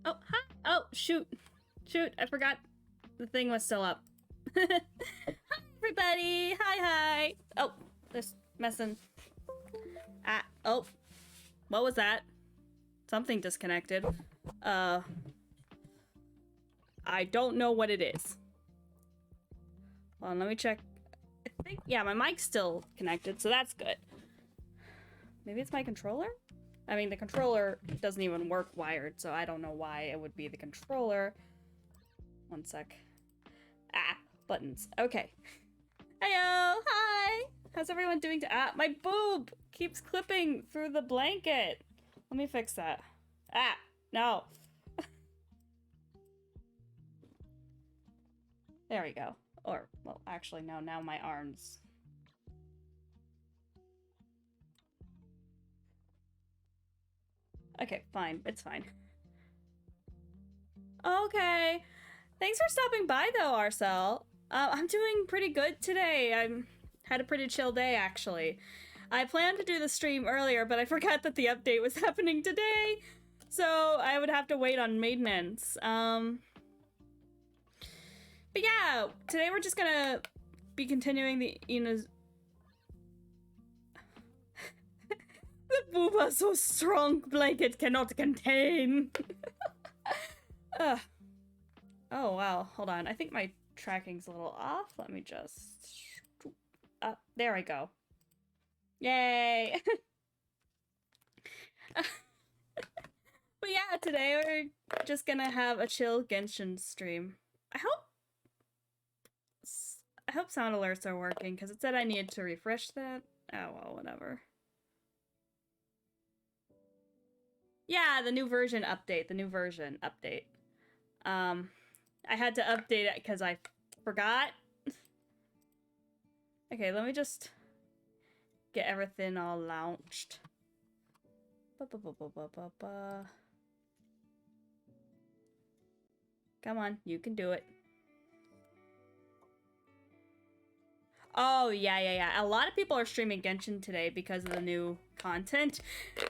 Oh, hi. Oh, shoot. Shoot, I forgot the thing was still up. Hi, everybody. Hi. Oh, this messing. Ah, oh. What was that? Something disconnected. I don't know what it is. Well, let me check. I think, yeah, my mic's still connected, so that's good. Maybe it's my controller? I mean, the controller doesn't even work wired, so I don't know why it would be the controller. One sec. Ah, buttons. Okay. Heyo! Hi! How's everyone doing my boob keeps clipping through the blanket. Let me fix that. Ah, no. There we go. Or, well, actually, no, now my arms. Okay, fine. It's fine. Okay. Thanks for stopping by, though, Arcel. I'm doing pretty good today. I had a pretty chill day, actually. I planned to do the stream earlier, but I forgot that the update was happening today, so I would have to wait on maintenance. But yeah, today we're just gonna be continuing the Inazuma. The booba so strong blanket cannot contain. Oh wow, hold on. I think my tracking's a little off. Let me just... there we go. Yay! But yeah, today we're just gonna have a chill Genshin stream. I hope sound alerts are working, because it said I needed to refresh that. Oh well, whatever. Yeah, the new version update. I had to update it because I forgot. Okay, let me just get everything all launched. Come on, you can do it. Oh, yeah. A lot of people are streaming Genshin today because of the new content.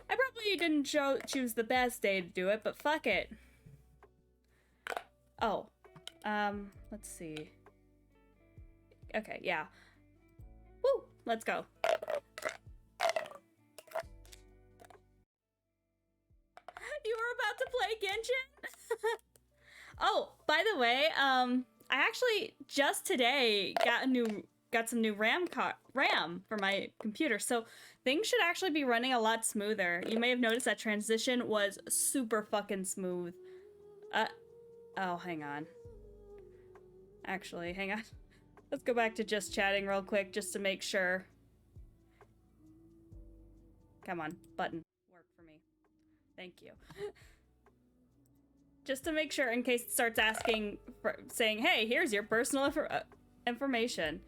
I probably didn't choose the best day to do it, but fuck it. Oh, let's see. Okay, yeah. Woo, let's go. You were about to play Genshin? Oh, by the way, I actually just today got some new RAM for my computer, so things should actually be running a lot smoother. You may have noticed that transition was super fucking smooth. Oh, hang on. Actually, hang on. Let's go back to just chatting real quick just to make sure. Come on, button. Work for me. Thank you. Just to make sure in case it starts asking, saying, hey, here's your personal information.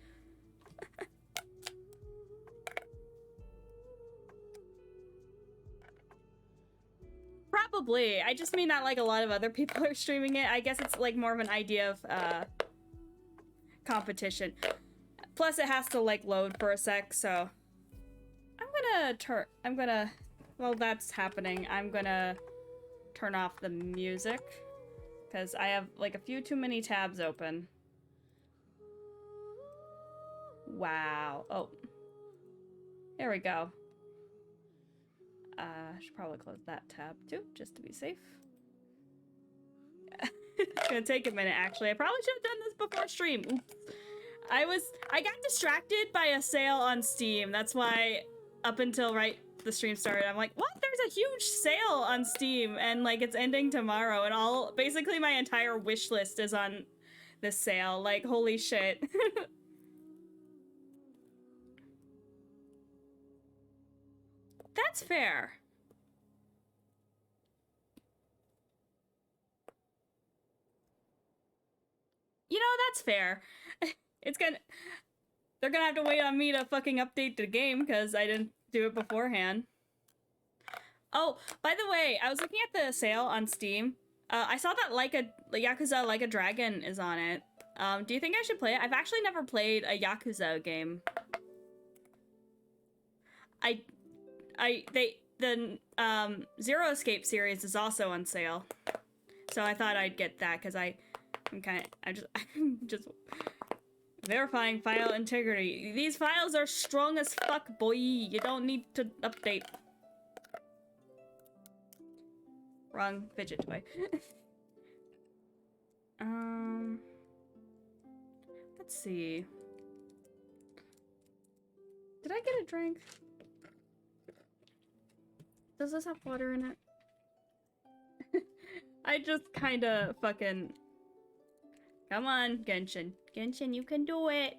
Probably. I just mean that like a lot of other people are streaming it. I guess it's like more of an idea of competition. Plus it has to like load for a sec, so while that's happening, I'm gonna turn off the music because I have like a few too many tabs open. Wow. Oh. There we go. I should probably close that tab too, just to be safe. It's gonna take a minute, actually. I probably should have done this before stream. Oops. I got distracted by a sale on Steam. That's why up until the stream started, I'm like, what? There's a huge sale on Steam and like it's ending tomorrow and basically my entire wish list is on this sale. Like, holy shit. That's fair. You know, that's fair. They're gonna have to wait on me to fucking update the game because I didn't do it beforehand. Oh, by the way, I was looking at the sale on Steam. I saw that Yakuza Like a Dragon is on it. Do you think I should play it? I've actually never played a Yakuza game. The Zero Escape series is also on sale. So I thought I'd get that because I'm just verifying file integrity. These files are strong as fuck, boy. You don't need to update. Wrong fidget toy. Let's see. Did I get a drink? Does this have water in it? I just kinda fucking... Come on, Genshin. Genshin, you can do it.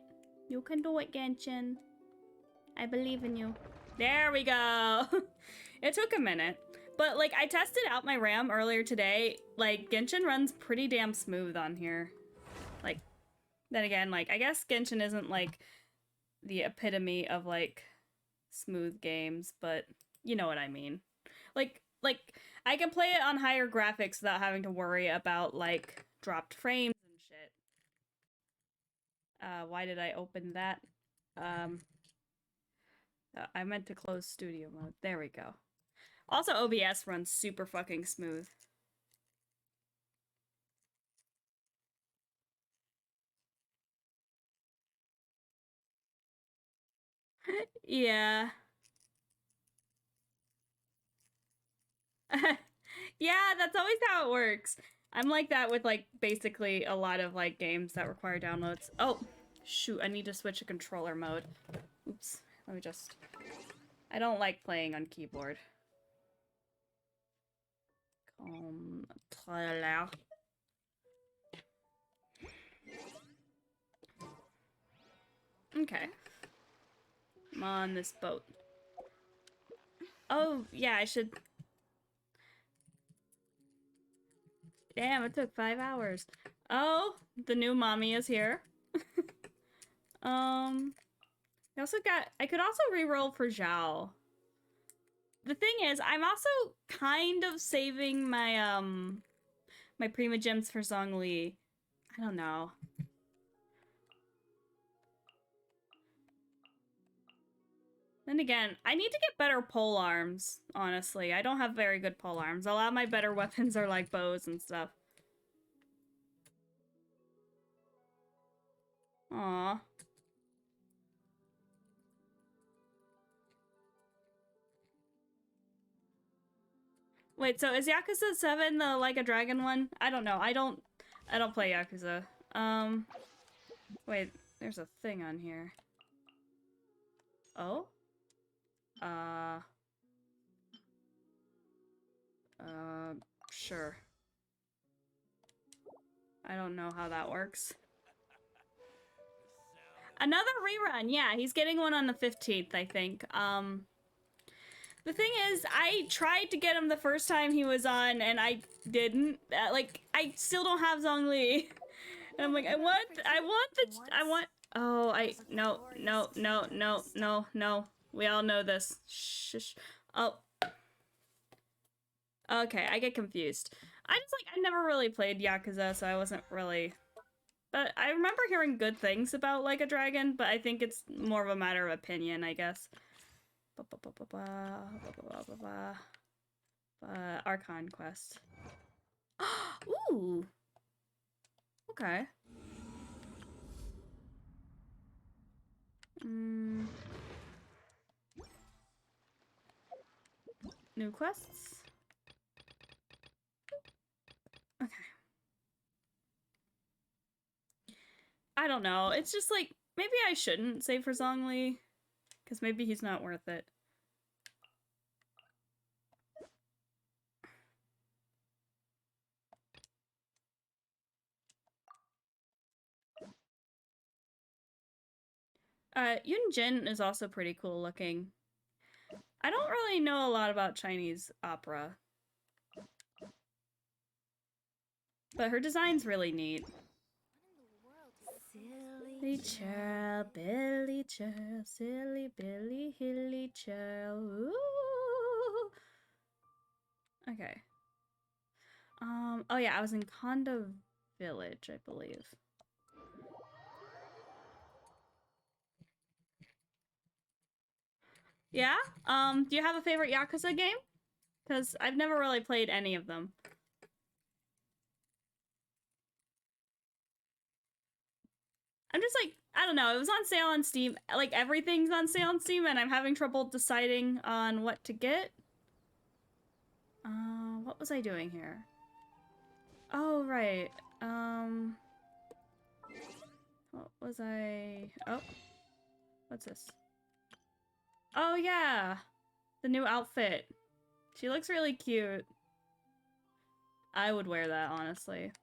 You can do it, Genshin. I believe in you. There we go. It took a minute. But, like, I tested out my RAM earlier today. Like, Genshin runs pretty damn smooth on here. Like, then again, like, I guess Genshin isn't, like, the epitome of, like, smooth games, but you know what I mean. Like, I can play it on higher graphics without having to worry about, like, dropped frames and shit. Why did I open that? I meant to close studio mode. There we go. Also, OBS runs super fucking smooth. Yeah. Yeah, that's always how it works. I'm like that with, like, basically a lot of, like, games that require downloads. Oh, shoot, I need to switch to controller mode. Oops, let me just... I don't like playing on keyboard. Okay. I'm on this boat. Oh, yeah, I should... Damn, it took 5 hours. Oh, the new mommy is here. I also got... I could also reroll for Zhao. The thing is, I'm also kind of saving my, my Prima Gems for Zhongli. I don't know. Then again, I need to get better pole arms, honestly. I don't have very good pole arms. A lot of my better weapons are like bows and stuff. Aww. Wait, so is Yakuza 7 the Like a Dragon one? I don't know. I don't play Yakuza. Wait, there's a thing on here. Oh? Sure. I don't know how that works. Another rerun, yeah, he's getting one on the 15th, I think. The thing is, I tried to get him the first time he was on, and I didn't. Like, I still don't have Zhongli. And I'm like, no. We all know this. Shh. Oh. Okay, I get confused. I never really played Yakuza, so I wasn't really... But I remember hearing good things about Like a Dragon, but I think it's more of a matter of opinion, I guess. Archon quest. Ooh. Okay. New quests? Okay. I don't know. It's just like, maybe I shouldn't save for Zhongli, because maybe he's not worth it. Yunjin is also pretty cool looking. I don't really know a lot about Chinese opera, but her design's really neat. Silly child, Billy child, silly Billy, hilly child. Ooh. Okay. Oh yeah, I was in Konda Village, I believe. Yeah? Do you have a favorite Yakuza game? Because I've never really played any of them. I'm just like, I don't know, it was on sale on Steam. Like, everything's on sale on Steam, and I'm having trouble deciding on what to get. What was I doing here? Oh, right. What was I... Oh. What's this? Oh, yeah! The new outfit. She looks really cute. I would wear that, honestly.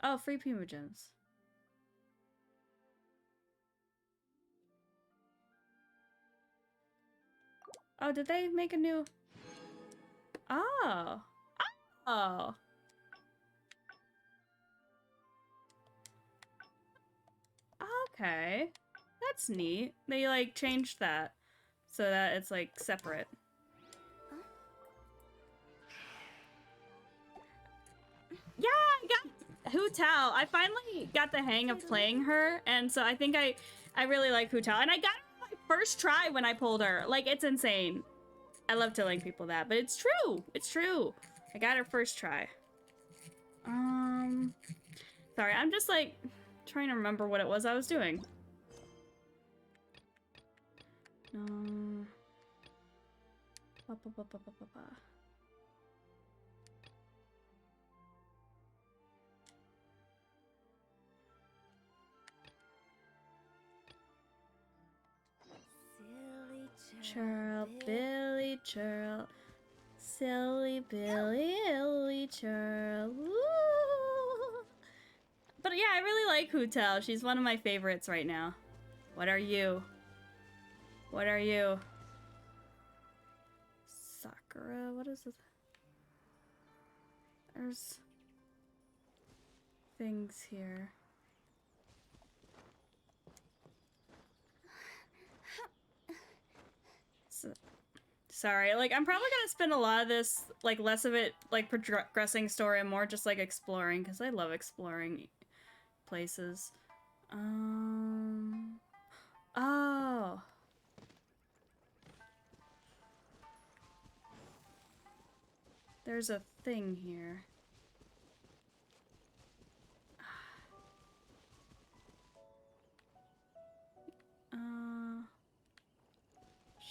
Oh, free Pumagens. Oh, did they make a new... Oh. Oh. Okay. That's neat. They, like, changed that so that it's, like, separate. Yeah, I got Hu Tao. I finally got the hang of playing her, and so I think I really like Hu Tao. And I got her on my first try when I pulled her. Like, it's insane. I love telling people that, but it's true. It's true. I got her first try. Sorry, I'm just, like, trying to remember what it was I was doing. Churl, Billy Churl, silly Billy Churl. Woo! But yeah, I really like Hu Tao. She's one of my favorites right now. What are you? What are you? Sakura? What is this? There's things here. Sorry, like, I'm probably gonna spend a lot of this, like, less of it, like, progressing story and more just, like, exploring, because I love exploring places. Oh. There's a thing here.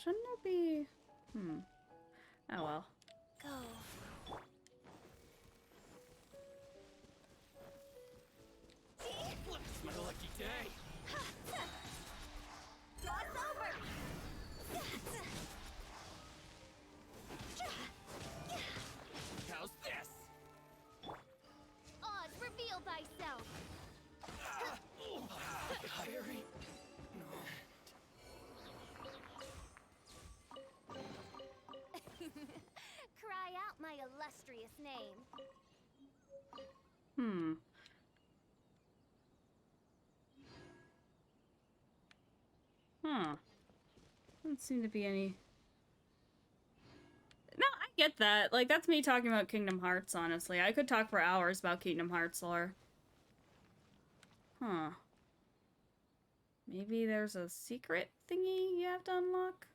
Shouldn't it be... Oh well. Go. Look, it's my lucky day. God's over. How's this? Oz, reveal thyself. Kyrie? Cry out my illustrious name. Doesn't seem to be any... No, I get that. Like, that's me talking about Kingdom Hearts, honestly. I could talk for hours about Kingdom Hearts lore. Huh. Maybe there's a secret thingy you have to unlock?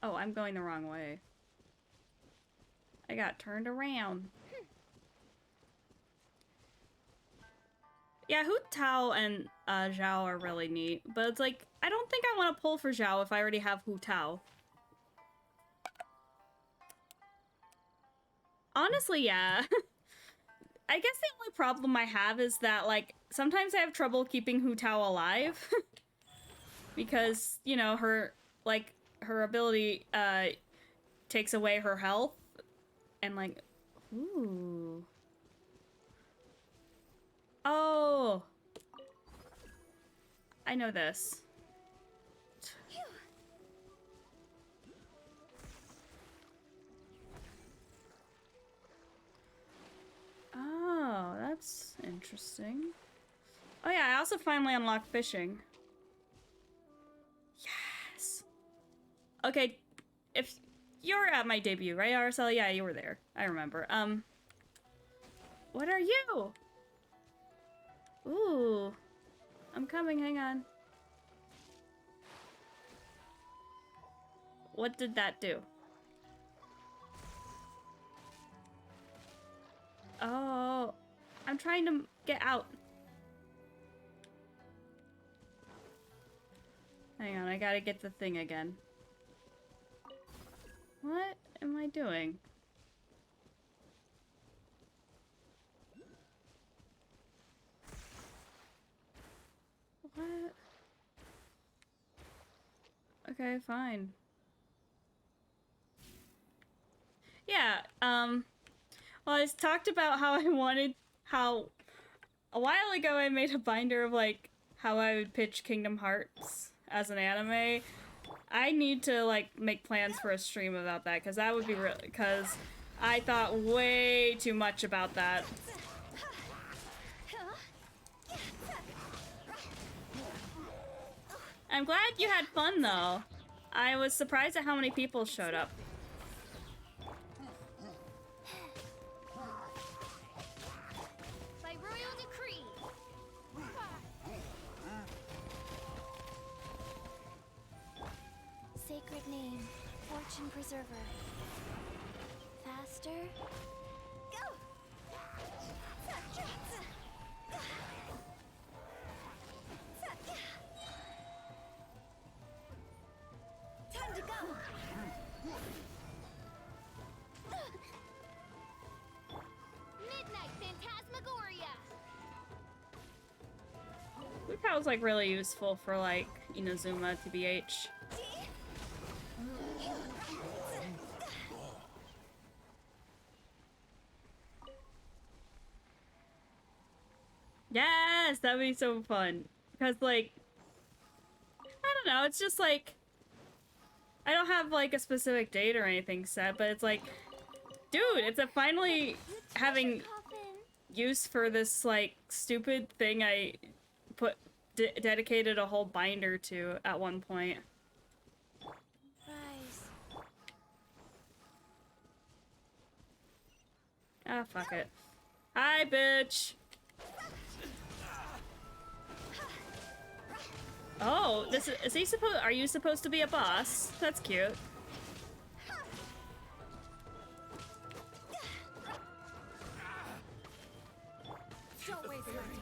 Oh, I'm going the wrong way. I got turned around. Yeah, Hu Tao and Zhao are really neat, but it's like, I don't think I want to pull for Zhao if I already have Hu Tao. Honestly, yeah. I guess the only problem I have is that, like, sometimes I have trouble keeping Hu Tao alive. Because, you know, her ability, takes away her health. And, like, ooh. Oh! I know this. Oh, that's interesting. Oh yeah, I also finally unlocked fishing. Yes! Okay, if you're at my debut, right, RSL? Yeah, you were there. I remember. What are you? Ooh. I'm coming, hang on. What did that do? Oh, I'm trying to get out. Hang on, I gotta get the thing again. What am I doing? What? Okay, fine. Yeah, well, I talked about how how a while ago I made a binder of, like, how I would pitch Kingdom Hearts as an anime. I need to, like, make plans for a stream about that, because that would be real, because I thought way too much about that. I'm glad you had fun, though. I was surprised at how many people showed up. By royal decree. Sacred name, fortune preserver. Faster. Go. Time to go. Midnight Phantasmagoria. That was, like, really useful for, like, Inazuma, TBH. Yes, that'd be so fun. Because, like, I don't know, it's just like, I don't have, like, a specific date or anything set, but it's like, dude, it's a finally having use for this, like, stupid thing I dedicated a whole binder to at one point. Rise. Ah, fuck it. Hi, bitch! Oh, is he supposed- are you supposed to be a boss? That's cute. Don't waste my time.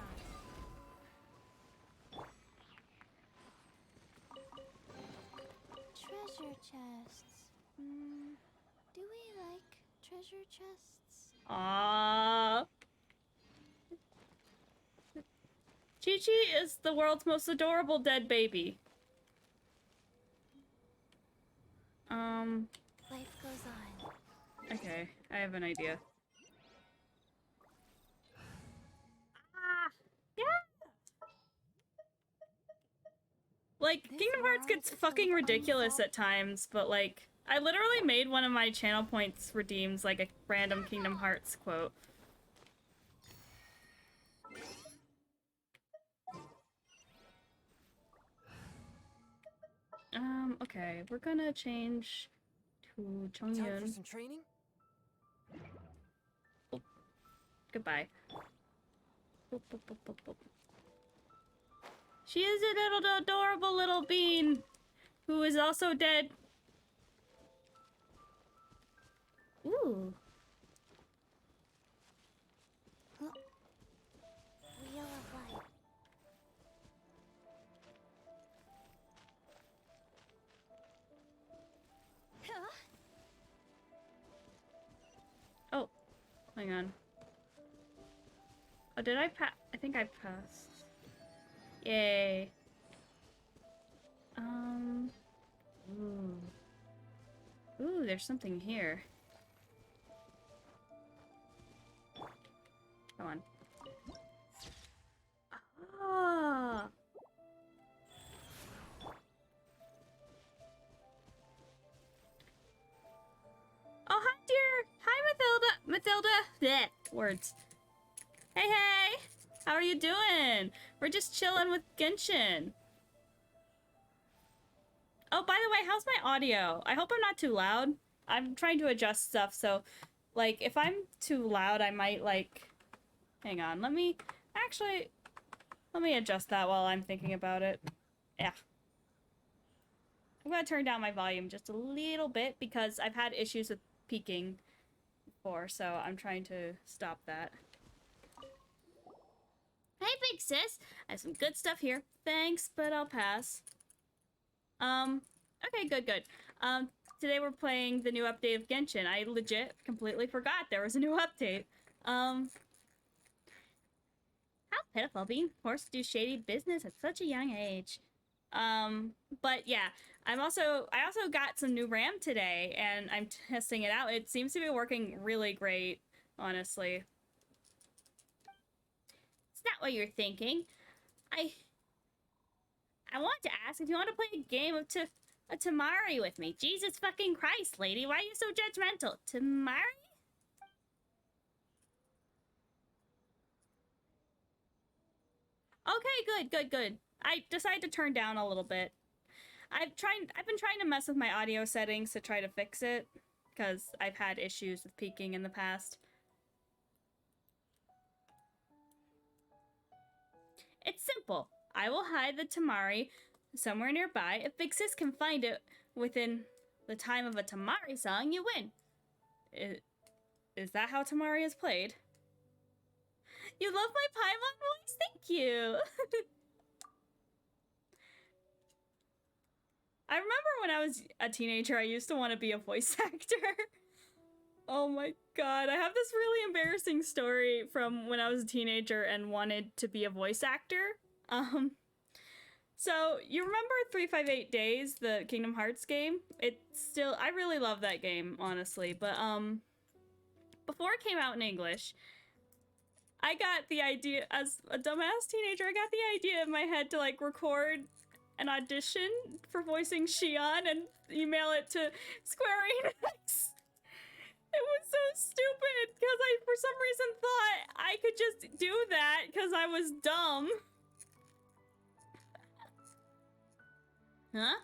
Treasure chests. Do we like treasure chests? Aww. Chi-Chi is the world's most adorable dead baby. Life goes on. Okay, I have an idea. Yeah! Like, Kingdom Hearts gets fucking ridiculous at times, but, like, I literally made one of my channel points redeems, like, a random Kingdom Hearts quote. Okay, we're gonna change to Time for Chongyun. some training? Goodbye. Boop, boop, boop, boop, boop. She is a little adorable little bean who is also dead. Ooh. Wheel of life. Oh, hang on. Oh, did I pass? I think I passed. Yay. Ooh. Ooh, there's something here. Come on. Ah. Oh, hi, dear. Hi, Mathilda. Blech. Words. Hey, hey. How are you doing? We're just chilling with Genshin. Oh, by the way, how's my audio? I hope I'm not too loud. I'm trying to adjust stuff, so, like, if I'm too loud, I might, like, Hang on, let me adjust that while I'm thinking about it. Yeah. I'm gonna turn down my volume just a little bit because I've had issues with peaking before, so I'm trying to stop that. Hey, big sis! I have some good stuff here. Thanks, but I'll pass. Okay, good. Today we're playing the new update of Genshin. I legit completely forgot there was a new update. How pitiful, being forced to do shady business at such a young age. But yeah, I also got some new RAM today, and I'm testing it out. It seems to be working really great, honestly. It's not what you're thinking. I want to ask if you want to play a game of Tamari with me. Jesus fucking Christ, lady, why are you so judgmental? Tamari? Okay, good. I decided to turn down a little bit. I've been trying to mess with my audio settings to try to fix it, because I've had issues with peaking in the past. It's simple. I will hide the Tamari somewhere nearby. If Big Sis can find it within the time of a Tamari song, you win. Is that how Tamari is played? You love my Paimon voice? Thank you! I remember when I was a teenager, I used to want to be a voice actor. Oh my god, I have this really embarrassing story from when I was a teenager and wanted to be a voice actor. So you remember 358 Days, the Kingdom Hearts game? I really love that game, honestly, but before it came out in English, I got the idea, as a dumbass teenager, I got the idea in my head to like record an audition for voicing Shion and email it to Square Enix. It was so stupid because I, for some reason, thought I could just do that because I was dumb. Huh?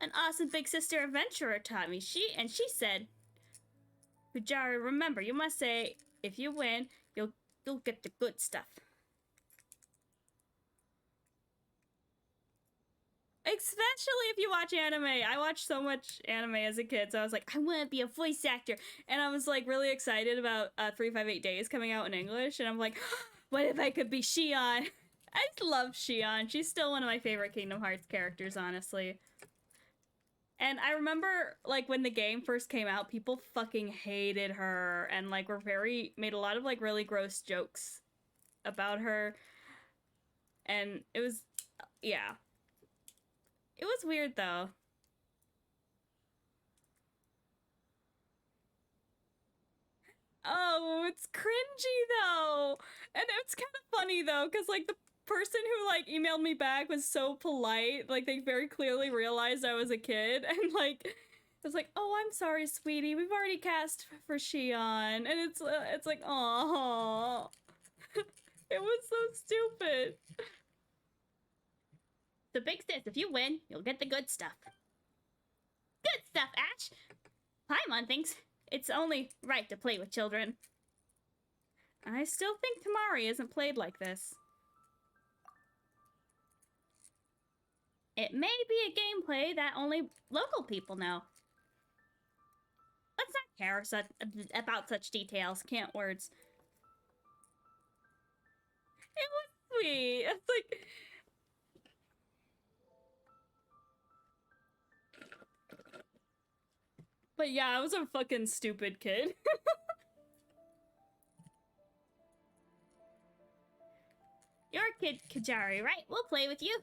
An awesome big sister adventurer taught me. She said, Pujari, remember, you must say, if you win, you'll get the good stuff. Especially if you watch anime. I watched so much anime as a kid, so I was like, I want to be a voice actor. And I was like really excited about 358 Days coming out in English, and I'm like, what if I could be Shion? I love Shion. She's still one of my favorite Kingdom Hearts characters, honestly. And I remember, like, when the game first came out, people fucking hated her, and like made a lot of like really gross jokes about her. And it was, yeah. It was weird, though. Oh, it's cringy, though. And it's kind of funny, though, because, like, the person who, like, emailed me back was so polite. Like, they very clearly realized I was a kid. And, like, it was like, oh, I'm sorry, sweetie. We've already cast for Shion. And it's like, aww. It was so stupid. The big sis, if you win, you'll get the good stuff. Good stuff, Ash! Paimon thinks it's only right to play with children. I still think Tamari isn't played like this. It may be a gameplay that only local people know. Let's not care about such details, can't words. It was sweet. It's like... But yeah, I was a fucking stupid kid. You're a kid, Kajari, right? We'll play with you.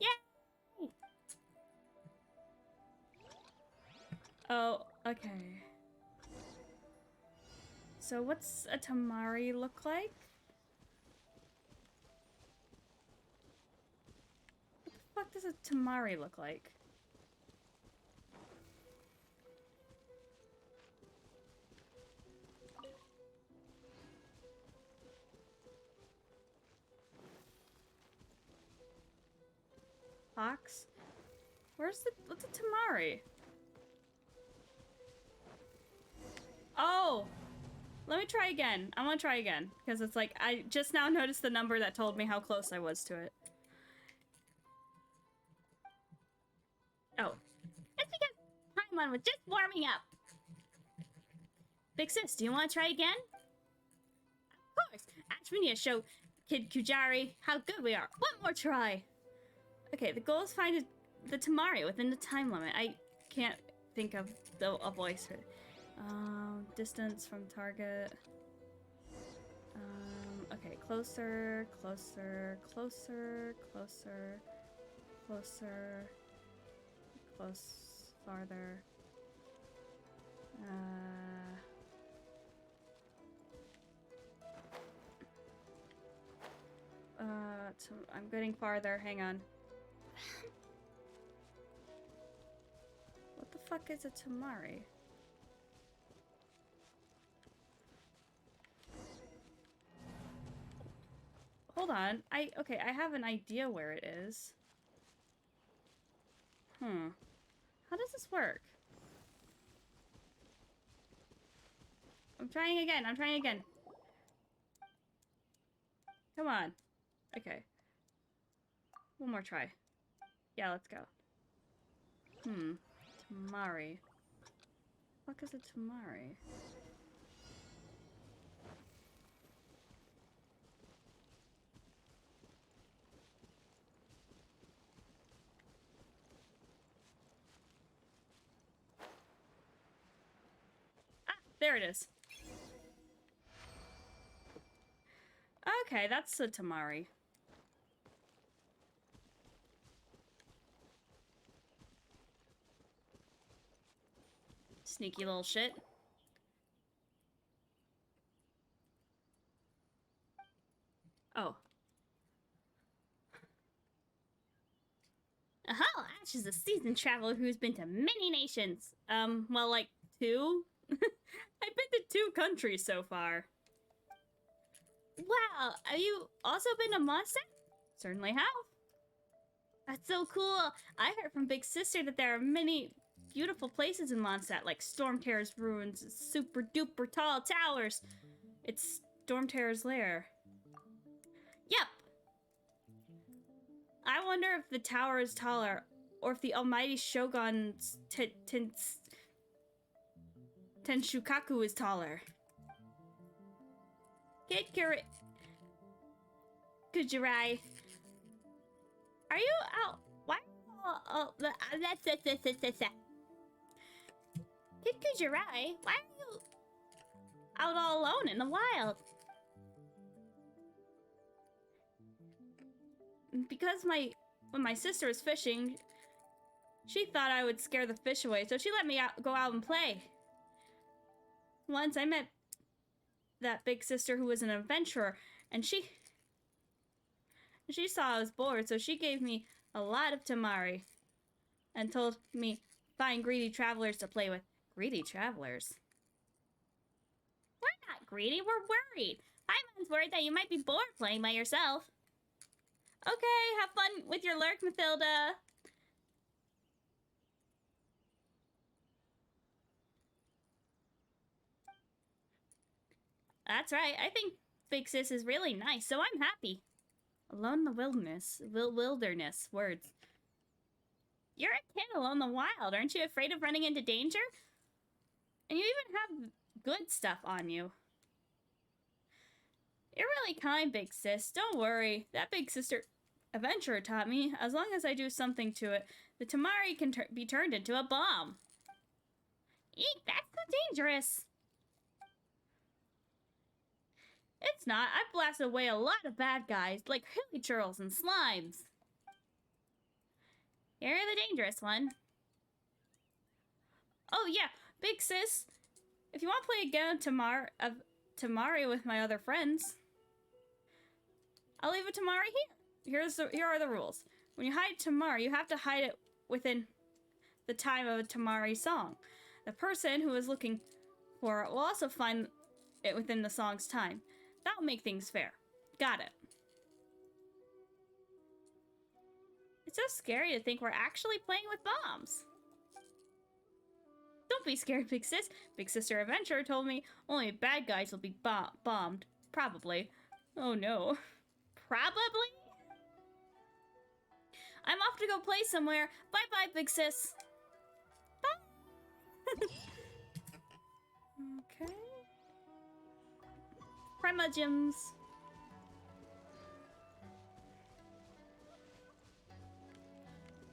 Yay! Oh, okay. So what's a Tamari look like? What the fuck does a Tamari look like? Fox? What's a Tamari? Oh! Let me try again. I want to try again. Because it's like, I just now noticed the number that told me how close I was to it. Oh. It's because Paimon was just warming up. Big sis, do you want to try again? Of course. Actually, we need to show Kid Kujari how good we are. One more try. Okay, the goal is find the Tamari within the time limit. I can't think of a voice for it. Distance from target. Okay, closer, closer, closer, closer, closer, close, farther. I'm getting farther, hang on. What the fuck is a Tamari? Hold on. Okay, I have an idea where it is. How does this work? I'm trying again. I'm trying again. Come on. Okay. One more try. Yeah, let's go. Tamari. What is a Tamari? There it is. Okay, that's a Tamari. Sneaky little shit. Oh. Aha! Ash is a seasoned traveler who's been to many nations. Well, like, 2? I've been to 2 countries so far. Wow, have you also been to Mondstadt? Certainly have. That's so cool. I heard from Big Sister that there are many beautiful places in Mondstadt, like Stormterror's ruins, super duper tall towers. It's Stormterror's lair. Yep. I wonder if the tower is taller, or if the almighty Shogun's Tenshukaku is taller. Kid Kujirai, are you out? Why? Kid Kujirai, why are you out all alone in the wild? Because when my sister was fishing, she thought I would scare the fish away, so she let me go out and play. Once I met that big sister who was an adventurer, and she saw I was bored, so she gave me a lot of tamari and told me find greedy travelers to play with. Greedy travelers? We're not greedy, we're worried. Paimon's worried that you might be bored playing by yourself. Okay, have fun with your lurk, Mathilda. That's right, I think Big Sis is really nice, so I'm happy. Alone in the wilderness, words. You're a kid alone in the wild, aren't you afraid of running into danger? And you even have good stuff on you. You're really kind, Big Sis, don't worry. That Big Sister adventurer taught me, as long as I do something to it, the Tamari can be turned into a bomb. Eek, that's so dangerous. It's not. I've blasted away a lot of bad guys, like hilly churls and slimes. You're the dangerous one. Oh yeah, Big Sis, if you want to play again Tamari with my other friends, I'll leave a Tamari here. Here are the rules. When you hide Tamari, you have to hide it within the time of a Tamari song. The person who is looking for it will also find it within the song's time. That'll make things fair. Got it. It's so scary to think we're actually playing with bombs. Don't be scared, big sis. Big sister Adventure told me only bad guys will be bombed. Probably. Oh no. Probably? I'm off to go play somewhere. Bye-bye, big sis. Bye. Okay. Prima Gems.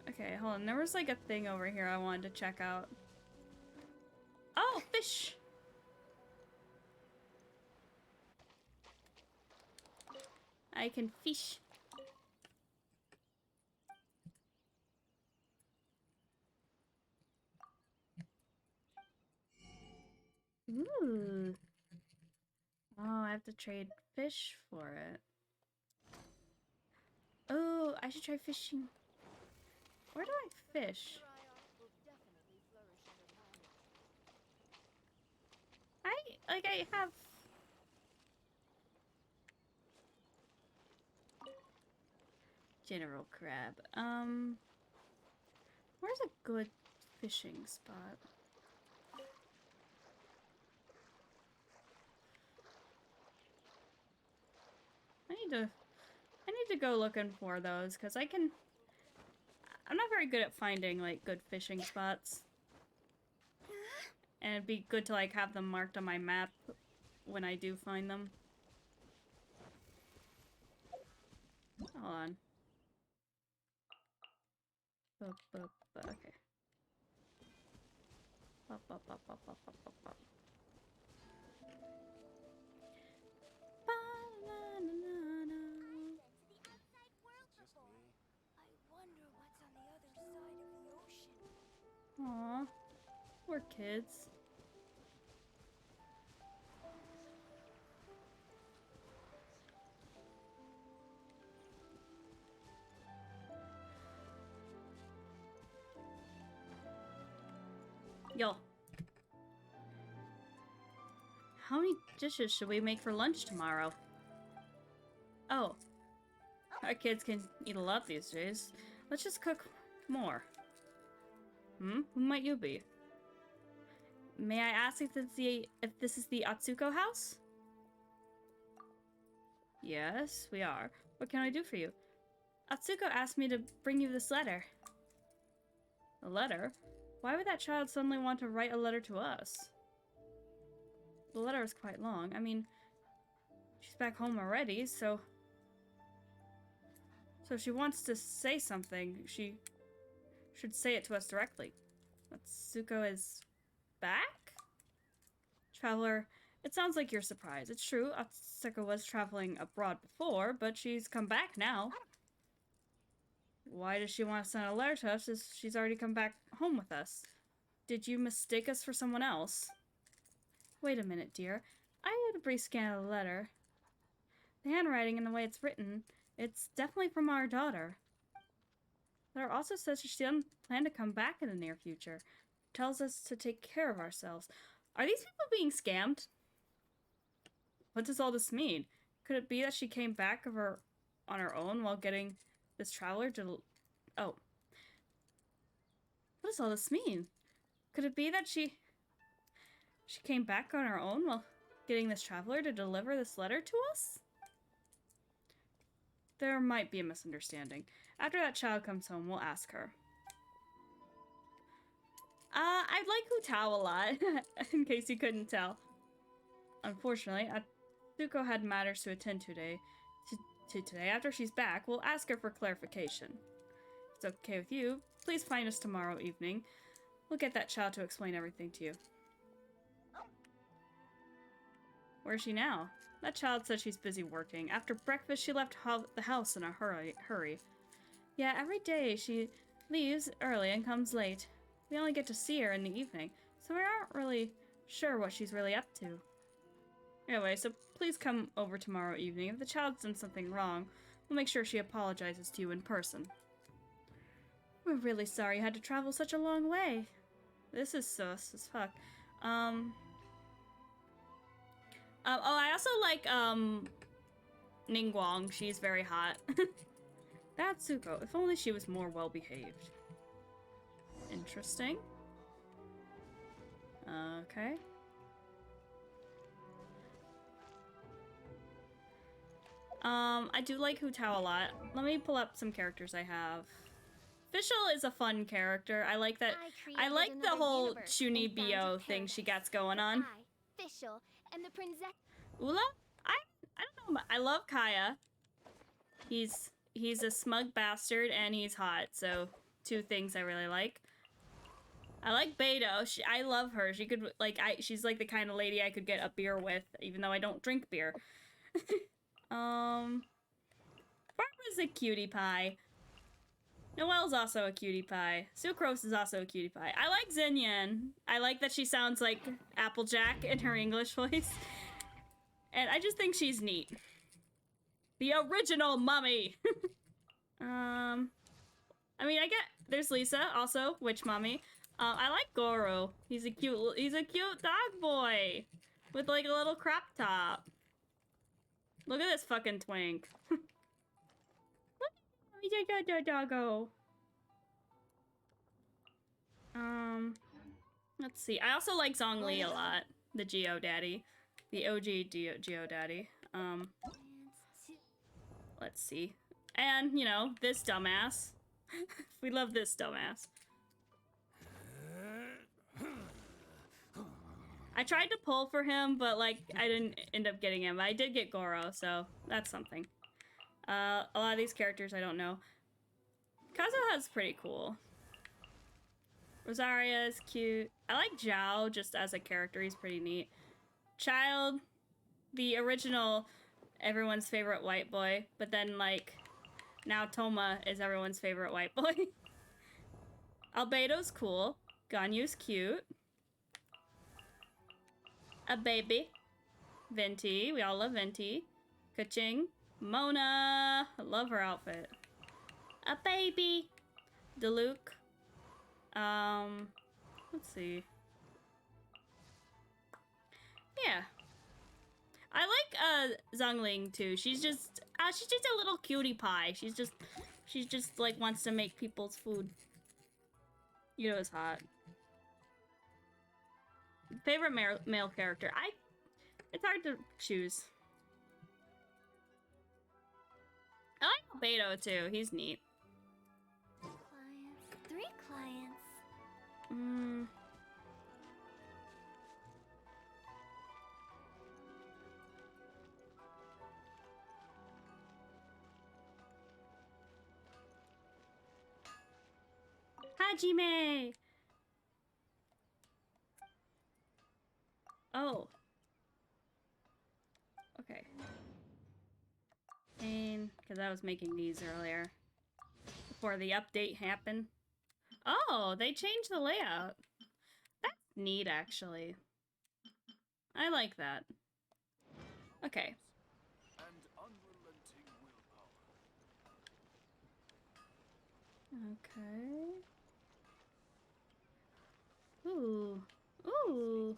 Okay, hold on. There was like a thing over here I wanted to check out. Oh, fish! I can fish. Ooh. Oh, I have to trade fish for it. Oh, I should try fishing. Where do I fish? I have... General crab. Where's a good fishing spot? I need to go looking for those, because I'm not very good at finding, like, good fishing spots. And it'd be good to, like, have them marked on my map when I do find them. Hold on. Okay. Pop. Aww, we're kids. Yo. How many dishes should we make for lunch tomorrow? Oh. Our kids can eat a lot these days. Let's just cook more. Who might you be? May I ask if this is the Atsuko house? Yes, we are. What can I do for you? Atsuko asked me to bring you this letter. A letter? Why would that child suddenly want to write a letter to us? The letter is quite long. I mean, she's back home already, so... So if she wants to say something, she should say it to us directly. Atsuko is back? Traveler, it sounds like you're surprised. It's true, Atsuko was traveling abroad before, but she's come back now. Why does she want to send a letter to us if she's already come back home with us? Did you mistake us for someone else? Wait a minute, dear. I had a brief scan of the letter. The handwriting and the way it's written, it's definitely from our daughter. The letter also says she doesn't plan to come back in the near future. Tells us to take care of ourselves. Are these people being scammed? What does all this mean? Could it be that she came back on her own while getting this traveler to... Oh. What does all this mean? Could it be that she came back on her own while getting this traveler to deliver this letter to us? There might be a misunderstanding. After that child comes home, we'll ask her. I like Hu Tao a lot, in case you couldn't tell. Unfortunately, Atsuko had matters to attend today. Today, after she's back, we'll ask her for clarification. If it's okay with you, please find us tomorrow evening. We'll get that child to explain everything to you. Where is she now? That child said she's busy working. After breakfast, she left the house in a hurry. Yeah, every day she leaves early and comes late. We only get to see her in the evening, so we aren't really sure what she's really up to. Anyway, so please come over tomorrow evening. If the child's done something wrong, we'll make sure she apologizes to you in person. We're really sorry you had to travel such a long way. This is sus as fuck. Oh, I also like, Ningguang. She's very hot. That's Atsuko. If only she was more well-behaved. Interesting. Okay. I do like Hu Tao a lot. Let me pull up some characters I have. Official is a fun character. I like that. I like the whole Chuni Bio thing she gets going on. Official, and the princess. Ula? I don't know. I love Kaya. He's a smug bastard and he's hot. So two things I really like. I like Beto. I love her. She could she's like the kind of lady I could get a beer with, even though I don't drink beer. Barbara's a cutie pie. Noelle's also a cutie pie. Sucrose is also a cutie pie. I like Xinyan. I like that she sounds like Applejack in her English voice. And I just think she's neat. The original mummy. I mean, there's Lisa, also, witch mummy. I like Goro. He's a cute dog boy. With like a little crop top. Look at this fucking twink. Doggo. Let's see. I also like Zhongli a lot. The Geo Daddy. The OG Geo Daddy. Let's see. And, you know, this dumbass. We love this dumbass. I tried to pull for him, but, like, I didn't end up getting him. I did get Goro, so that's something. A lot of these characters I don't know. Kazuha's pretty cool. Rosaria is cute. I like Zhao just as a character. He's pretty neat. Child, the original everyone's favorite white boy, but then, like, now Toma is everyone's favorite white boy. Albedo's cool. Ganyu's cute. A baby. Venti. We all love Venti. Kaching. Mona. I love her outfit. A baby. Diluc. Let's see. Yeah. I like Zhongling too. She's just a little cutie pie. She's just like wants to make people's food. You know, it's hot. Favorite male character? It's hard to choose. I like Beto too. He's neat. Clients. 3 clients. Hajime! Oh. Okay. And because I was making these earlier. Before the update happened. Oh, they changed the layout. That's neat, actually. I like that. Okay. Okay. Ooh. Ooh.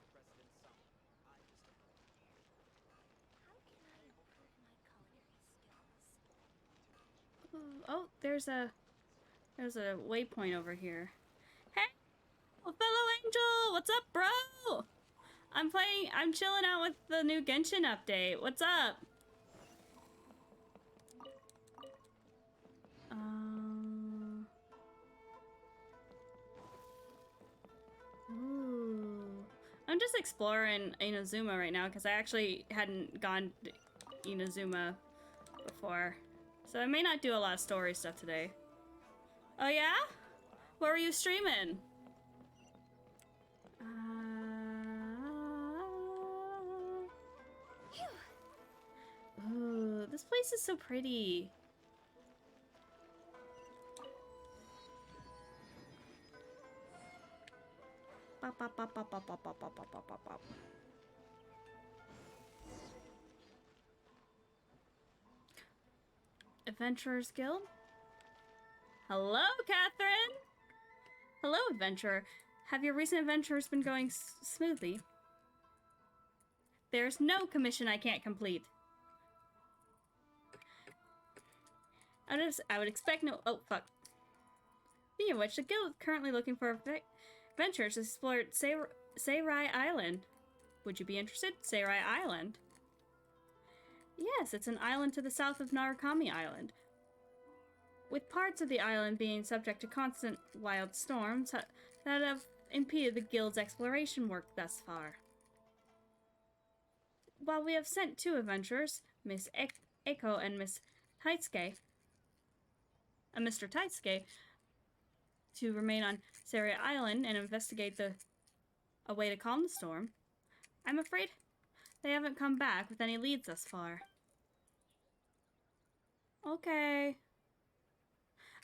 Oh, there's a waypoint over here. Hey, fellow angel, what's up, bro? I'm chilling out with the new Genshin update. What's up? Ooh. I'm just exploring Inazuma right now because I actually hadn't gone to Inazuma before. So I may not do a lot of story stuff today. Oh yeah? What were you streaming? Ooh, this place is so pretty. Bop, bop, bop, bop, bop, bop, bop, bop, bop, bop, bop. Adventurers Guild? Hello, Catherine! Hello, adventurer. Have your recent adventures been going smoothly? There's no commission I can't complete. I would expect no— oh, fuck. Speaking of which, the guild is currently looking for Ventures explored Seirai Island. Would you be interested? Seirai Island. Yes, it's an island to the south of Narukami Island. With parts of the island being subject to constant wild storms that have impeded the guild's exploration work thus far. While we have sent 2 adventurers, Miss Eiko and Miss Taitsuke, and Mr. Taitsuke, to remain on Seirai Island and investigate a way to calm the storm, I'm afraid they haven't come back with any leads thus far. Okay.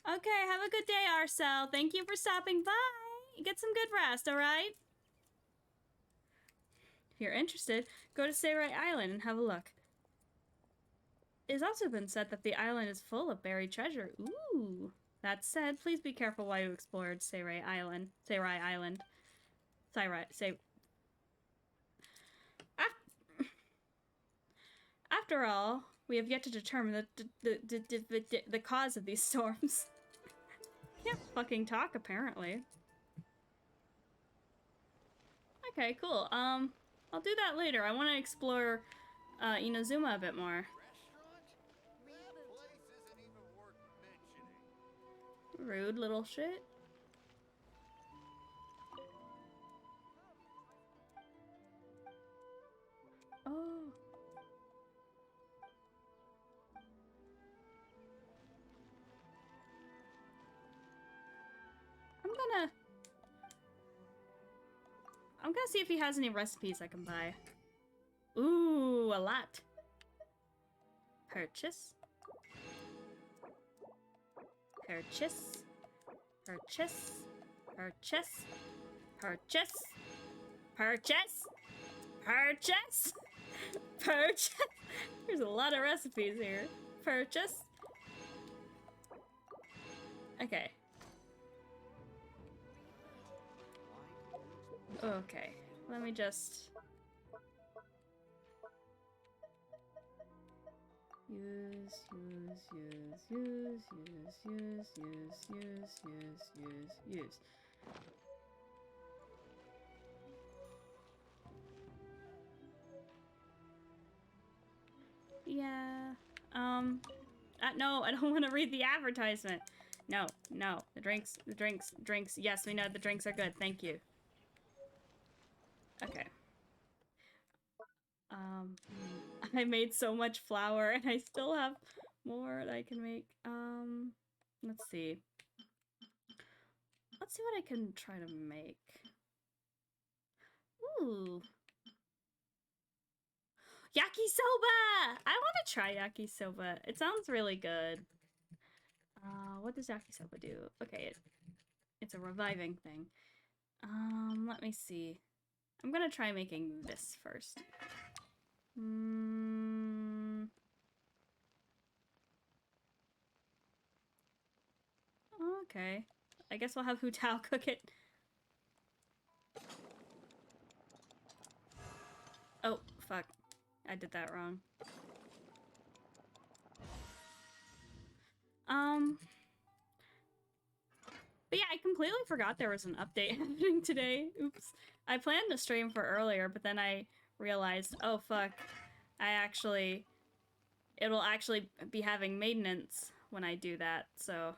Okay, have a good day, Arcel. Thank you for stopping by. Get some good rest, alright? If you're interested, go to Seirai Island and have a look. It has also been said that the island is full of buried treasure. Ooh. That said, please be careful while you explore Seirai Island. After all, we have yet to determine the cause of these storms. Can't fucking talk, apparently. Okay, cool. I'll do that later. I want to explore Inazuma a bit more. Rude little shit. Oh. I'm gonna see if he has any recipes I can buy. Ooh, a lot. Purchase. Purchase. Purchase. Purchase. Purchase. Purchase. Purchase. Purchase. There's a lot of recipes here. Purchase. Okay. Okay. Let me just... use. Yeah. No, I don't want to read the advertisement. No. The drinks. Yes, we know the drinks are good. Thank you. Okay. I made so much flour and I still have more that I can make. Let's see. Let's see what I can try to make. Ooh. Yakisoba! I want to try yakisoba. It sounds really good. What does yakisoba do? Okay, it's a reviving thing. Let me see. I'm gonna try making this first. Okay. I guess we'll have Hu Tao cook it. Oh, fuck. I did that wrong. But yeah, I completely forgot there was an update happening today. Oops. I planned to stream for earlier, but then I realized, oh fuck, it'll actually be having maintenance when I do that, so...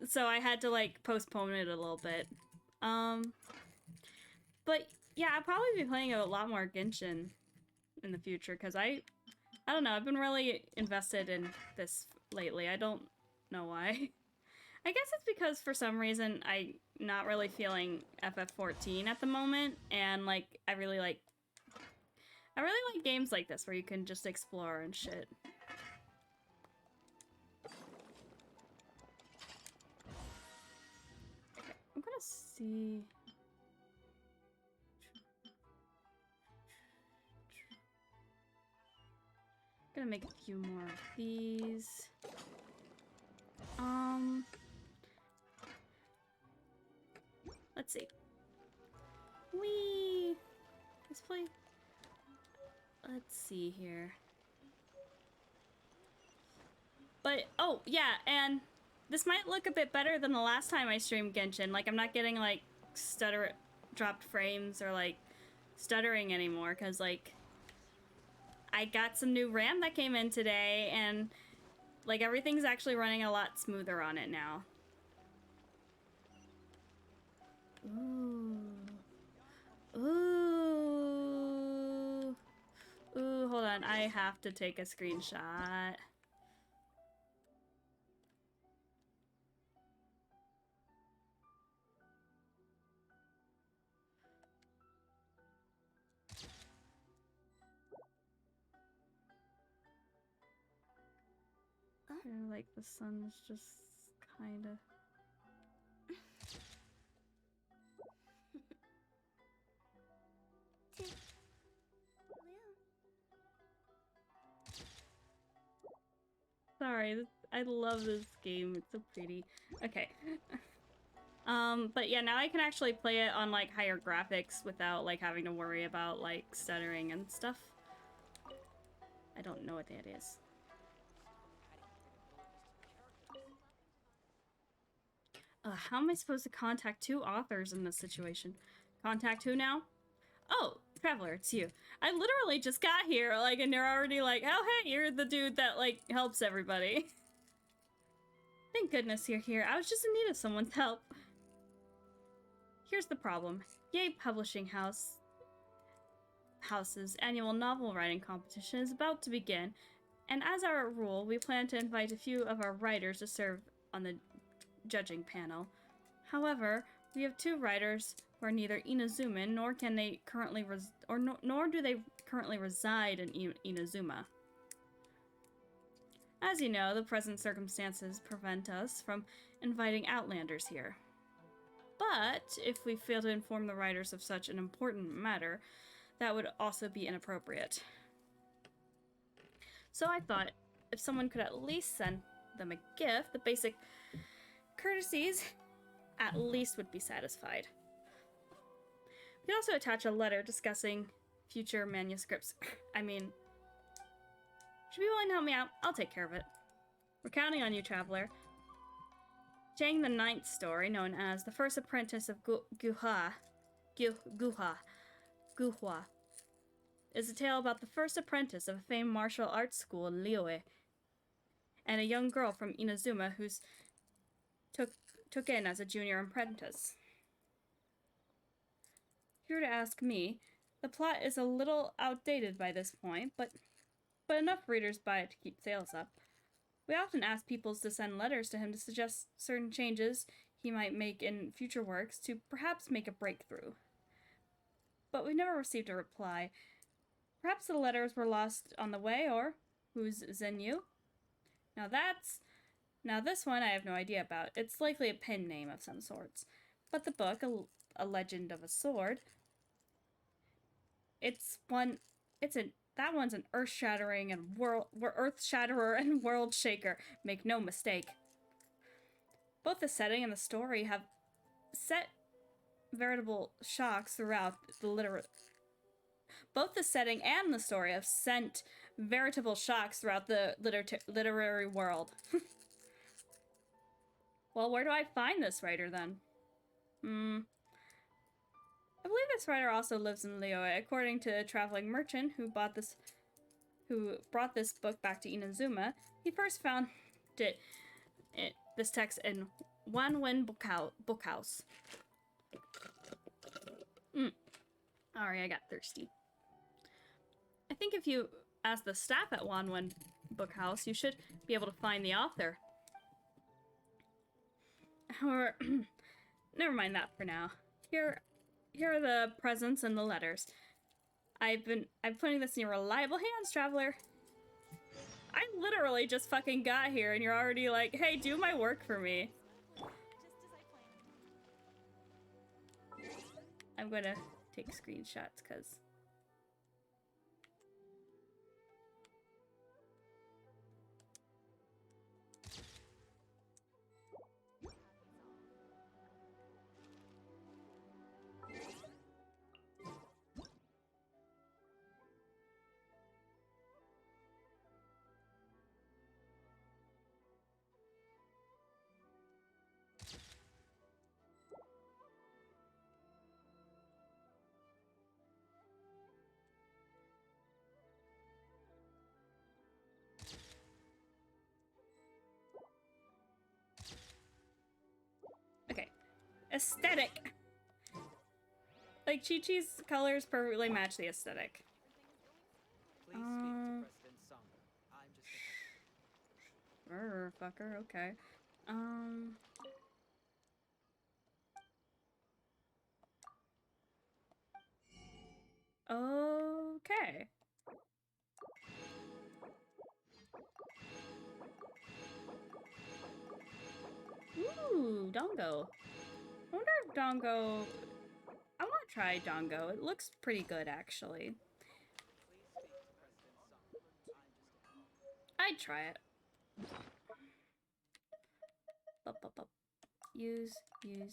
So I had to, like, postpone it a little bit. But yeah, I'll probably be playing a lot more Genshin in the future, because I don't know, I've been really invested in this lately. I don't know why. I guess it's because for some reason I'm not really feeling FF14 at the moment, and like I really like games like this where you can just explore and shit. Okay, I'm gonna see. Gonna make a few more of these. Let's see. Whee! Let's play. Let's see here. But, oh, yeah, and this might look a bit better than the last time I streamed Genshin. Like, I'm not getting, like, dropped frames or, like, stuttering anymore, because, like, I got some new RAM that came in today, and, like, everything's actually running a lot smoother on it now. Ooh. Ooh. Ooh, hold on. I have to take a screenshot. Like the sun's just kind of. Sorry, I love this game. It's so pretty. Okay. But yeah, now I can actually play it on like higher graphics without like having to worry about like stuttering and stuff. I don't know what that is. How am I supposed to contact two authors in this situation? Contact who now? Oh, Traveler, it's you. I literally just got here, like, and you're already like, oh, hey, you're the dude that, like, helps everybody. Thank goodness you're here. I was just in need of someone's help. Here's the problem. Yay Publishing House's annual novel writing competition is about to begin, and as our rule, we plan to invite a few of our writers to serve on the judging panel. However, we have two writers who are neither Inazuman nor can they currently nor do they currently reside in Inazuma. As you know, the present circumstances prevent us from inviting outlanders here. But if we fail to inform the writers of such an important matter, that would also be inappropriate. So I thought if someone could at least send them a gift, the basic courtesies at least would be satisfied. We could also attach a letter discussing future manuscripts. I mean, should be willing to help me out. I'll take care of it. We're counting on you, Traveler. Jang the Ninth story, known as The First Apprentice of Guhua, is a tale about the first apprentice of a famed martial arts school in Liyue, and a young girl from Inazuma who's took in as a junior apprentice. If you were to ask me, the plot is a little outdated by this point, but enough readers buy it to keep sales up. We often ask people to send letters to him to suggest certain changes he might make in future works to perhaps make a breakthrough. But we never received a reply. Perhaps the letters were lost on the way, or who's Zenyu? Now this one I have no idea about. It's likely a pen name of some sorts. But the book, A Legend of a Sword, that one's an earth-shattering and earth-shatterer and world-shaker. Make no mistake. Both the setting and the story have set veritable shocks throughout the Both the setting and the story have sent veritable shocks throughout the literary world. Well, where do I find this writer, then? I believe this writer also lives in Liyue, according to a traveling merchant who brought this book back to Inazuma. He first found this text in Wanwen Bookhouse. Sorry, I got thirsty. I think if you ask the staff at Wanwen Bookhouse, you should be able to find the author. However, never mind that for now. Here are the presents and the letters. I'm putting this in your reliable hands, Traveler. I literally just fucking got here and you're already like, hey, do my work for me. I'm gonna take screenshots because Aesthetic. Like, Chi-Chi's colors perfectly match the aesthetic. Please speak to President Song. I'm just Fucker, okay. Okay. Ooh, Dongo. I wonder if Dongo... I want to try Dongo. It looks pretty good, actually. I'd try it. Bup, bup, bup. Use. How can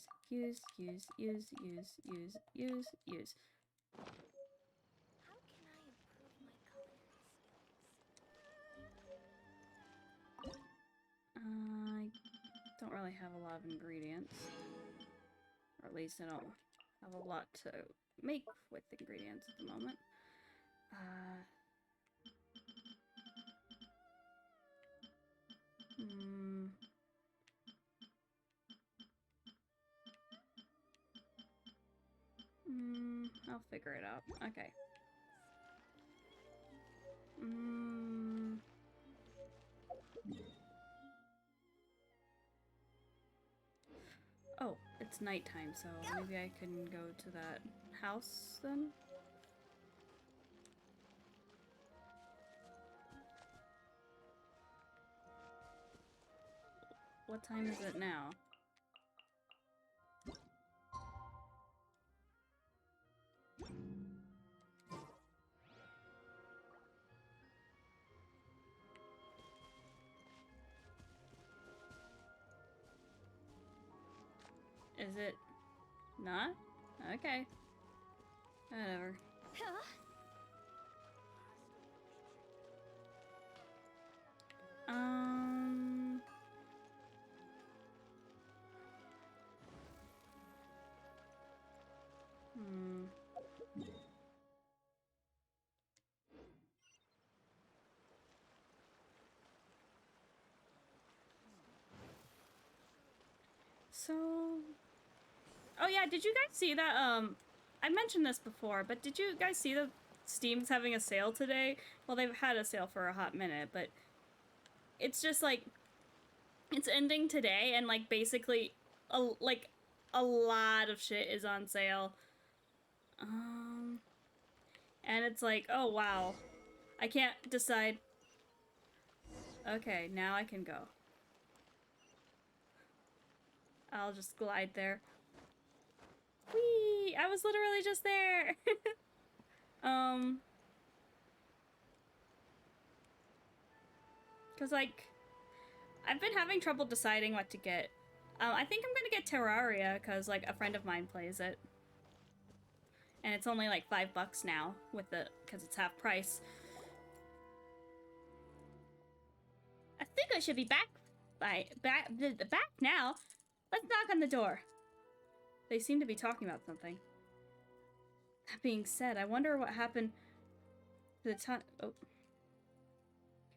I improve my culinary skills? I don't really have a lot of ingredients. Or at least I don't have a lot to make with ingredients at the moment. I'll figure it out. Okay. Oh, it's nighttime, so maybe I can go to that house then? What time is it now? Is it not? Okay. Whatever. Huh? So... Oh yeah, did you guys see that, I mentioned this before, but did you guys see that Steam's having a sale today? Well, they've had a sale for a hot minute, but it's just like, it's ending today, and like basically, a lot of shit is on sale. And it's like, oh wow, I can't decide. Okay, now I can go. I'll just glide there. Whee! I was literally just there! Cause like, I've been having trouble deciding what to get. I think I'm gonna get Terraria, cause like a friend of mine plays it. And it's only like $5 now, with the, cause it's half price. I think I should be back now. Let's knock on the door. They seem to be talking about something. That being said, I wonder what happened to the oh.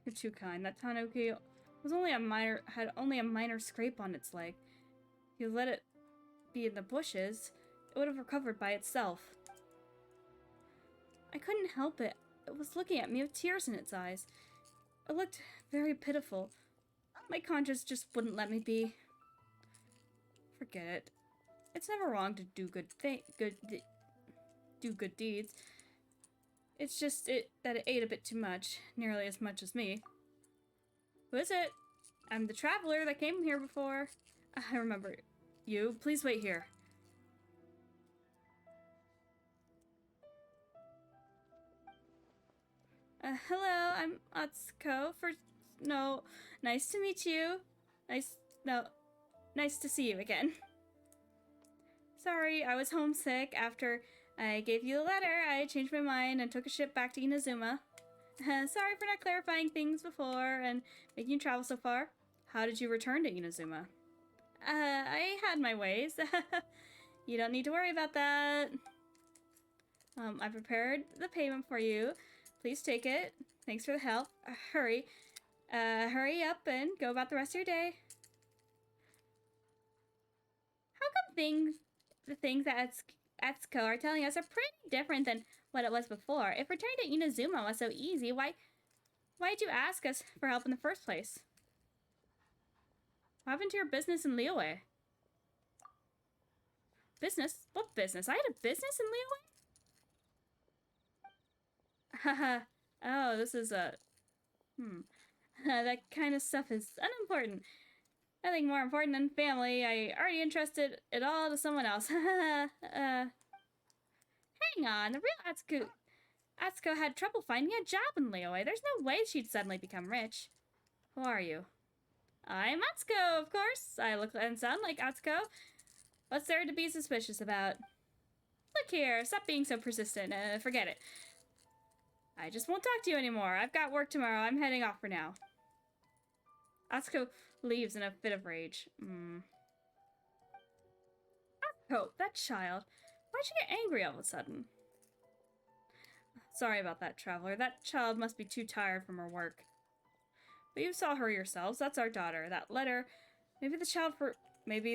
You're too kind. That tanuki was only had only a minor scrape on its leg. If you let it be in the bushes, it would have recovered by itself. I couldn't help it. It was looking at me with tears in its eyes. It looked very pitiful. My conscience just wouldn't let me be. Forget it. It's never wrong to do good deeds. It's just that it ate a bit too much, nearly as much as me. Who is it? I'm the traveler that came here before. I remember you. Please wait here. Hello, I'm Atsuko. Nice to meet you. Nice to see you again. Sorry, I was homesick. After I gave you the letter, I changed my mind and took a ship back to Inazuma. Sorry for not clarifying things before and making you travel so far. How did you return to Inazuma? I had my ways. You don't need to worry about that. I prepared the payment for you. Please take it. Thanks for the help. Hurry. Hurry up and go about the rest of your day. How come the things that Atsuko are telling us are pretty different than what it was before? If returning to Inazuma was so easy, why'd you ask us for help in the first place? What happened to your business in Liyue? Business? What business? I had a business in Liyue? Haha. Oh, this is a... that kind of stuff is unimportant. Nothing more important than family. I already entrusted it all to someone else. Hang on. The real Atsuko had trouble finding a job in Liyue. There's no way she'd suddenly become rich. Who are you? I'm Atsuko, of course. I look and sound like Atsuko. What's there to be suspicious about? Look here, stop being so persistent. Forget it. I just won't talk to you anymore. I've got work tomorrow. I'm heading off for now. Atsuko leaves in a fit of rage. Atsuko, that child. Why'd she get angry all of a sudden? Sorry about that, traveler. That child must be too tired from her work. But you saw her yourselves. That's our daughter. That letter. Maybe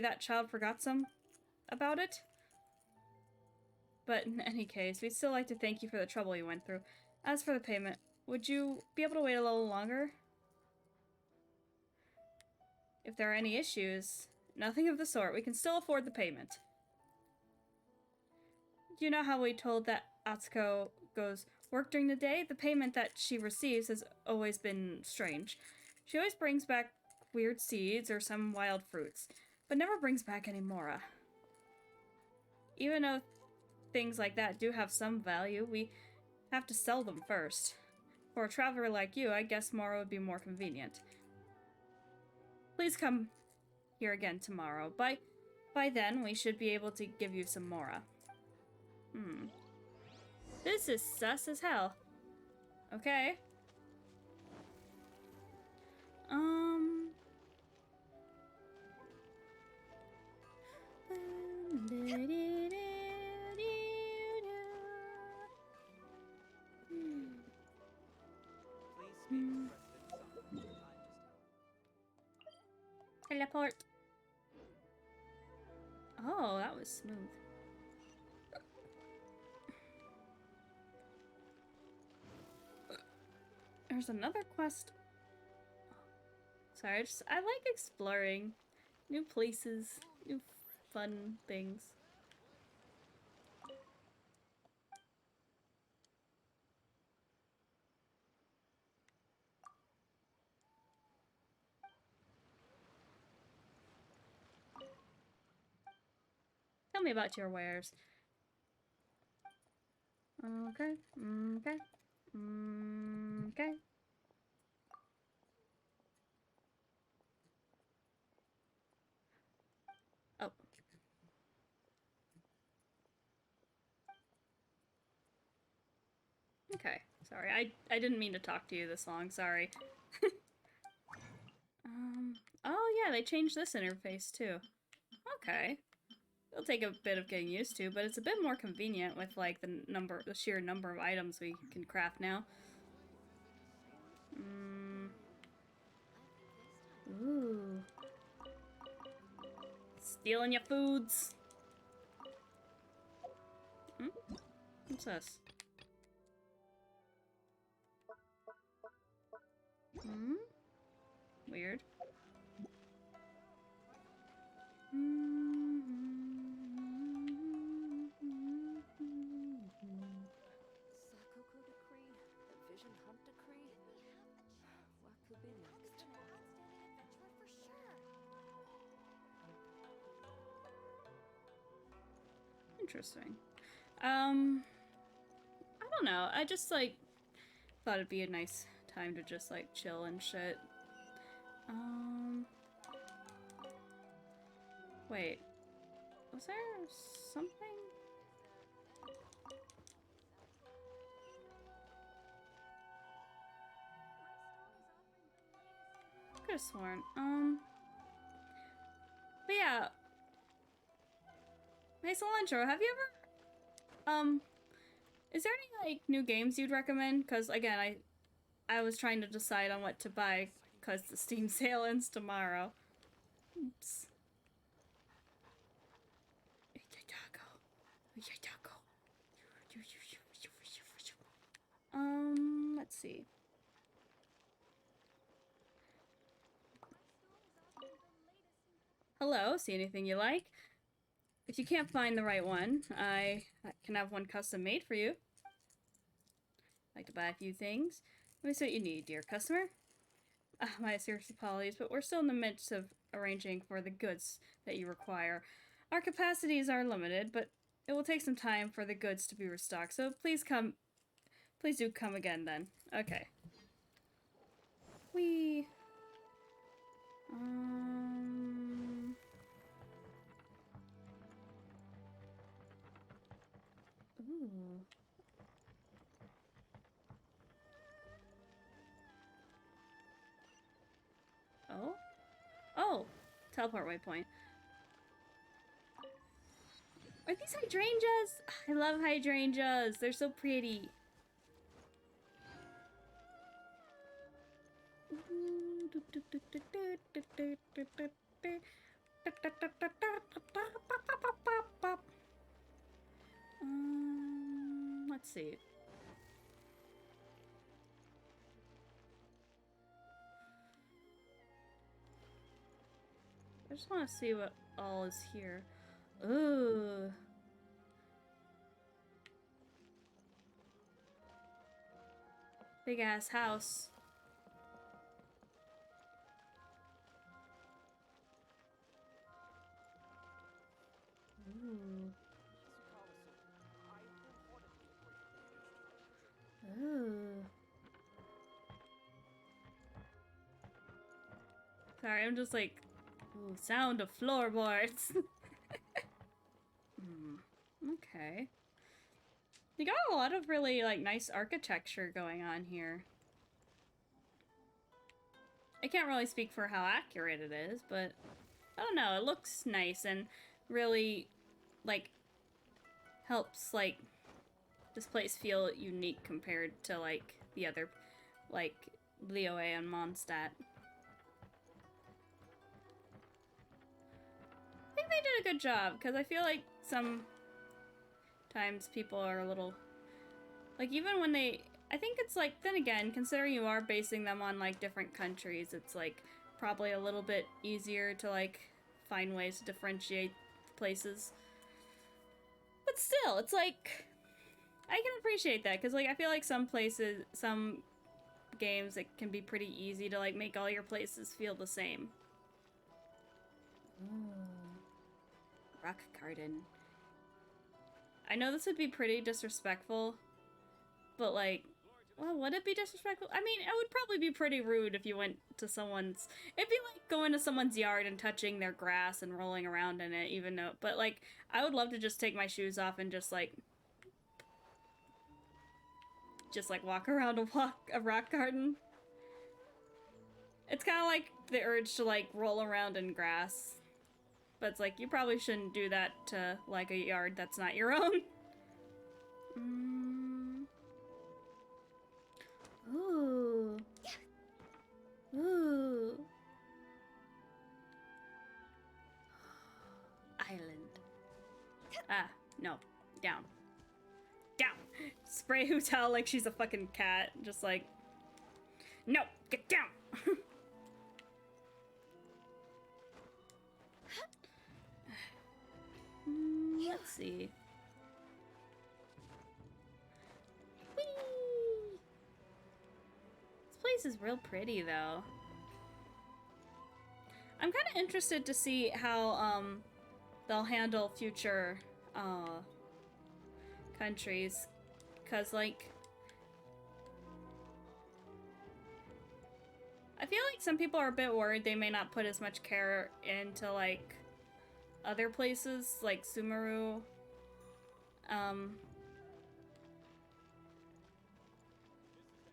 that child forgot some about it? But in any case, we'd still like to thank you for the trouble you went through. As for the payment, would you be able to wait a little longer? If there are any issues, nothing of the sort. We can still afford the payment. You know how we told that Atsuko goes work during the day? The payment that she receives has always been strange. She always brings back weird seeds or some wild fruits, but never brings back any mora. Even though things like that do have some value, we have to sell them first. For a traveler like you, I guess mora would be more convenient. Please come here again tomorrow. By then, we should be able to give you some mora. This is sus as hell. Okay. Teleport. Oh, that was smooth. There's another quest. Sorry, I like exploring new places, new fun things. Tell me about your wares. Okay, okay, okay. Oh. Okay, sorry. I didn't mean to talk to you this long, sorry. Oh yeah, they changed this interface too. Okay. It'll take a bit of getting used to, but it's a bit more convenient with like the sheer number of items we can craft now. Ooh. Stealing your foods. What's this? Weird. Sakoko decree, the vision hunt decree. What could be next? An outstanding adventurer for sure. Interesting. I don't know. I just like thought it'd be a nice time to just like chill and shit. Wait. Was there something? I could have sworn. But yeah. Hey Cilantro, have you ever is there any like new games you'd recommend? Cause again, I was trying to decide on what to buy cause the Steam sale ends tomorrow. Oops. Let's see. Hello, see anything you like? If you can't find the right one, I can have one custom made for you. I'd like to buy a few things. Let me see what you need, dear customer. My serious apologies, but we're still in the midst of arranging for the goods that you require. Our capacities are limited, but it will take some time for the goods to be restocked, so please do come again then. Okay. We... Ooh. Oh? Oh! Teleport waypoint. Are these hydrangeas? I love hydrangeas. They're so pretty. Let's see. I just want to see what all is here. Ooh. Big ass house. Ooh. Ooh. Sorry, I'm just like, ooh, sound of floorboards. Okay. You got a lot of really, like, nice architecture going on here. I can't really speak for how accurate it is, but I don't know, it looks nice and really, like, helps, like, this place feel unique compared to, like, the other, like, Lioe and Mondstadt. I think they did a good job, because I feel like sometimes people are a little, like, even when they, I think it's like, then again, considering you are basing them on, like, different countries, it's, like, probably a little bit easier to, like, find ways to differentiate places. But still, it's like, I can appreciate that, because, like, I feel like some places, some games, it can be pretty easy to, like, make all your places feel the same. Ooh. Rock garden. I know this would be pretty disrespectful, but, like, well, would it be disrespectful? I mean, it would probably be pretty rude if you went to someone's... It'd be like going to someone's yard and touching their grass and rolling around in it, even though... But, like, I would love to just take my shoes off and just, like... walk around a rock garden. It's kind of like the urge to, like, roll around in grass. But it's like, you probably shouldn't do that to, like, a yard that's not your own. Ooh. Ooh. Island. Ah, no. Down. Down! Spray Hotel like she's a fucking cat. Just like, no! Get down! Let's see. Whee! This place is real pretty, though. I'm kind of interested to see how, they'll handle future, countries. Because, like... I feel like some people are a bit worried they may not put as much care into, like, other places, like Sumeru.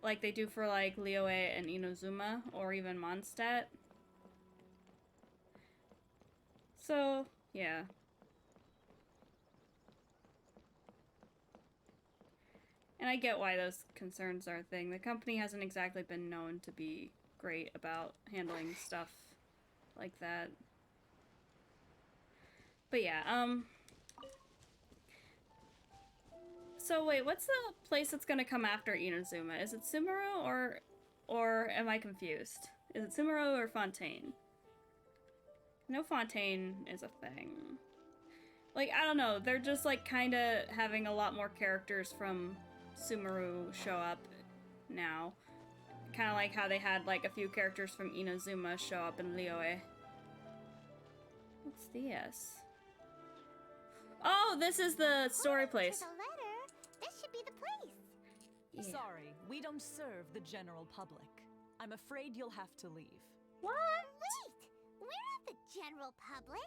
Like they do for, like, Lioe and Inazuma, or even Mondstadt. So, yeah. And I get why those concerns are a thing. The company hasn't exactly been known to be great about handling stuff like that. But yeah, So wait, what's the place that's gonna come after Inazuma? Is it Sumeru or am I confused? Is it Sumeru or Fontaine? No, Fontaine is a thing. Like, I don't know, they're just like kinda having a lot more characters from Sumeru show up now. Kinda like how they had like a few characters from Inazuma show up in Liyue. What's this? Oh, this is the story place. To the letter, this should be the place. Yeah. Sorry, we don't serve the general public. I'm afraid you'll have to leave. What? Wait, we're not the general public.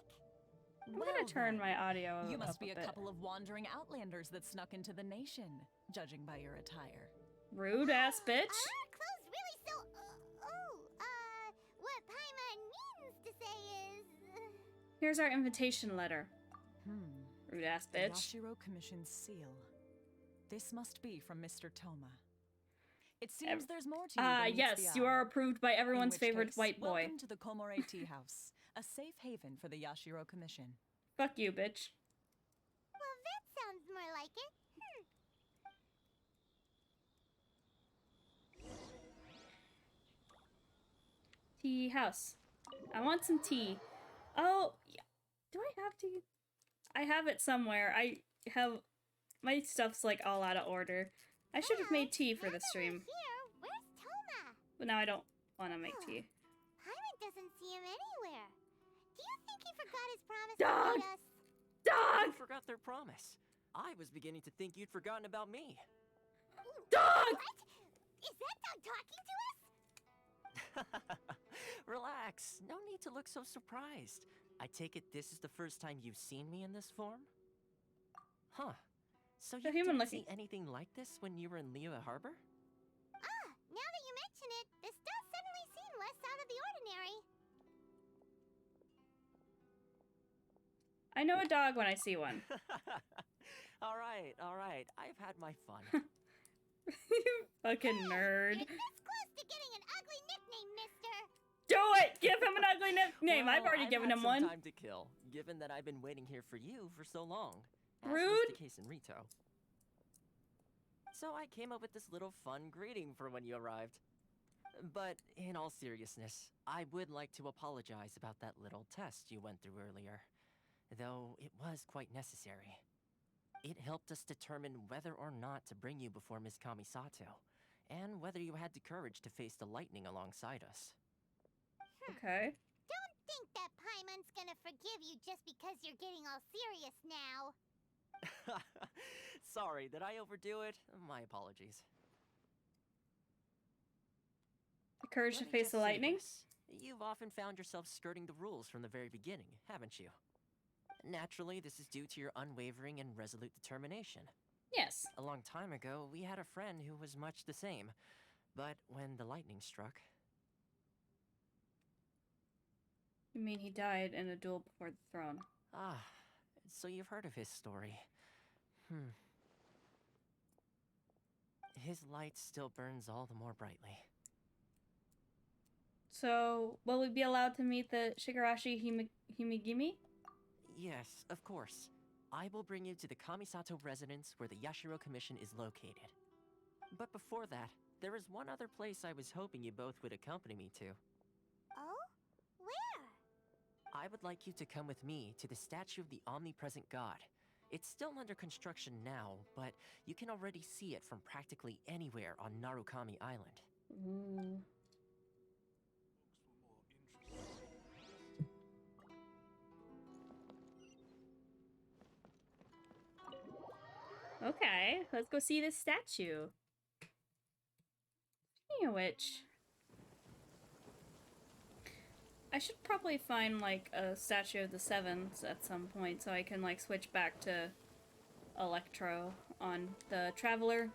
I'm gonna turn my audio You up must be a bit. couple of wandering outlanders that snuck into the nation, judging by your attire. Rude ass bitch. Are our clothes really so? What Paimon means to say is. Here's our invitation letter. Rude ass The bitch. Yashiro Commission's seal. This must be from Mr. Toma. It seems there's more to you than meets Yes, the you eye. are approved by In everyone's which favorite case, white boy. Welcome to the Komore Tea House, a safe haven for the Yashiro Commission. Fuck you, bitch. Well, that sounds more like it. Tea house. I want some tea. Oh, yeah. Do I have tea? I have it somewhere. I have... My stuff's like all out of order. I should have made tea for Now the that stream. we're here, where's Toma? But now I don't want to make tea. Paimon doesn't see him anywhere. Do you think he forgot his promise Dog! to meet us? Dog! Who forgot their promise? I was beginning to think you'd forgotten about me. Dog! What? Is that dog talking to us? Relax. No need to look so surprised. I take it this is the first time you've seen me in this form? Huh. So So you human didn't looking. see anything like this when you were in Liyue Harbor? Ah, now that you mention it, this does suddenly seem less out of the ordinary. I know a dog when I see one. All right. I've had my fun. You fucking nerd. You're this close to getting an ugly nickname, mister. Do it! Give him an ugly nickname. I've Well, already given had him some one. time to kill, given that I've been waiting here for you for so long. As Rude. was the case in Rito. So I came up with this little fun greeting for when you arrived. But in all seriousness, I would like to apologize about that little test you went through earlier. Though it was quite necessary. It helped us determine whether or not to bring you before Miss Kamisato, and whether you had the courage to face the lightning alongside us. Okay. Don't think that Paimon's gonna forgive you just because you're getting all serious now. Sorry, did I overdo it? My apologies. The courage to Let me face just the say lightning? this. You've often found yourself skirting the rules from the very beginning, haven't you? Naturally, this is due to your unwavering and resolute determination. Yes. A long time ago, we had a friend who was much the same. But when the lightning struck... You mean he died in a duel before the throne? Ah, so you've heard of his story. His light still burns all the more brightly. So, will we be allowed to meet the Shigarashi Himegimi? Yes, of course. I will bring you to the Kamisato residence where the Yashiro Commission is located. But before that, there is one other place I was hoping you both would accompany me to. Oh? Where? I would like you to come with me to the statue of the omnipresent god. It's still under construction now, but you can already see it from practically anywhere on Narukami Island. Ooh. Okay, let's go see this statue. Speaking of which, I should probably find like a statue of the Sevens at some point so I can like switch back to Electro on the Traveler.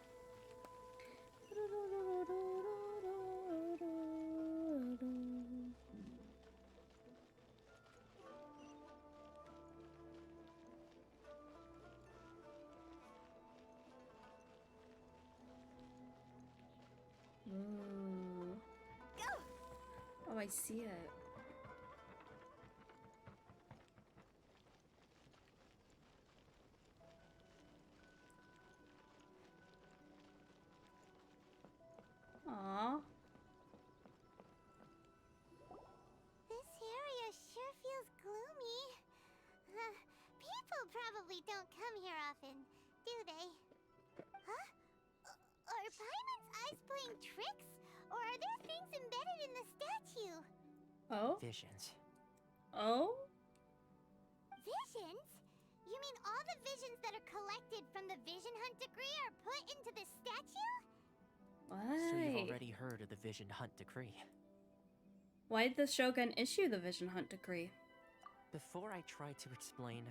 Ooh. Oh, I see it. often, do they? Huh? Are Paimon's eyes playing tricks? Or are there things embedded in the statue? Oh? Visions. Oh? Visions? You mean all the visions that are collected from the Vision Hunt decree are put into this statue? So you've Why? already heard of the Vision Hunt decree. Why did the Shogun issue the Vision Hunt decree? Before I try to explain,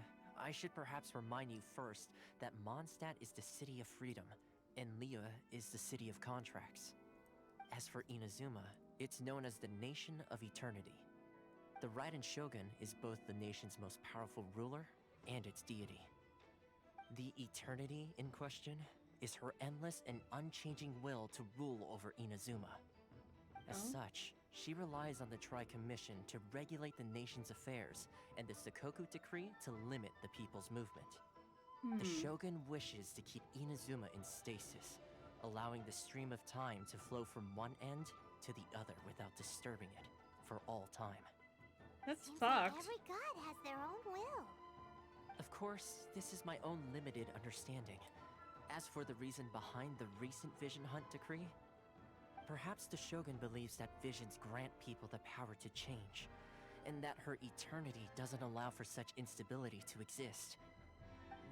I should perhaps remind you first that Mondstadt is the city of freedom, and Liyue is the city of contracts. As for Inazuma, it's known as the Nation of Eternity. The Raiden Shogun is both the nation's most powerful ruler and its deity. The Eternity in question is her endless and unchanging will to rule over Inazuma. As Oh. such, she relies on the Tri-Commission to regulate the nation's affairs and the Sakoku Decree to limit the people's movement. The Shogun wishes to keep Inazuma in stasis, allowing the stream of time to flow from one end to the other without disturbing it for all time. That's Seems like fucked. every god has their own will. Of course, this is my own limited understanding. As for the reason behind the recent Vision Hunt decree, perhaps the Shogun believes that visions grant people the power to change, and that her eternity doesn't allow for such instability to exist.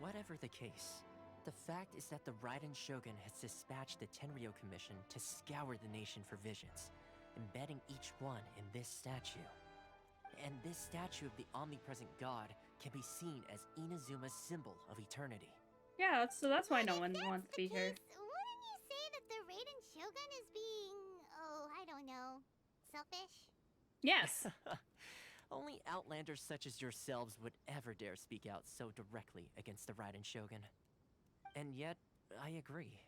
Whatever the case, the fact is that the Raiden Shogun has dispatched the Tenryo Commission to scour the nation for visions, embedding each one in this statue. And this statue of the omnipresent god can be seen as Inazuma's symbol of eternity. Yeah, that's why But no if one that's wants to the be here. case, wouldn't you say that the Raiden Shogun is being, oh, I don't know, selfish? Yes. Only outlanders such as yourselves would ever dare speak out so directly against the Raiden Shogun. And yet, I agree.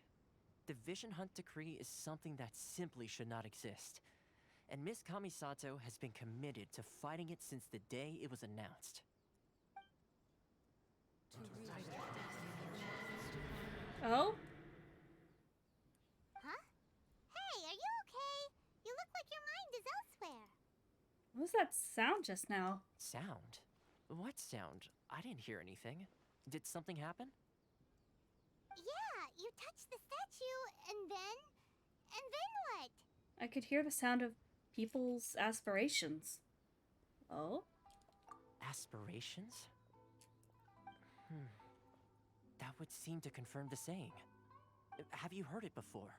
The Vision Hunt decree is something that simply should not exist. And Miss Kamisato has been committed to fighting it since the day it was announced. Oh? Huh? Hey, are you okay? You look like your mind is elsewhere. What was that sound just now? Sound? What sound? I didn't hear anything. Did something happen? Yeah, you touched the statue, and then what? I could hear the sound of people's aspirations. Oh? Aspirations? That would seem to confirm the saying. Have you heard it before?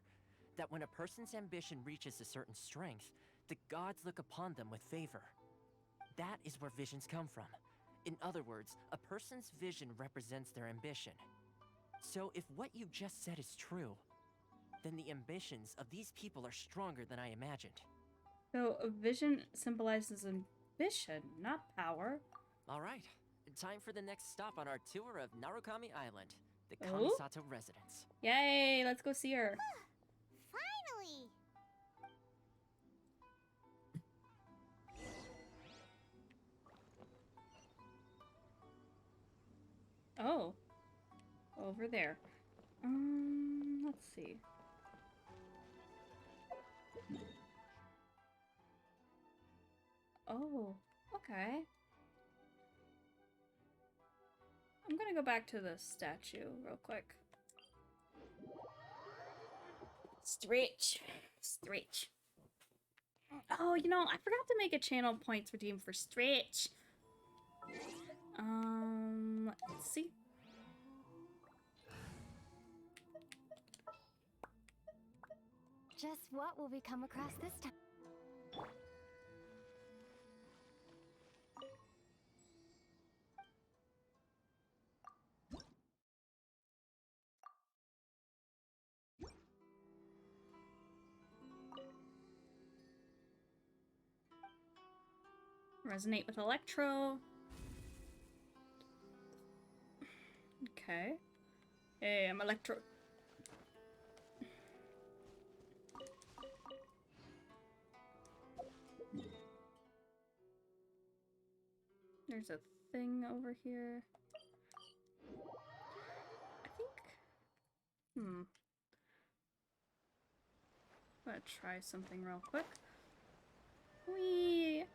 That when a person's ambition reaches a certain strength, the gods look upon them with favor. That is where visions come from. In other words, a person's vision represents their ambition. So if what you just said is true, then the ambitions of these people are stronger than I imagined. So a vision symbolizes ambition, not power. All right, time for the next stop on our tour of Narukami Island, the Oh? Kamisato residence. Yay, let's go see her. Finally! Oh. Over there. Let's see. Oh, okay. I'm gonna go back to the statue real quick. Stretch. Stretch. Oh, you know, I forgot to make a channel points redeem for Stretch. Let's see. Just what will we come across this time? Resonate with Electro. Okay. Hey, I'm Electro. There's a thing over here. I think... I'm gonna try something real quick. Whee!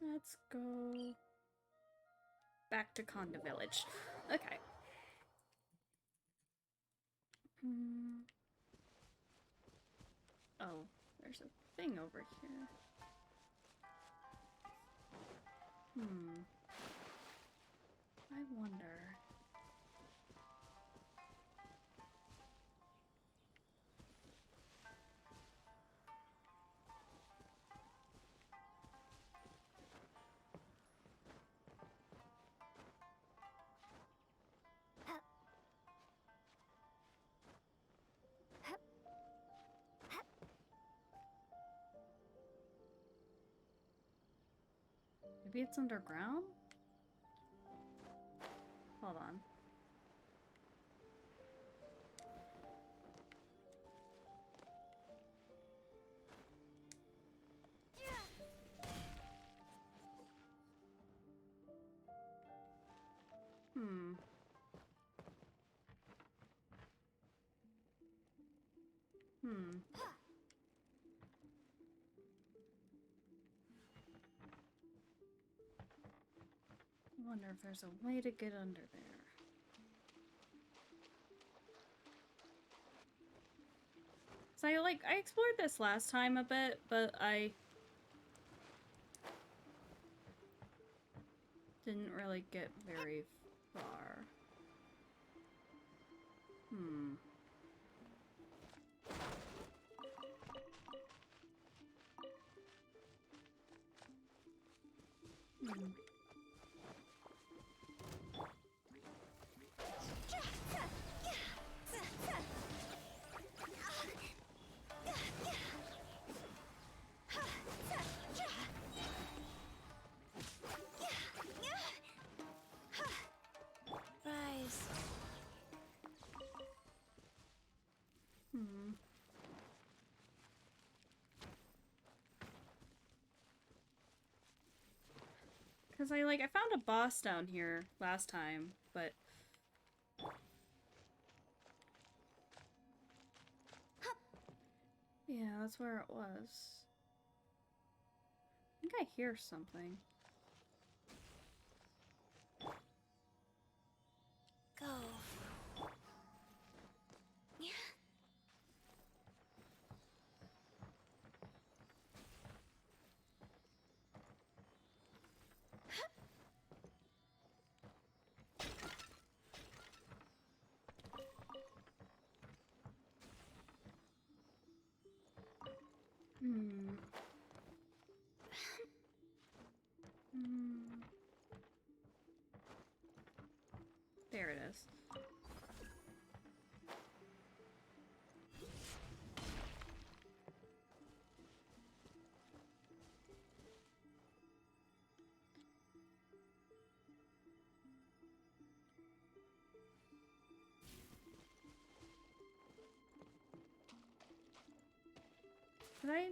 Let's go back to Conda Village. Okay. Oh, there's a thing over here. I wonder. Maybe it's underground? Hold on. Hmm. I wonder if there's a way to get under there. So I explored this last time a bit, but I didn't really get very far. Rise. Because I found a boss down here last time, but yeah, that's where it was. I think I hear something. Go. There it is. Did I?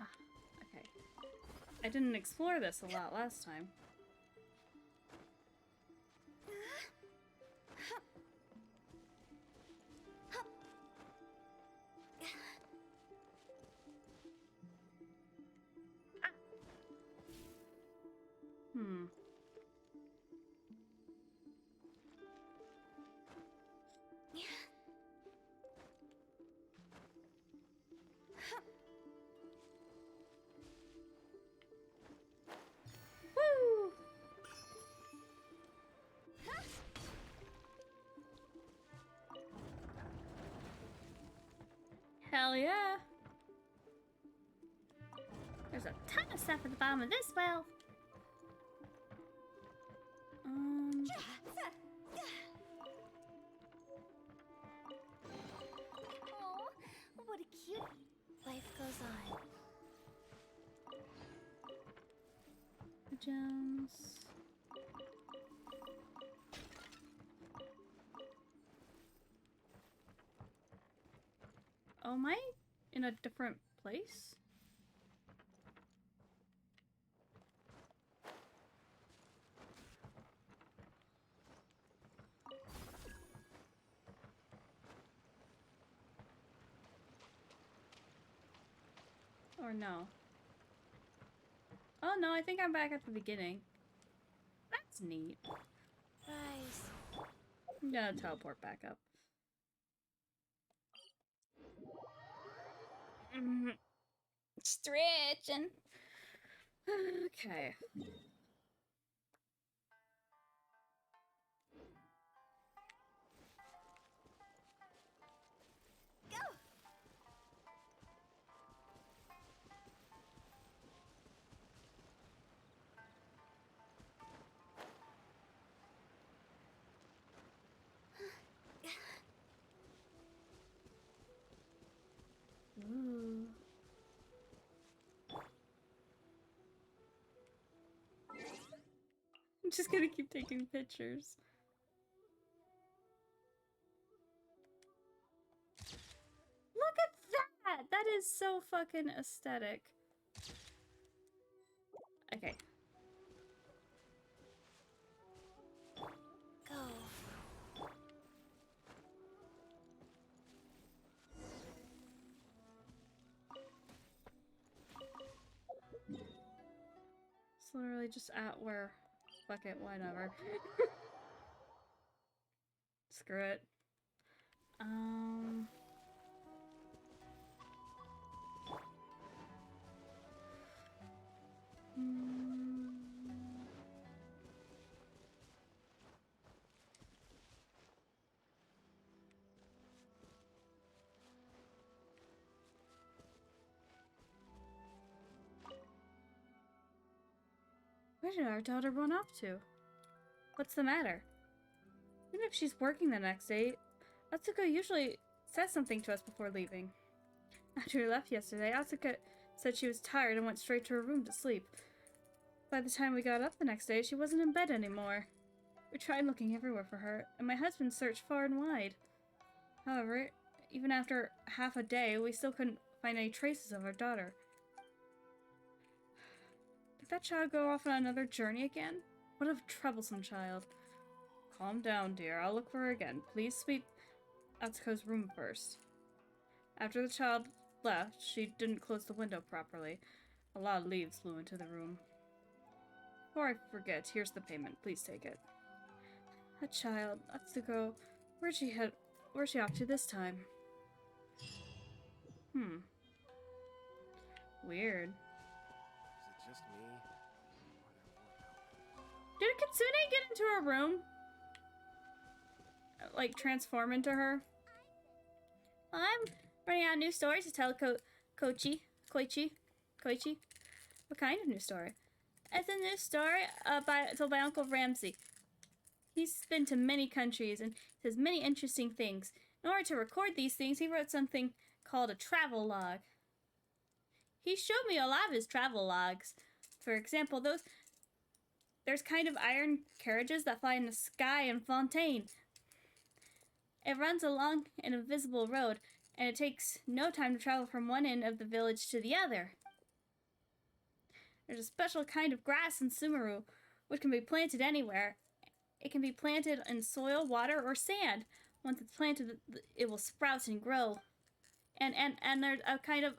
Ah, okay. I didn't explore this a lot last time. Woo! Hell yeah! There's a ton of stuff at the bottom of this well. Oh, what a cute. Life goes on. Gems. Oh, am I in a different place? Or no? Oh no, I think I'm back at the beginning. That's neat. Guys. I'm gonna teleport back up. Stretching. Okay. Ooh. I'm just gonna keep taking pictures. Look at that! That is so fucking aesthetic. Okay. Go. It's literally just at where. Fuck it, whatever. Screw it. Hmm. Where did our daughter run off to? What's the matter? Even if she's working the next day, Atsuko usually says something to us before leaving. After we left yesterday, Atsuko said she was tired and went straight to her room to sleep. By the time we got up the next day, she wasn't in bed anymore. We tried looking everywhere for her, and my husband searched far and wide. However, even after half a day, we still couldn't find any traces of our daughter. Did that child go off on another journey again? What a troublesome child. Calm down, dear. I'll look for her again. Please sweep Atsuko's room first. After the child left, she didn't close the window properly. A lot of leaves flew into the room. Before I forget, here's the payment. Please take it. A child, Atsuko. Where's she off to this time? Weird. Is it just me? Did Kitsune get into her room? Like, transform into her? Well, I'm running out of new stories to tell Koichi. What kind of new story? It's a new story told by Uncle Ramsey. He's been to many countries and says many interesting things. In order to record these things, he wrote something called a travel log. He showed me a lot of his travel logs. For example, there's kind of iron carriages that fly in the sky in Fontaine. It runs along an invisible road, and it takes no time to travel from one end of the village to the other. There's a special kind of grass in Sumeru, which can be planted anywhere. It can be planted in soil, water, or sand. Once it's planted, it will sprout and grow. And there's a kind of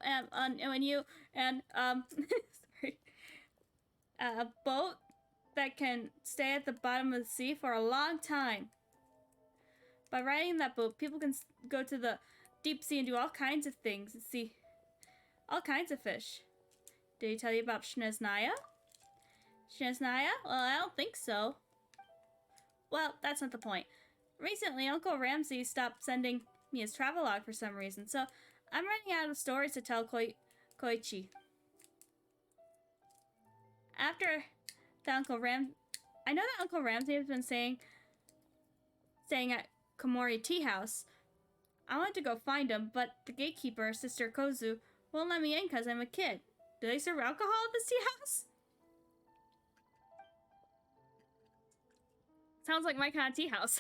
sorry, a boat that can stay at the bottom of the sea for a long time. By riding that boat, people can go to the deep sea and do all kinds of things and see all kinds of fish. Did he tell you about Shneznaya? Shneznaya? Well, I don't think so. Well, that's not the point. Recently, Uncle Ramsey stopped sending me his travelogue for some reason, so I'm running out of stories to tell Koichi. After the I know that Uncle Ramsey has been staying at Komori Tea House. I wanted to go find him, but the gatekeeper, Sister Kozu, won't let me in because I'm a kid. Do they serve alcohol at this tea house? Sounds like my kind of tea house.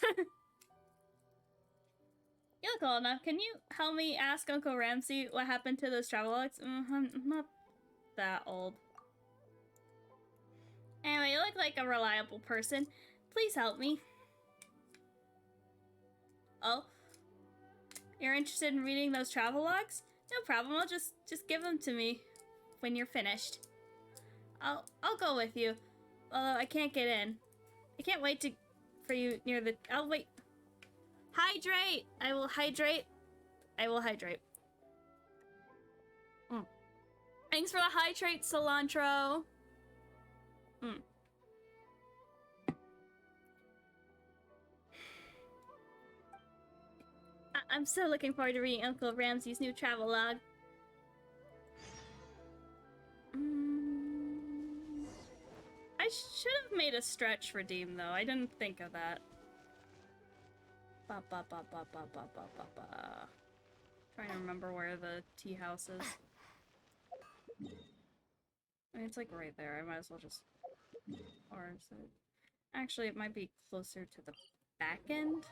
You look old enough. Can you help me ask Uncle Ramsey what happened to those travelogues? I'm not that old. Anyway, you look like a reliable person. Please help me. Oh? You're interested in reading those travelogues? No problem, I'll just give them to me. when you're finished. I'll go with you. Although I can't get in. I can't wait for you near the... I'll wait. Hydrate! I will hydrate. I will hydrate. Thanks for the hydrate, cilantro. I'm so looking forward to reading Uncle Ramsey's new travelogue. I should have made a stretch redeem though. I didn't think of that. Trying to remember where the tea house is. I mean, it's like right there. I might as well just... Or is it... Actually, it might be closer to the back end.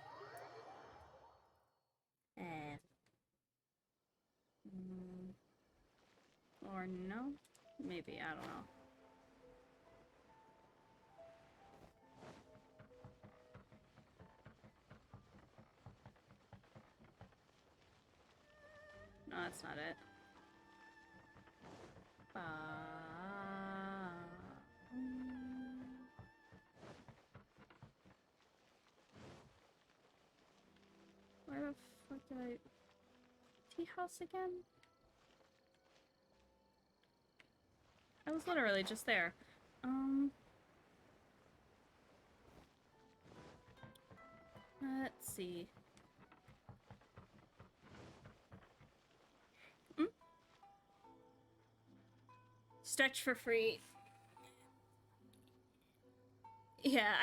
Or no? Maybe, I don't know. No, that's not it. Where the fuck did I... Tea house again? I was literally just there. Let's see. Stretch for free. Yeah,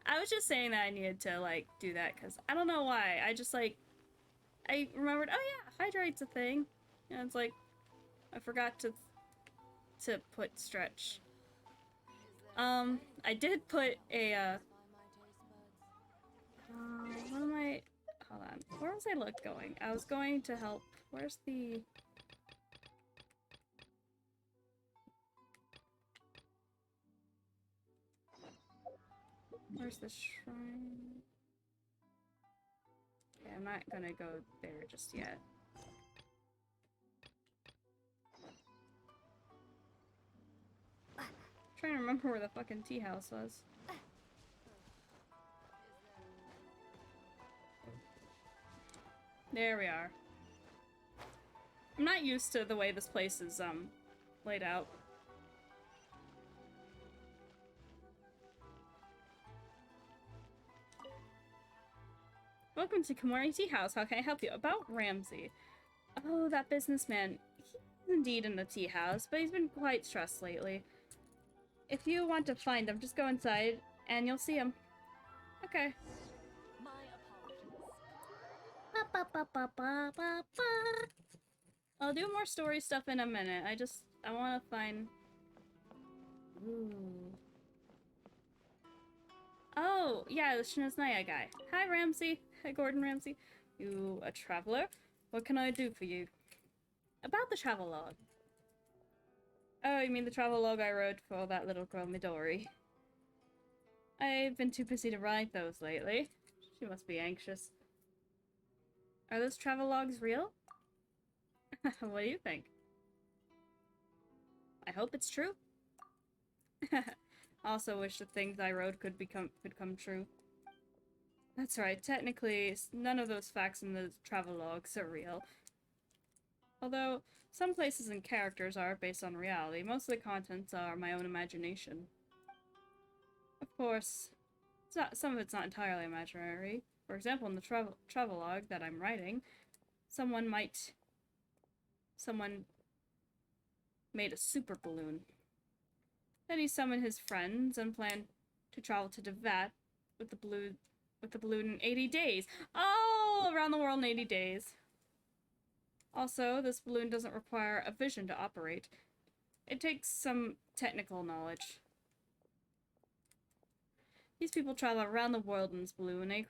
I was just saying that I needed to, like, do that, because I don't know why. I just, like, I remembered, oh yeah, hydrate's a thing. And it's like, I forgot to put stretch. I did put a, what am I, hold on, where was I going? I was going to help, where's the... Where's the shrine? Okay, I'm not gonna go there just yet. Trying to remember where the fucking tea house was. There we are. I'm not used to the way this place is laid out. Welcome to Komori Tea House. How can I help you? About Ramsey. Oh, that businessman. He's indeed in the tea house, but he's been quite stressed lately. If you want to find him, just go inside and you'll see him. Okay. My apologies. I'll do more story stuff in a minute. I want to find... Ooh. Oh, yeah, the Shinaznaya guy. Hi, Ramsey. Hi, Gordon Ramsay. You a traveler? What can I do for you? About the travelogue. Oh, you mean the travelogue I wrote for that little girl Midori? I've been too busy to write those lately. She must be anxious. Are those travelogues real? What do you think? I hope it's true. Also wish the things I wrote could come true. That's right, technically, none of those facts in the travelogues are real. Although, some places and characters are based on reality, most of the contents are my own imagination. Of course, some of it's not entirely imaginary. For example, in the travelogue that I'm writing, someone made a super balloon. Then he summoned his friends and planned to travel to Devat with the balloon in 80 days. Oh, around the world in 80 days. Also, this balloon doesn't require a vision to operate. It takes some technical knowledge. These people travel around the world in this balloon and they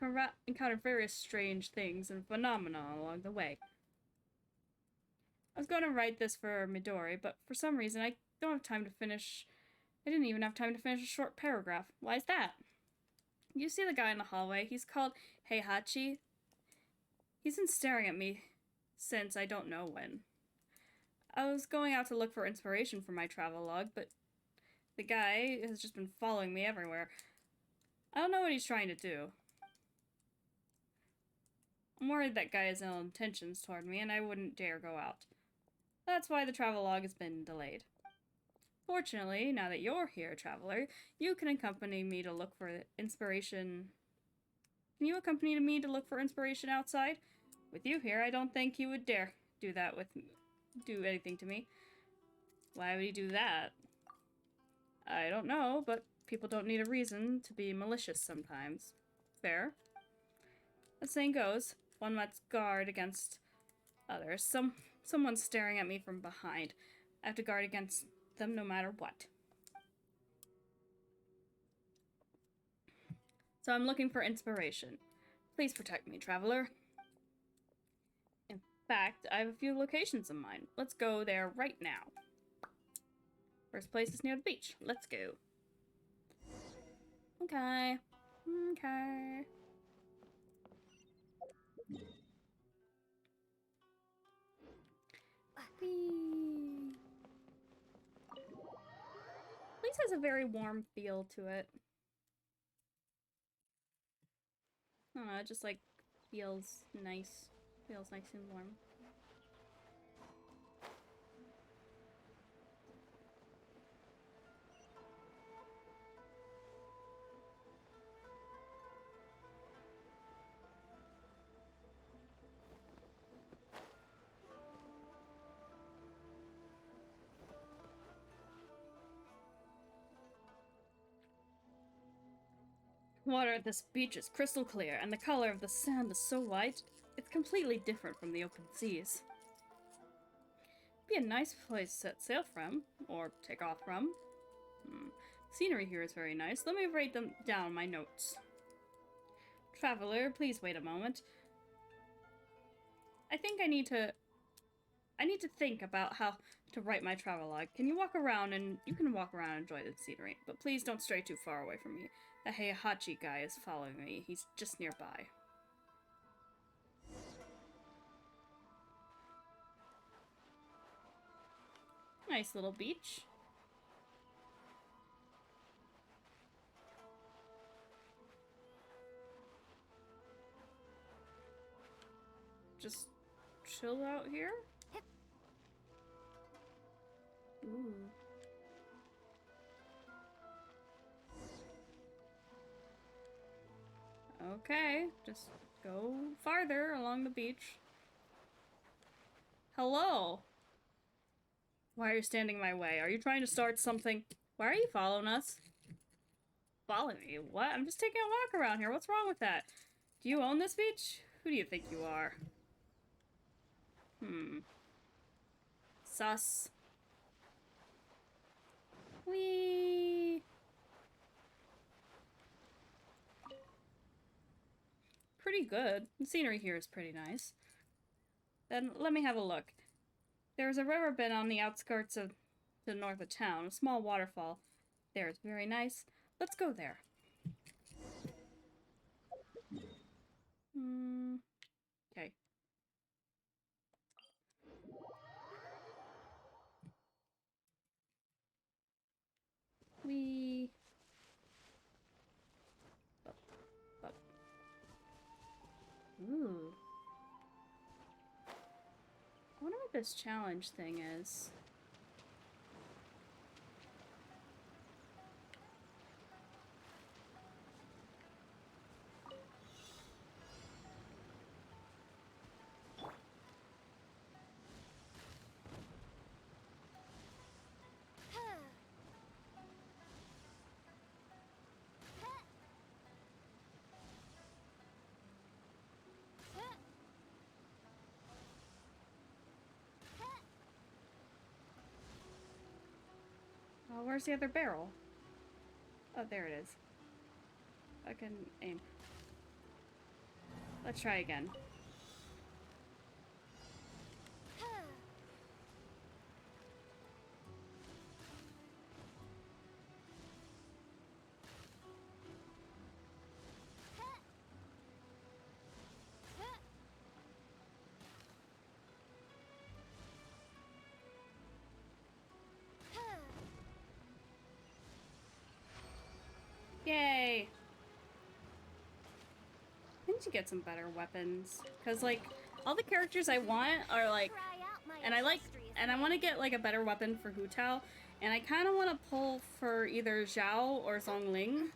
encounter various strange things and phenomena along the way. I was going to write this for Midori, but for some reason I didn't even have time to finish a short paragraph. Why is that? You see the guy in the hallway? He's called Heihachi. He's been staring at me since I don't know when. I was going out to look for inspiration for my travel log, but the guy has just been following me everywhere. I don't know what he's trying to do. I'm worried that guy has ill intentions toward me, and I wouldn't dare go out. That's why the travel log has been delayed. Fortunately, now that you're here, traveler, you can accompany me to look for inspiration. Can you accompany me to look for inspiration outside? With you here, I don't think he would dare do anything to me. Why would he do that? I don't know, but people don't need a reason to be malicious sometimes. Fair. The saying goes, one must guard against others. Someone's staring at me from behind. I have to guard against them no matter what. So I'm looking for inspiration. Please protect me, traveler. In fact, I have a few locations in mind. Let's go there right now. First place is near the beach. Let's go. Okay. Okay. Whee. Place has a very warm feel to it. I don't know, it just like feels nice. Feels nice and warm. Water at this beach is crystal clear, and the color of the sand is so white, it's completely different from the open seas. Be a nice place to set sail from, or take off from. Scenery here is very nice. Let me write them down in my notes. Traveler, please wait a moment. I think I need to think about how to write my travelogue. Can you walk around and enjoy the scenery, but please don't stray too far away from me. The Heihachi guy is following me. He's just nearby. Nice little beach. Just chill out here? Ooh. Okay, just go farther along the beach. Hello? Why are you standing in my way? Are you trying to start something? Why are you following us? Follow me? What? I'm just taking a walk around here. What's wrong with that? Do you own this beach? Who do you think you are? Sus. Whee! Pretty good. The scenery here is pretty nice. Then let me have a look. There's a riverbed on the outskirts of the north of town, a small waterfall. There is very nice. Let's go there. Okay. Wee. Up. Ooh. I wonder what this challenge thing is. Oh, where's the other barrel? Oh, there it is. I can aim. Let's try again. to get some better weapons. Because, like, all the characters I want are, like, Try out my and I illustrious want to get, like, a better weapon for Hu Tao. And I kind of want to pull for either Zhao or Zhongling.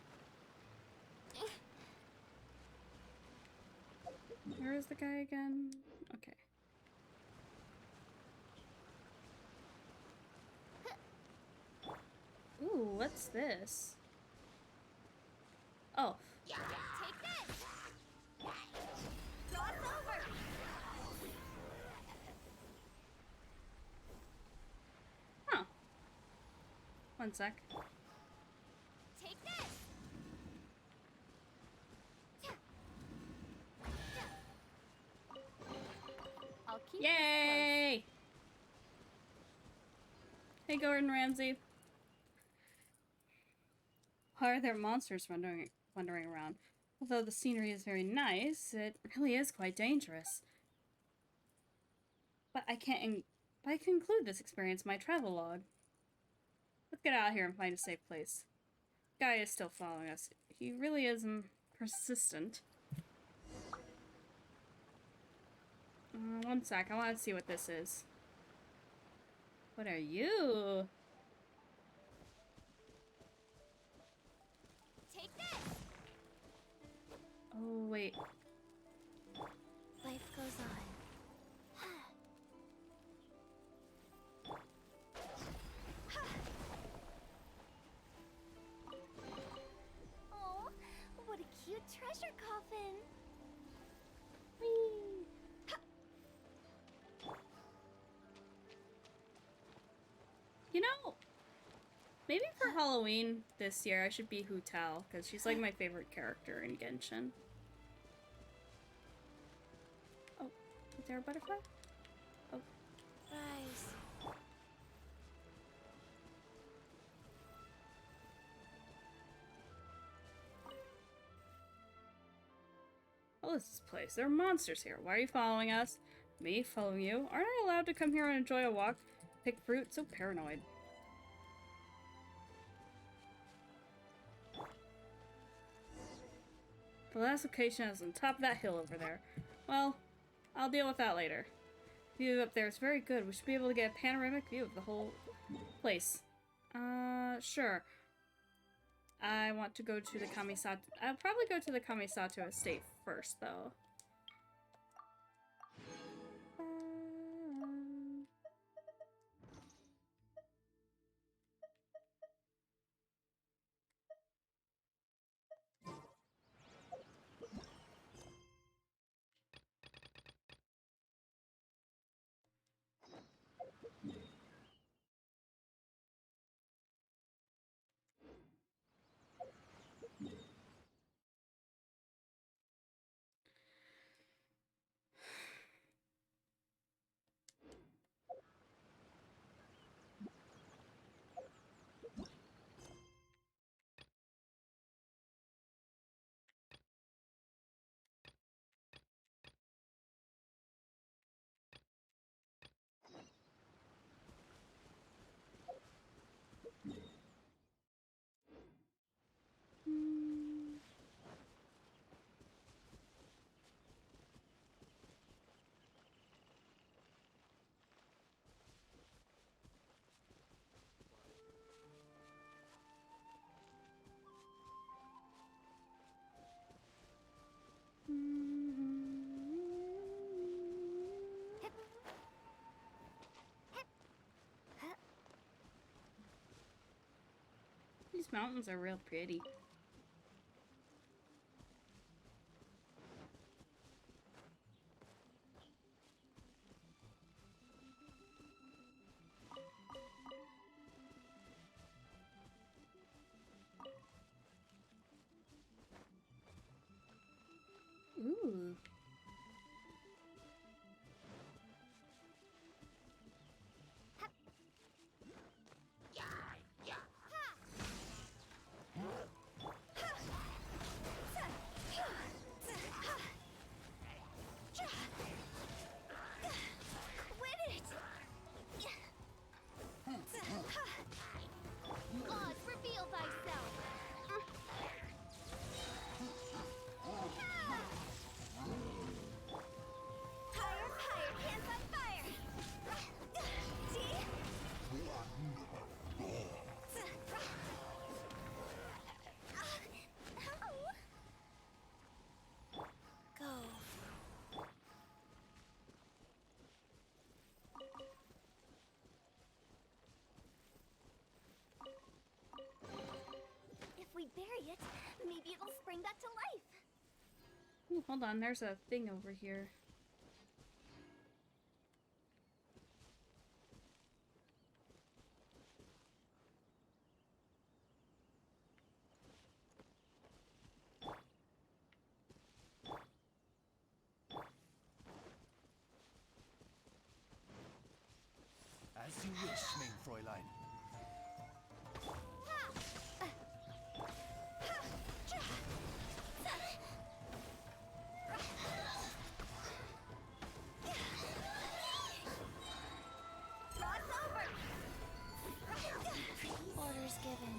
Where is the guy again? Okay. Ooh, what's this? Oh. Take this! Cross over! Huh. One sec. Take this! I'll keep this Yay! Hey, Gordon Ramsay. Why are there monsters wandering around? Although the scenery is very nice, it really is quite dangerous. But I can't conclude this experience in my travel log. Let's get out of here and find a safe place. Guy is still following us. He really is persistent. One sec, I want to see what this is. What are you? Take this! Oh, wait. Life goes on. Oh, what a cute treasure coffin! Whee! You know, maybe for Halloween this year I should be Hu Tao, because she's like my favorite character in Genshin. Oh, is there a butterfly? Oh. Rise. What is this place? There are monsters here. Why are you following us? Me following you? Aren't I allowed to come here and enjoy a walk? Pick fruit? So paranoid. The last location is on top of that hill over there. Well, I'll deal with that later. View up there is very good. We should be able to get a panoramic view of the whole place. Sure. I want to go to the Kamisato. I'll probably go to the Kamisato estate first, though. These mountains are real pretty. Ooh. bring that to life. Ooh, hold on, there's a thing over here. As you wish, mein Fräulein. Orders given.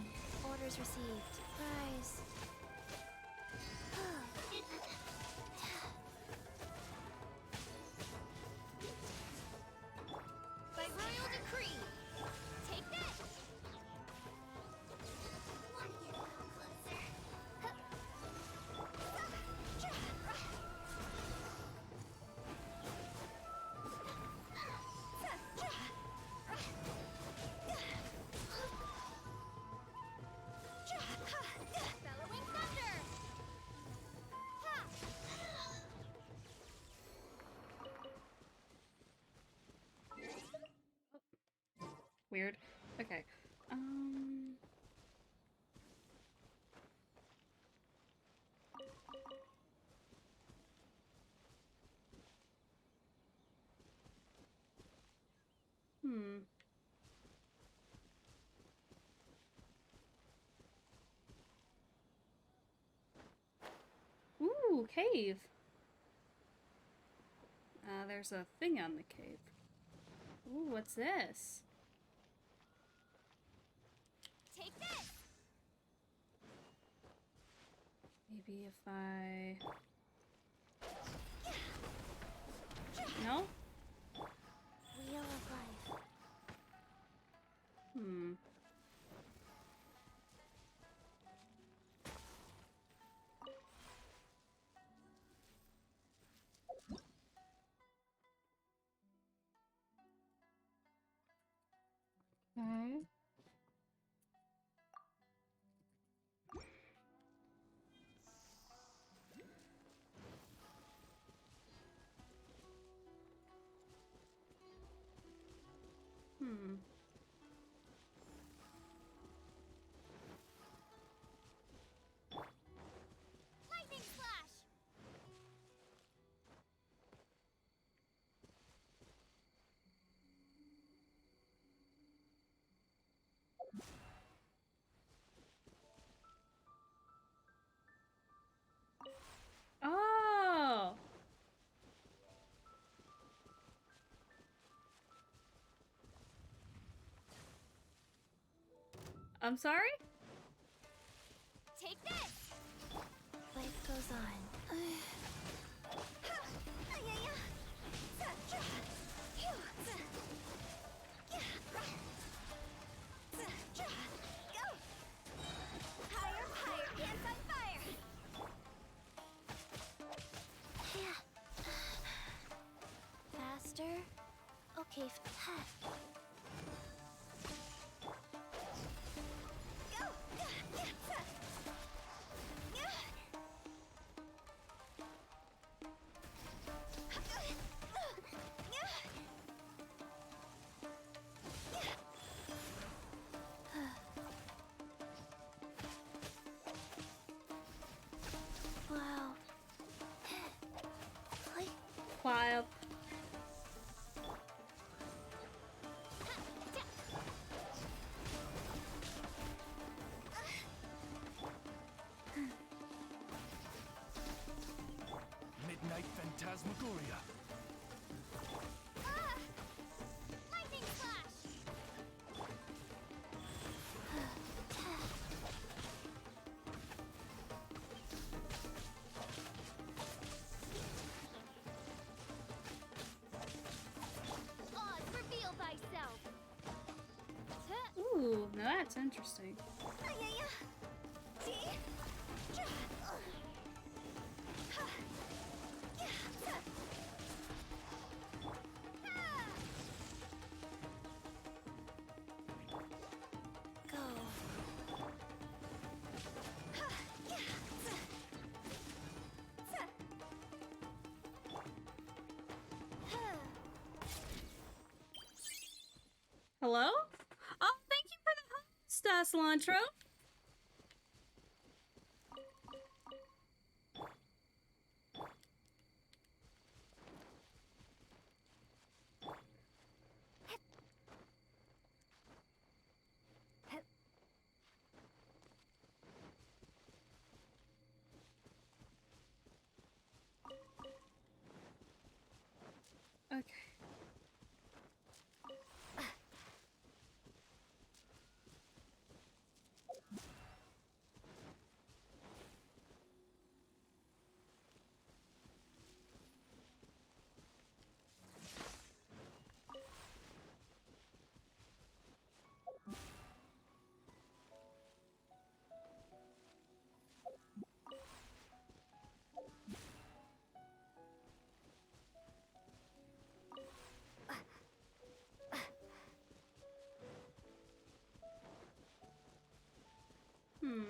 Orders received. Rise. By royal decree. Take that. Want to get a little closer? Bellowing thunder. Weird. Okay. Hmm. Ooh, cave. There's a thing on the cave. Ooh, what's this? Take this. Maybe if I... No? Wheel of life. Hmm. Okay. Hmm. Lightning flash. Oh! I'm sorry? Take this. Life goes on. Higher, higher, pants on fire. Faster? Okay. Wow. Like, Quiet. Midnight Phantasmagoria. Lightning flash. Oz, reveal thyself. Ooh, now that's interesting. go. Hello? Oh, thank you for the host, Cilantro. Okay. Hmm.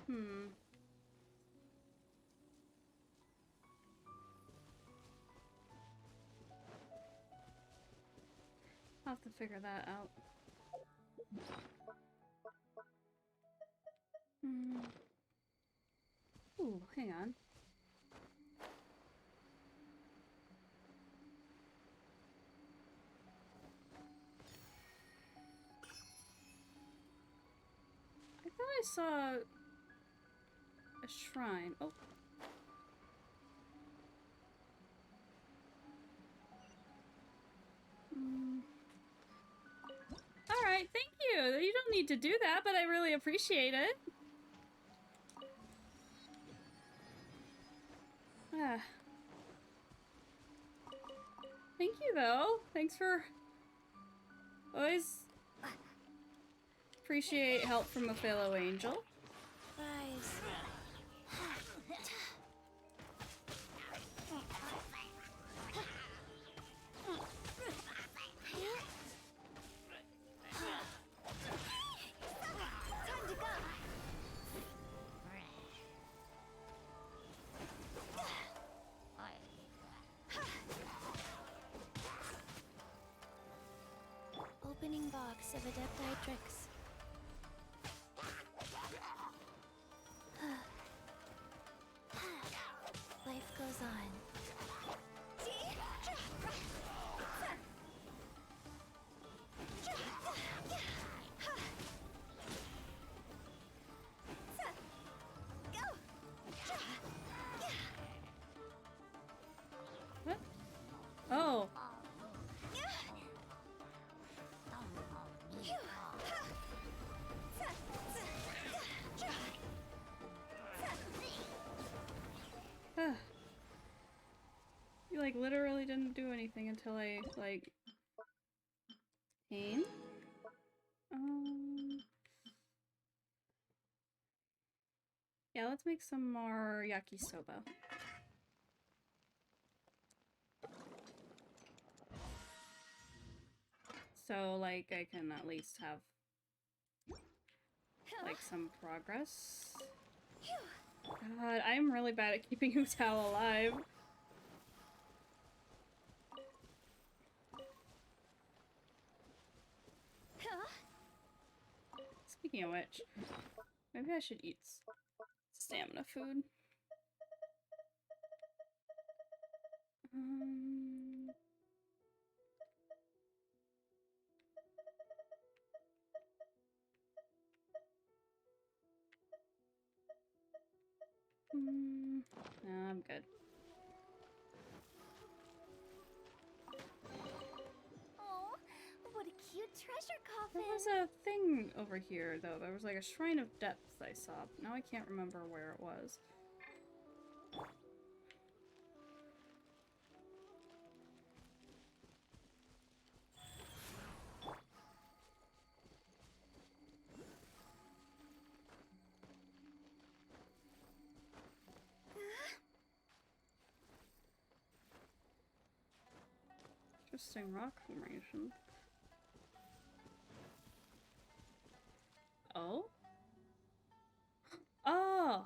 Hmm. I'll have to figure that out. Hmm. Ooh, hang on. I thought I saw a shrine. Oh. Alright, thank you. You don't need to do that, but I really appreciate it. Ah. Thank you, though. Thanks for... Always appreciate help from a fellow angel. Rise. Time to go. Opening box of Adepti tricks. Life goes on. What? Oh. You like literally didn't do anything until I like came. Yeah, let's make some more yakisoba. So like I can at least have like some progress. God, I'm really bad at keeping Hu Tao alive. Speaking of which, maybe I should eat stamina food. No, I'm good. Oh, what a cute treasure coffin. There was a thing over here, though. There was like a shrine of depth I saw. Now I can't remember where it was. Interesting rock formation. Oh? Oh!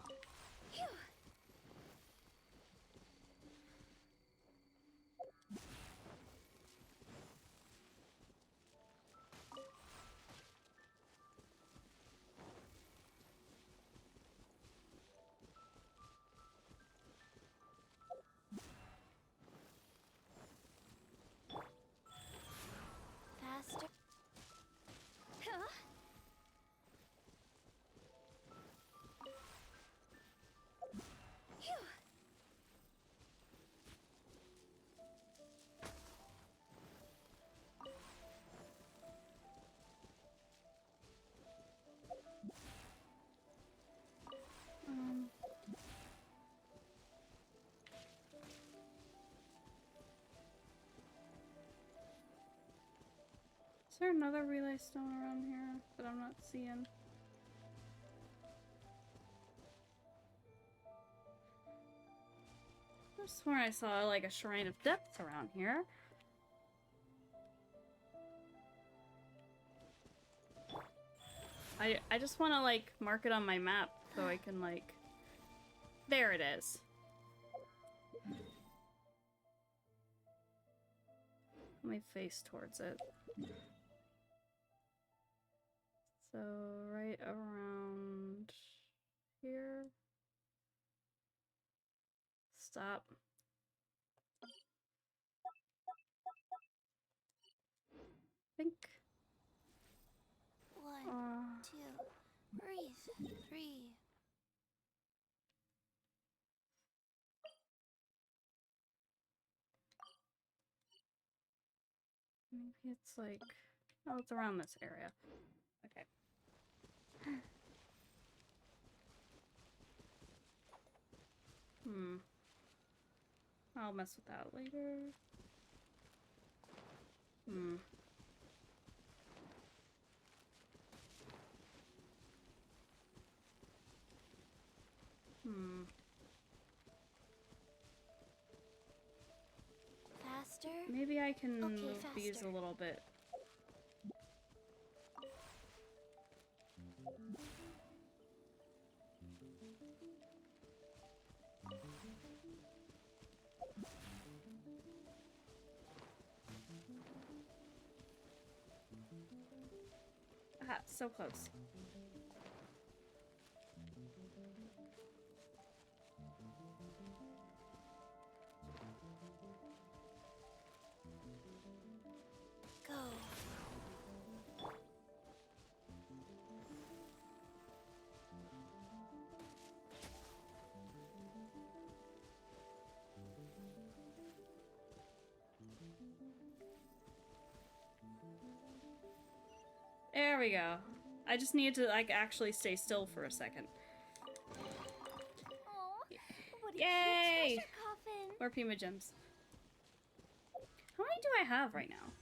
Faster. Huh? Phew. Um, is there another relay stone around here that I'm not seeing? I swear I saw like a shrine of depth around here. I just want to like mark it on my map so I can like. There it is. Let me face towards it. So right around here. Stop. Think. 1, 2, breathe. 3. Maybe it's like, oh, it's around this area. Okay. I'll mess with that later. Faster. Maybe I can Okay, move these a faster. little bit. Ah, so close. Go. There we go. I just need to like actually stay still for a second. Oh, what a Yay! cute treasure coffin. More Pima gems. How many do I have right now?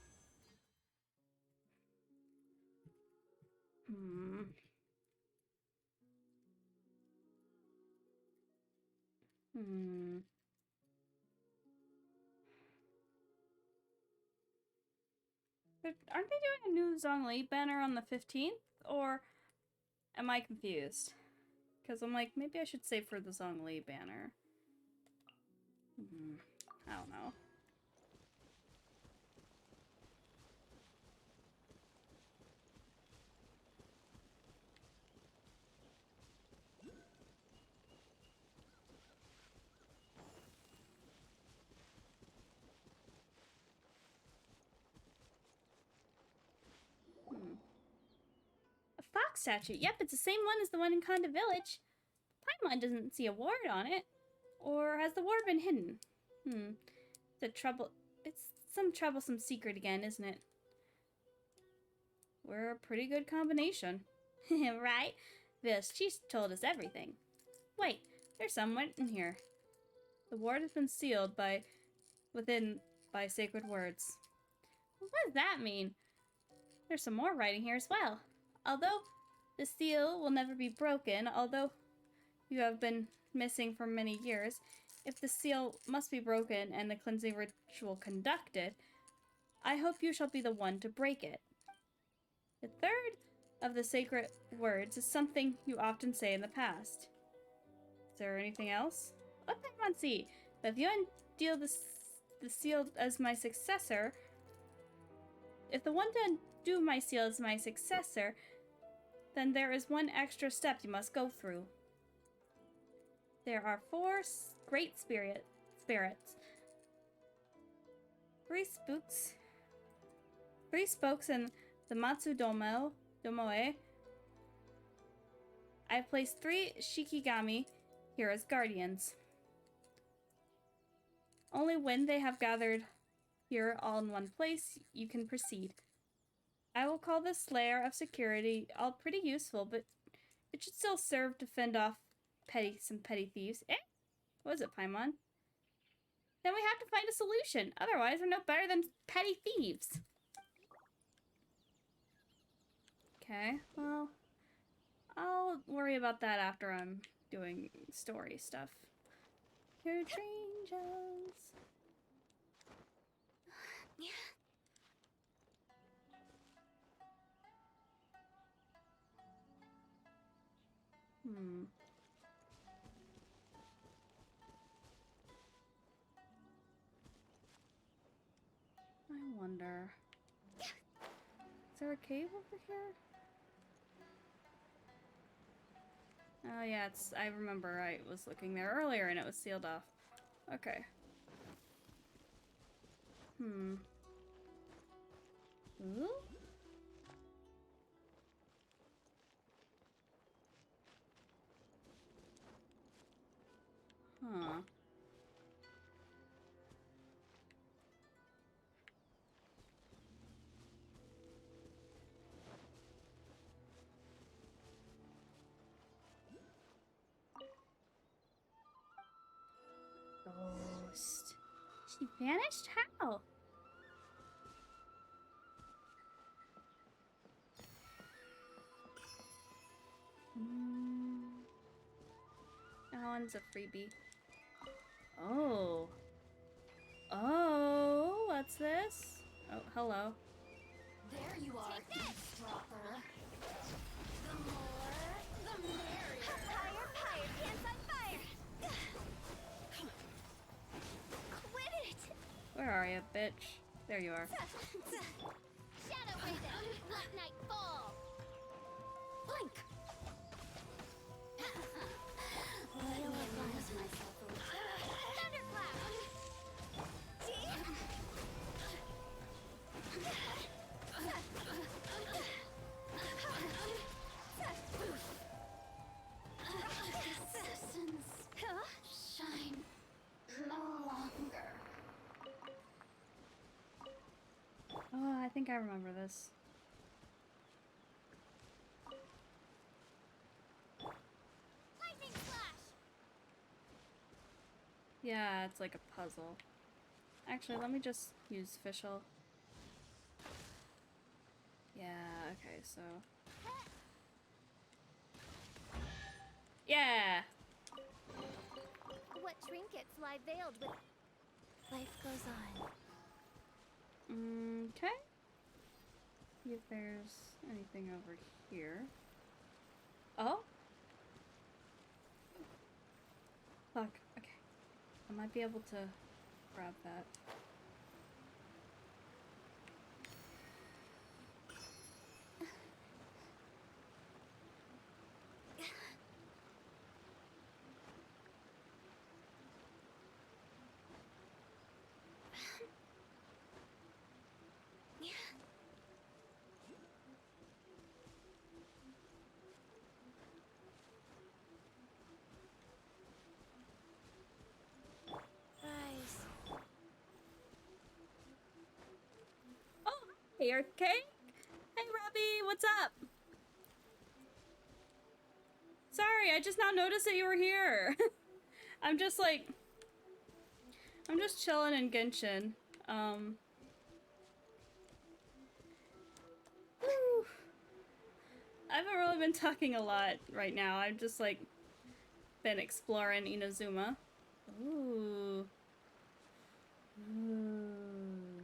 But aren't they doing a new Zhongli banner on the 15th? Or am I confused? Because I'm like, maybe I should save for the Zhongli banner. I don't know. A fox statue. Yep, it's the same one as the one in Conda Village. Paimon doesn't see a ward on it. Or has the ward been hidden? It's some troublesome secret again, isn't it? We're a pretty good combination. Right? She's told us everything. Wait, there's someone in here. The ward has been sealed by sacred words. What does that mean? There's some more writing here as well. Although the seal will never be broken, although you have been missing for many years, if the seal must be broken and the cleansing ritual conducted, I hope you shall be the one to break it. The third of the sacred words is something you often say in the past. Is there anything else? Let Paimon see. If you undeal the seal as my successor, if the one to undo my seal is my successor, then there is one extra step you must go through. There are 4 great spirits. 3 spokes in the Domoe. I have placed 3 Shikigami here as guardians. Only when they have gathered here all in one place, you can proceed. I will call this layer of security all pretty useful, but it should still serve to fend off some petty thieves. Eh? What is it, Paimon? Then we have to find a solution. Otherwise, we're no better than petty thieves. Okay, well, I'll worry about that after I'm doing story stuff. Here changes. I wonder. Is there a cave over here? Oh yeah, I remember I was looking there earlier and it was sealed off. Okay. Ooh? Huh. Ghost. She vanished? How? That one's a freebie. Oh. Oh, what's this? Oh, hello. There you are, eavesdropper. The more, the merrier. Fire, pants on fire. Quit it. Where are you, bitch? There you are. Shadow Raven, let night fall. Blink. Let me amuse myself a little. Thunderclap. Citizens, shine no longer. Oh, I think I remember this. Lightning flash. Yeah, it's like a puzzle. Actually, let me just use Fischl. Yeah, okay, so... Yeah! What trinkets lie veiled with... Life goes on. Okay. See if there's anything over here. Oh? Fuck, okay. I might be able to grab that. Rise. Oh, hey, okay? Hey, Robbie, what's up? Sorry, I just now noticed that you were here. I'm just chilling in Genshin. Whew. I haven't really been talking a lot right now. I've just been exploring Inazuma. Ooh. Ooh.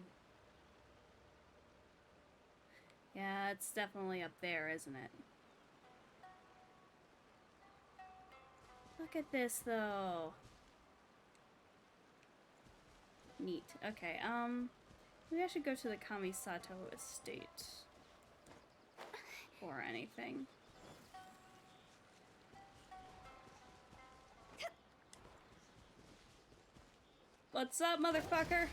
Yeah, it's definitely up there, isn't it? Look at this, though. Neat. Okay, maybe I should go to the Kamisato estate. Or anything. What's up, motherfucker?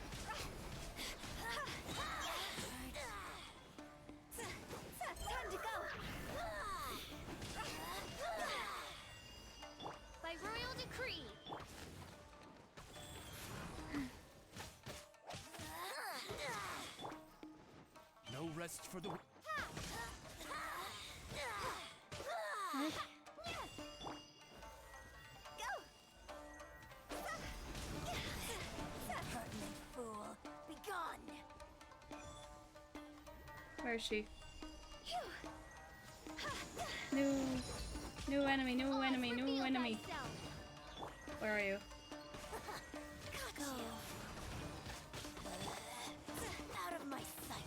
Time to go. By royal decree. No rest for the. Pertinent fool, be gone. Where is she? New enemy, new enemy, new enemy. Where are you? Go. Out of my sight.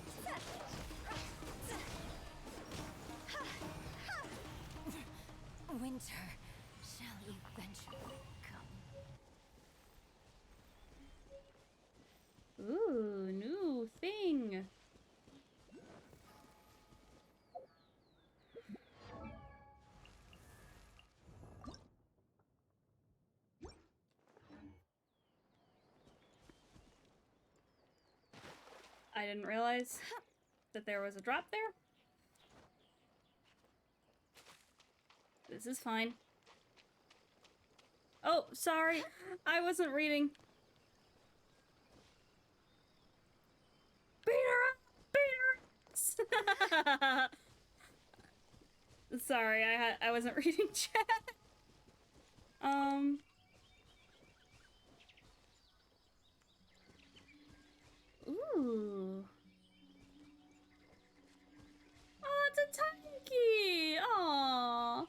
Winter shall eventually come. Ooh, new thing. I didn't realize that there was a drop there. This is fine. Oh, sorry. I wasn't reading. Beat her up! Beat her up! Sorry, I wasn't reading chat. Ooh. Oh, it's a Taiki! Aww.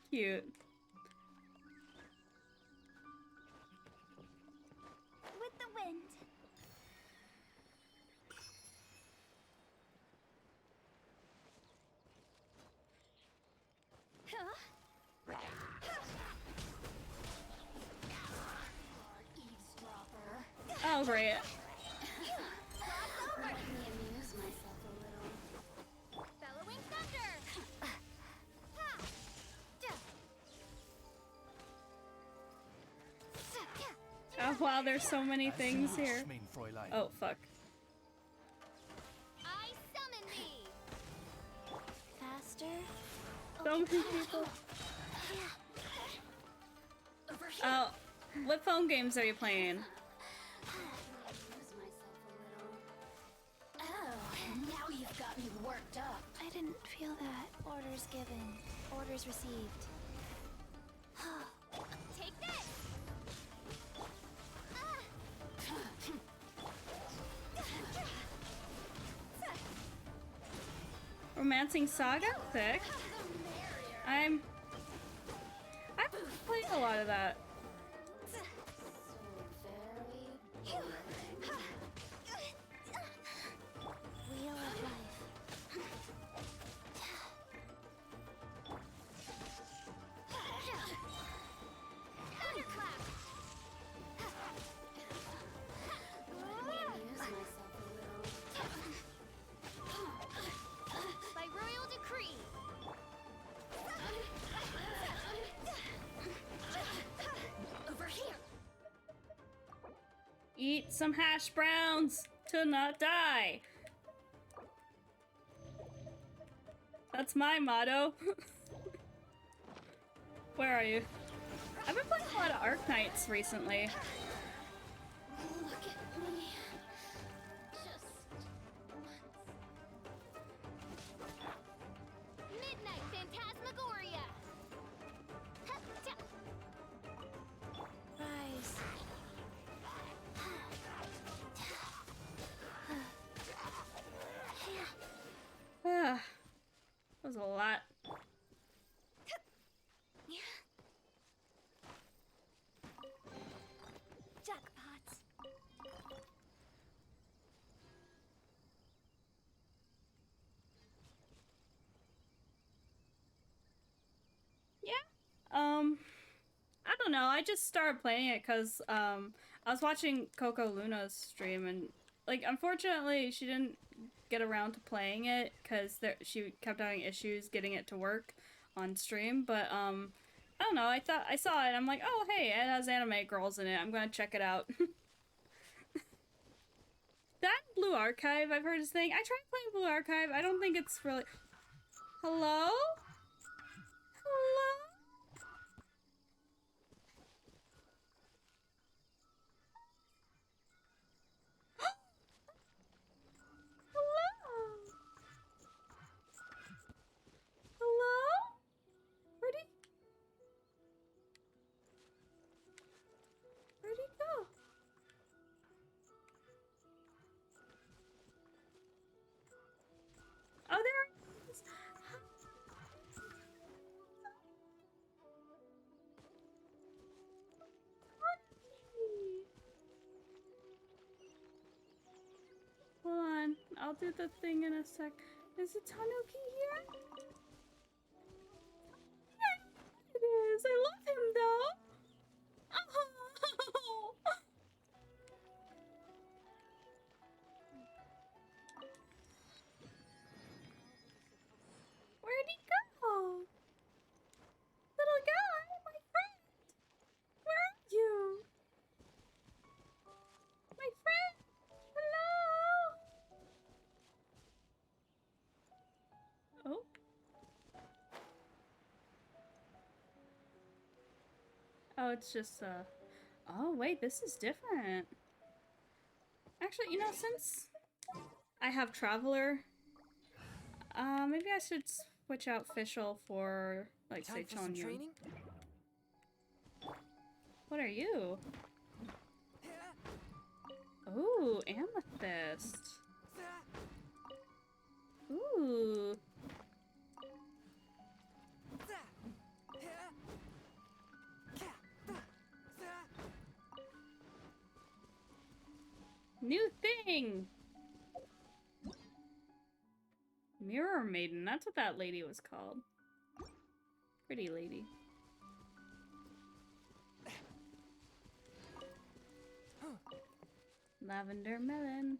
Cute. With the wind. Oh, great. Let me amuse myself a little. Bellowing thunder! Oh, wow, there's so many As things you wish, here. mein Fräulein. Oh, fuck. I summon thee! Faster? So many people. Over here! Oh, what phone games are you playing? Amuse myself a little. Oh, now you've got me worked up. I didn't feel that. Orders given. Orders received. Take this! Romancing Saga? Sick. I've played a lot of that. Wheel of life. Thunderclap. Let me amuse myself a little. By royal decree. Over here. Eat some hash browns to not die. That's my motto. Where are you? I've been playing a lot of Arknights recently. Look at me. Just once. Midnight Phantasmagoria. Rise. Ah, that was a lot. Jackpots. don't know. I just started playing it because I was watching Coco Luna's stream, and like unfortunately she didn't get around to playing it because she kept having issues getting it to work on stream. But I don't know. I saw it. And I'm like, oh hey, it has anime girls in it. I'm gonna check it out. That Blue Archive, I've heard his thing. I tried playing Blue Archive. I don't think it's really. Hello? Hello? Hello? Hello? Where'd he go? Oh, there he is. Hold on, I'll do the thing in a sec. Is it Tanuki here? Yeah, it is. I love him though. Oh. Where'd he go? Little guy, my friend. Where are you? My friend. Hello? Oh. Oh, it's just, oh, wait, this is different. Actually, you know, since I have Traveler, maybe I should switch out Fischl for, like, say, Time for some Chonyu. training? What are you? Ooh, amethyst. Ooh. New thing! Mirror Maiden, that's what that lady was called. Pretty lady. Lavender melon.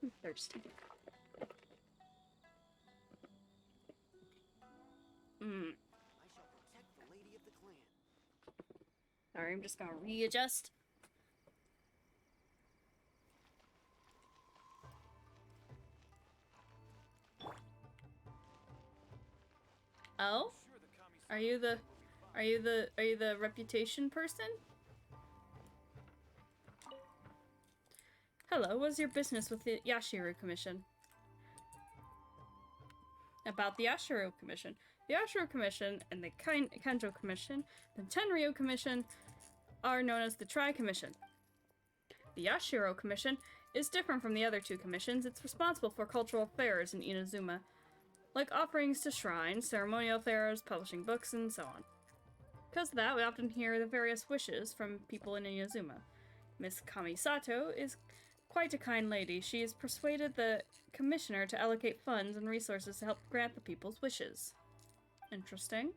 I'm thirsty. I shall protect the lady of the clan. Sorry, I'm just gonna readjust. Oh? Are you the reputation person? Hello, what's your business with the Yashiru Commission? About the Yashiru Commission. The Yashiru Commission and the Kanjo Commission, the Tenryu Commission, are known as the Tri-Commission. The Yashiro Commission is different from the other two commissions. It's responsible for cultural affairs in Inazuma, like offerings to shrines, ceremonial affairs, publishing books, and so on. Because of that, we often hear the various wishes from people in Inazuma. Miss Kamisato is quite a kind lady. She has persuaded the commissioner to allocate funds and resources to help grant the people's wishes. Interesting.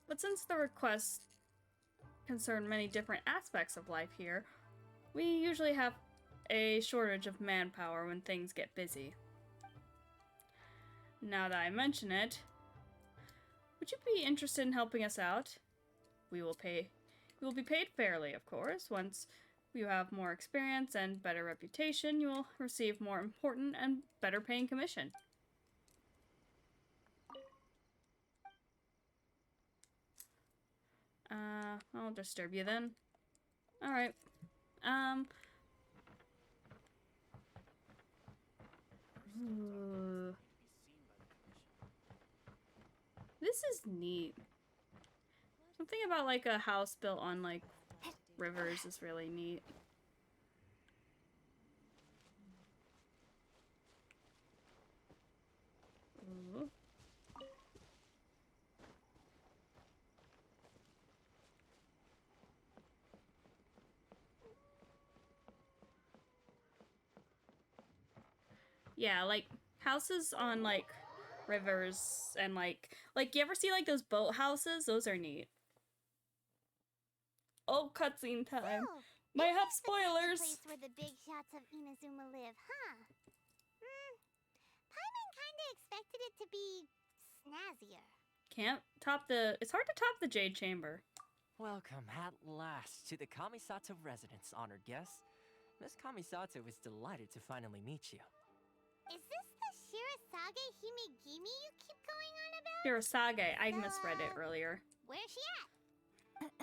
But since the requests concern many different aspects of life here, we usually have a shortage of manpower when things get busy. Now that I mention it, would you be interested in helping us out? We will be paid fairly, of course. Once you have more experience and better reputation, you will receive more important and better paying commission. I'll disturb you then. Alright. Ooh. This is neat. Something about like a house built on like rivers is really neat. Ooh. Yeah, like houses on like rivers and like you ever see like those boat houses? Those are neat. Oh, cutscene time. So, Might have this is the kind of spoilers. place where the big shots of Inazuma live, huh? Paimon kinda expected it to be snazzier. Can't top the. It's hard to top the Jade Chamber. Welcome at last to the Kamisato residence, honored guests. Miss Kamisato is delighted to finally meet you. Is this the Shirasage Himegimi you keep going on about? Hirosage. I misread it earlier. Where's she at?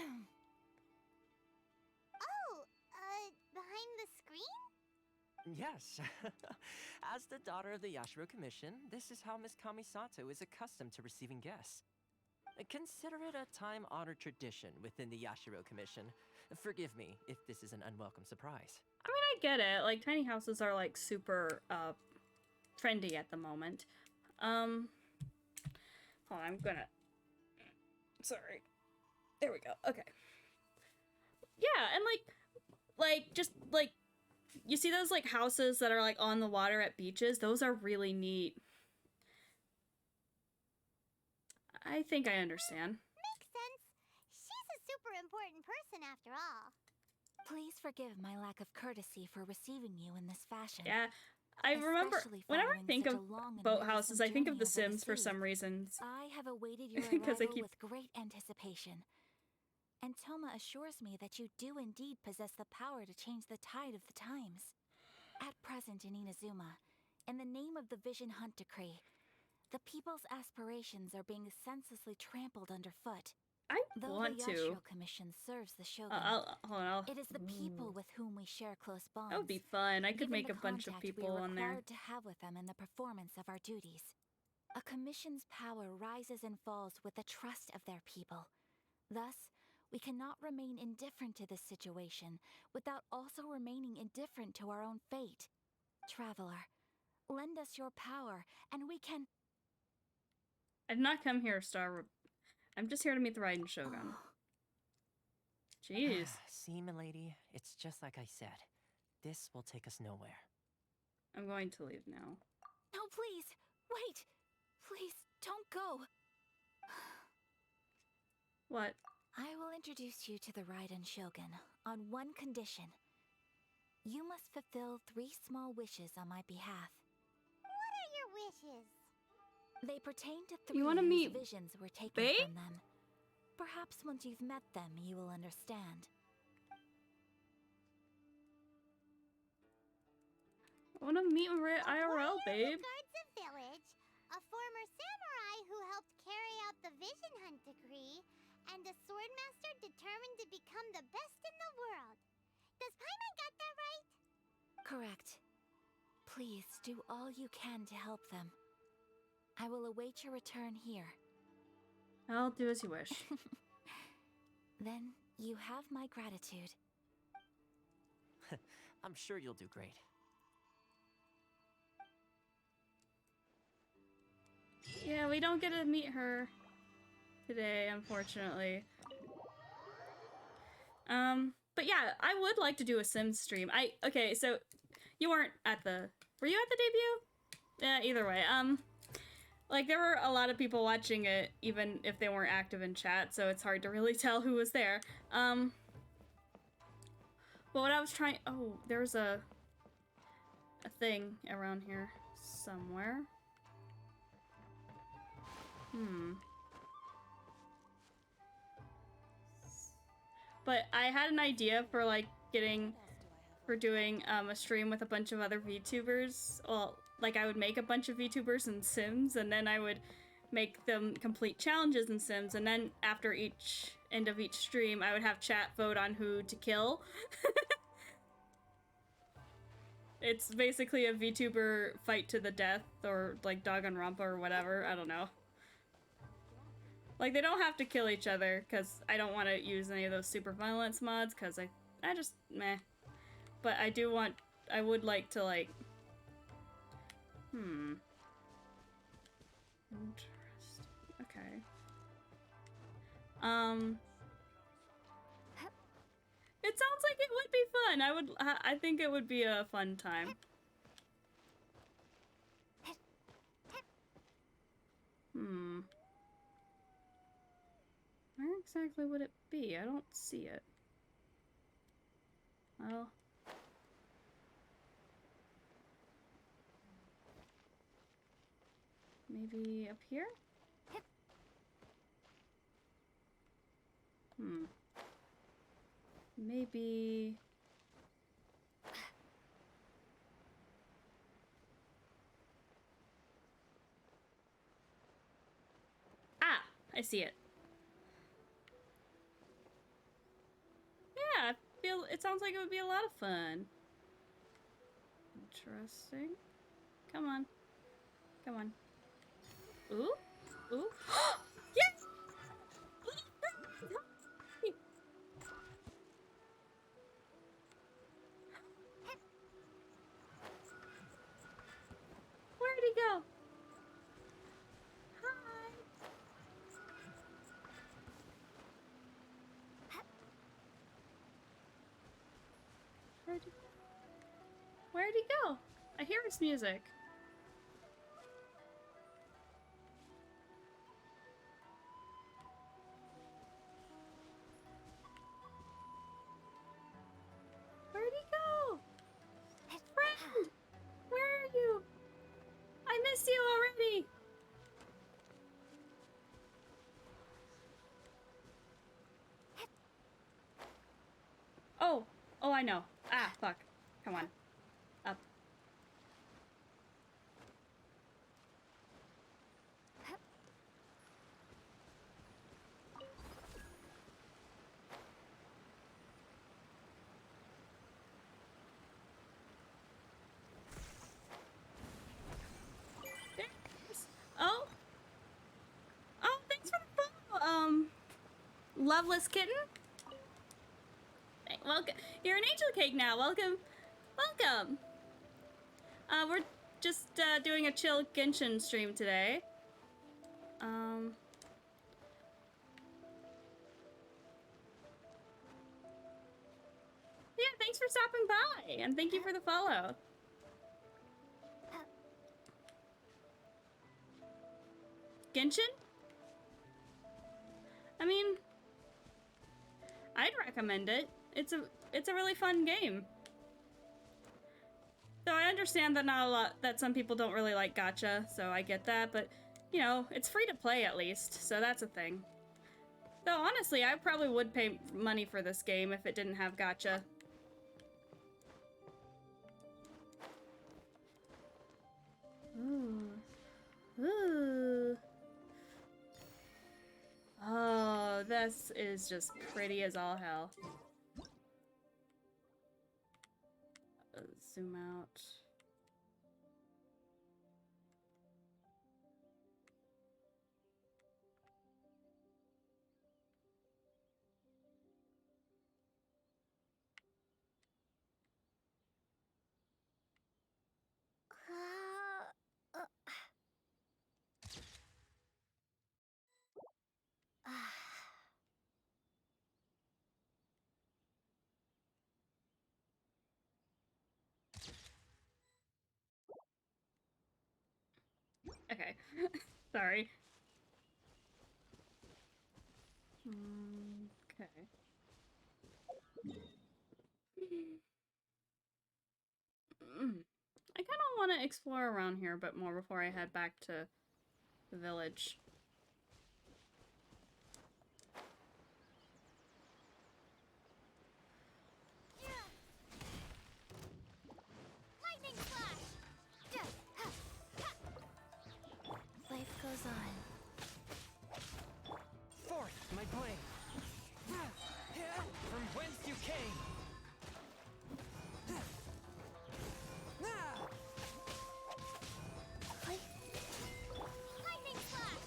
Oh, behind the screen? Yes. As the daughter of the Yashiro Commission, this is how Miss Kamisato is accustomed to receiving guests. Consider it a time-honored tradition within the Yashiro Commission. Forgive me if this is an unwelcome surprise. I mean, I get it. Like, tiny houses are, like, super, trendy at the moment. Hold on, I'm gonna... Sorry. There we go. Okay. Yeah, and, just, you see those, like, houses that are, like, on the water at beaches? Those are really neat. I think I understand. Makes sense. She's a super important person after all. Please forgive my lack of courtesy for receiving you in this fashion. Yeah, I remember, Especially whenever I following think such of a long and boathouses, I wearisome think of The journey over the Sims for sea. some reason. I have awaited your Because I arrival keep- with great anticipation. And Toma assures me that you do indeed possess the power to change the tide of the times. At present in Inazuma, in the name of the Vision Hunt Decree, the people's aspirations are being senselessly trampled underfoot. I Though want the to. Yashiro Commission serves the Shogun, Hold on, it is the people with whom we share close bonds. that would be fun. I could Given make the a bunch of contact we are people on there. required to have with them in the performance of our duties. A commission's power rises and falls with the trust of their people. Thus, we cannot remain indifferent to this situation without also remaining indifferent to our own fate. Traveler, lend us your power, and we can... I did not come here, Star. I'm just here to meet the Raiden Shogun. Jeez. See, milady, it's just like I said. This will take us nowhere. I'm going to leave now. No, please, wait! Please, don't go! What? I will introduce you to the Raiden Shogun on one condition. You must fulfill 3 small wishes on my behalf. What are your wishes? They pertain to 3 You wanna whose meet visions were taken Bae? from them. Perhaps once you've met them, you will understand. I want to meet IRL, babe. Guards a village, a former samurai who helped carry out the Vision Hunt Decree, and a swordmaster determined to become the best in the world. Does Paimon got that right? Correct. Please do all you can to help them. I will await your return here. I'll do as you wish. Then you have my gratitude. I'm sure you'll do great. Yeah, we don't get to meet her today, unfortunately. But yeah, I would like to do a Sims stream. Okay, so you weren't at the... Were you at the debut? Yeah, either way. Like, there were a lot of people watching it, even if they weren't active in chat, so it's hard to really tell who was there. But what I was trying... Oh, there's a thing around here somewhere. But I had an idea for, like, doing a stream with a bunch of other VTubers. Well, like, I would make a bunch of VTubers in Sims, and then I would make them complete challenges in Sims, and then after each end of each stream, I would have chat vote on who to kill. It's basically a VTuber fight to the death, or, like, Danganronpa or whatever, I don't know. Like, they don't have to kill each other, because I don't want to use any of those super violence mods, because I just, meh. But I would like to, like... Interesting. Okay. It sounds like it would be fun. I think it would be a fun time. Where exactly would it be? I don't see it. Well... maybe up here? Maybe... ah! I see it. Yeah, it sounds like it would be a lot of fun. Interesting. Come on. Come on. Ooh? Ooh? Yes! Where'd he go? Hi! Where'd he go? I hear his music. Where'd he go? Friend! Where are you? I missed you already! Oh! Oh, I know. Ah, fuck. Come on. Up. There's... oh! Oh, thanks for the follow, Loveless Kitten? Welcome. You're an angel cake now. Welcome. Welcome. We're just doing a chill Genshin stream today. Yeah, thanks for stopping by, and thank you for the follow. Genshin? I mean, I'd recommend it. It's a really fun game. Though I understand that some people don't really like gacha, so I get that, but you know, it's free to play at least, so that's a thing. Though honestly, I probably would pay money for this game if it didn't have gacha. Ooh. Ooh. Oh, this is just pretty as all hell. Zoom out. Okay. Sorry. Okay. I kind of want to explore around here a bit more before I head back to the village. Lightning flash! Life goes on. Forth, my blade! From whence you came! Lightning flash!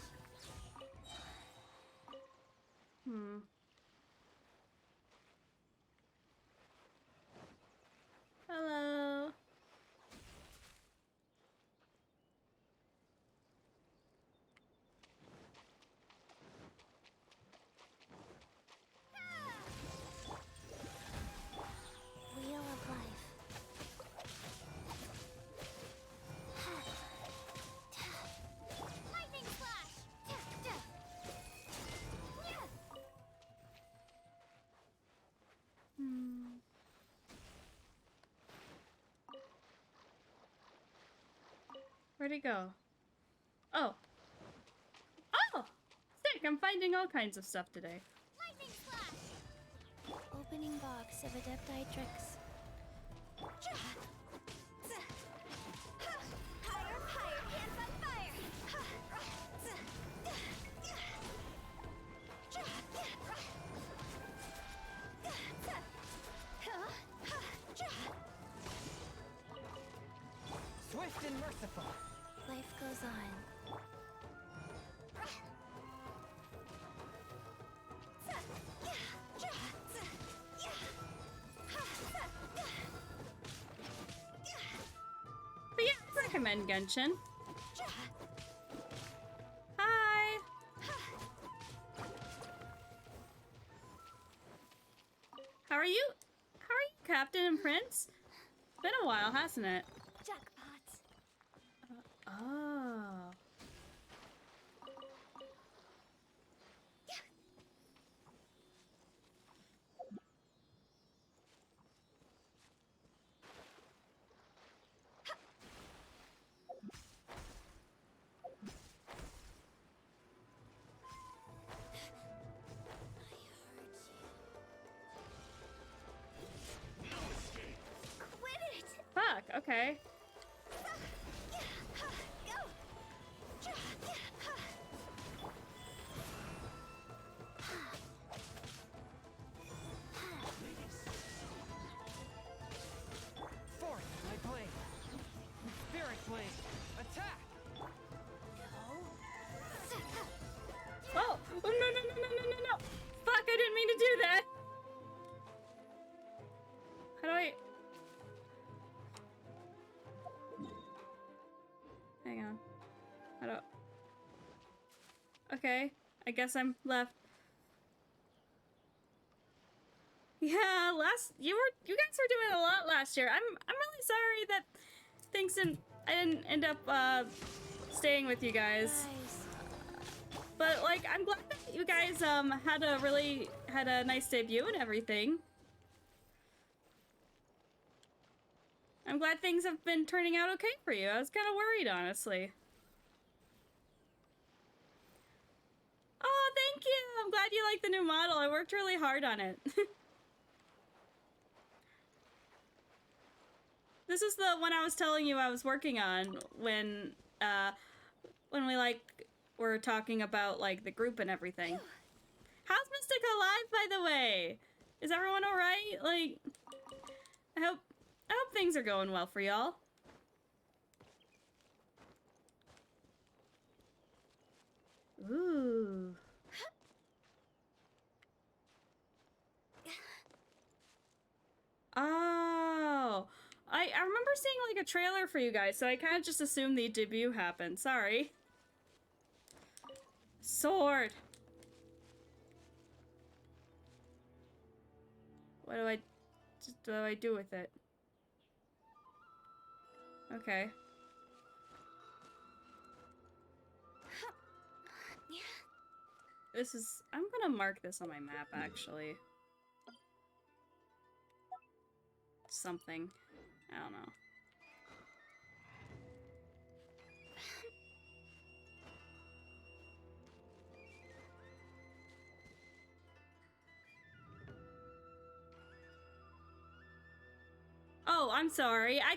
Where'd he go? Oh. Oh! Sick! I'm finding all kinds of stuff today. Lightning slash! Opening box of Adepti tricks. Higher, higher, hands on fire! Swift and merciful. Life goes on. But yeah, I recommend Genshin. Hi! How are you? How are you, Captain and Prince? Been a while, hasn't it? Jackpot. Oh. Quit it! Fuck, okay. Forth, my blade. Spirit blade. Attack! Oh! Oh, no, no, no, no, no, no, no! Fuck, I didn't mean to do that! How do I... Hang on. How do... Okay, I guess I'm left. Yeah, you guys were doing a lot last year. I'm really sorry that I didn't end up staying with you guys. But like I'm glad that you guys had a nice debut and everything. I'm glad things have been turning out okay for you. I was kind of worried, honestly. Oh, thank you! I'm glad you like the new model. I worked really hard on it. This is the one I was telling you I was working on when we like were talking about like the group and everything. How's Mystica alive, by the way? Is everyone all right? Like, I hope things are going well for y'all. Ooh. Oh. I remember seeing like a trailer for you guys, so I kind of just assumed the debut happened. Sorry. Sword. What do I do with it? Okay. I'm gonna mark this on my map, actually. Something. I don't know. Oh, I'm sorry. I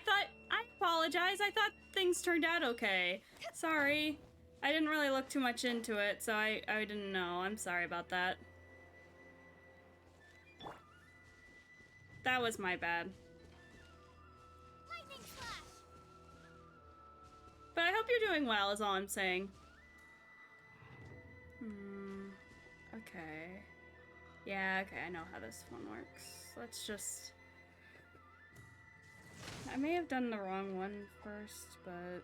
apologize. I thought things turned out okay. Sorry. I didn't really look too much into it, so I didn't know. I'm sorry about that. That was my bad. Lightning slash! But I hope you're doing well, is all I'm saying. Okay. Yeah, okay, I know how this one works. Let's just... I may have done the wrong one first, but...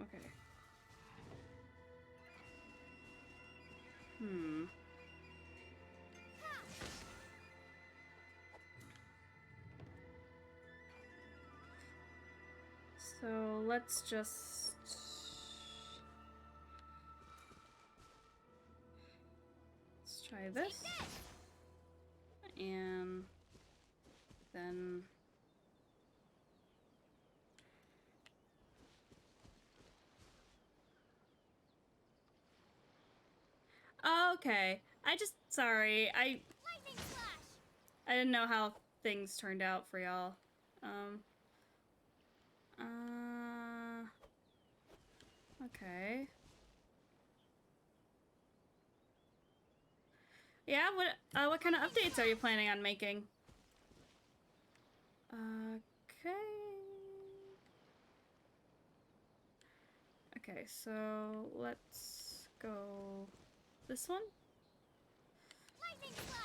okay. So let's just... Let's try this. And then Okay. Sorry. Lightning flash. I didn't know how things turned out for y'all. Okay. Yeah, what kind of updates are you planning on making? Okay. Okay, so let's go this one. Lightning flash.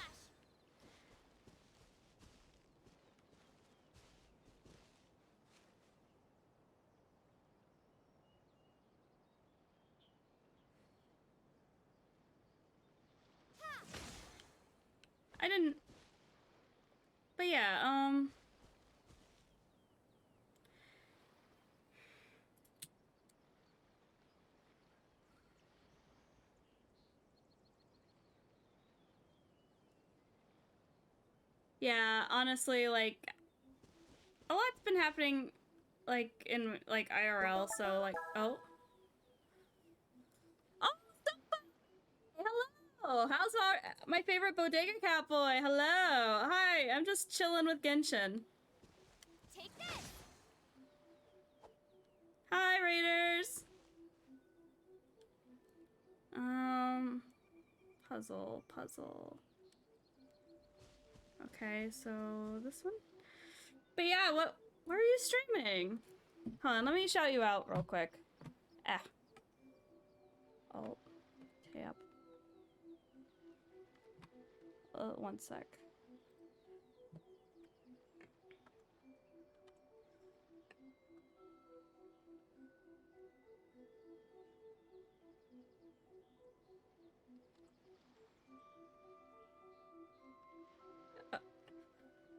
I didn't. But yeah, yeah, honestly, like, a lot's been happening, like, in, like, IRL, so, like, oh. Oh, hello! How's my favorite bodega cat boy? Hello! Hi, I'm just chilling with Genshin. Take this. Hi, Raiders! Puzzle. Okay, so this one? But yeah, what are you streaming? Hold on, let me shout you out real quick. Alt, tab. One sec.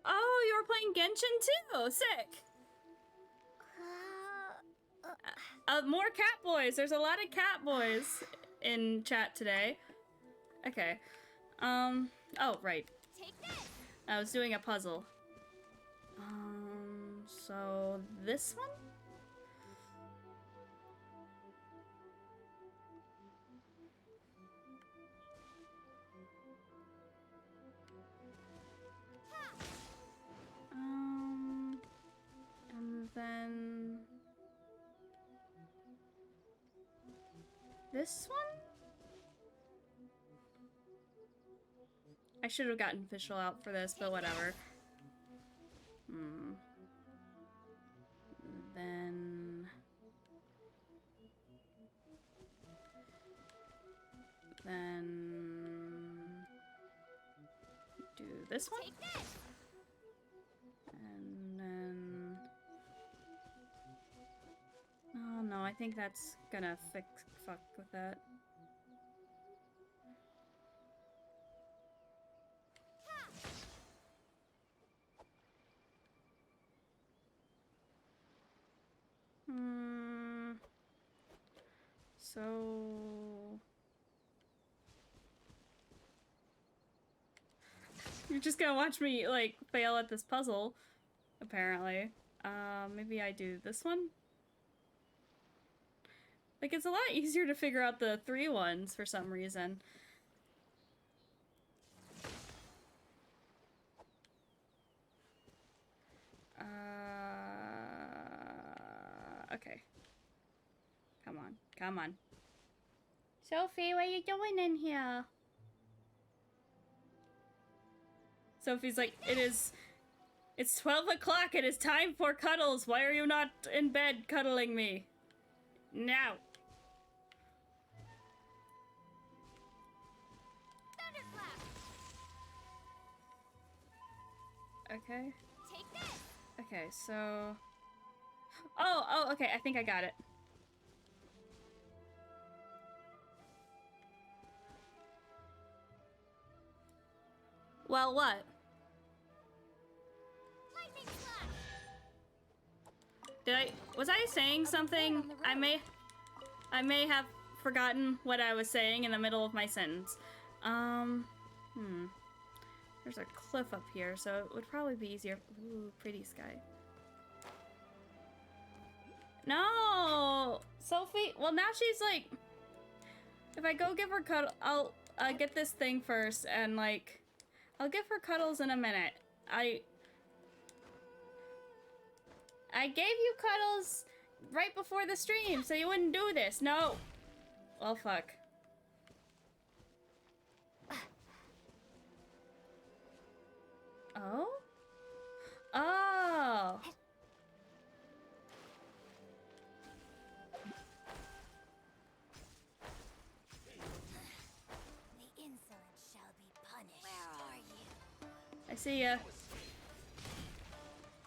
Oh, you were playing Genshin too! Sick! More cat boys! There's a lot of cat boys in chat today. Okay. Oh, right. Take this. I was doing a puzzle. So this one? And then this one? I should have gotten official out for this, but whatever. Then do this one? Take this. And then oh no, I think that's gonna fuck with that. So you're just gonna watch me like fail at this puzzle, apparently. Maybe I do this one? Like, it's a lot easier to figure out the 3 ones for some reason. Okay. Come on. Sophie, what are you doing in here? Sophie's like, it's 12 o'clock, it is time for cuddles. Why are you not in bed cuddling me? Now. Thunderclap. Okay. Take this. Okay, so... Oh, okay, I think I got it. Well, what? Lightning flash. Was I saying something? I may have forgotten what I was saying in the middle of my sentence. There's a cliff up here, so it would probably be easier. Ooh, pretty sky. No! Sophie, well now she's like, if I go give her cuddle, get this thing first, and like, I'll give her cuddles in a minute. I gave you cuddles right before the stream, so you wouldn't do this. No. Well, fuck. Oh? Oh. The insolent shall be punished. Where are you? I see ya.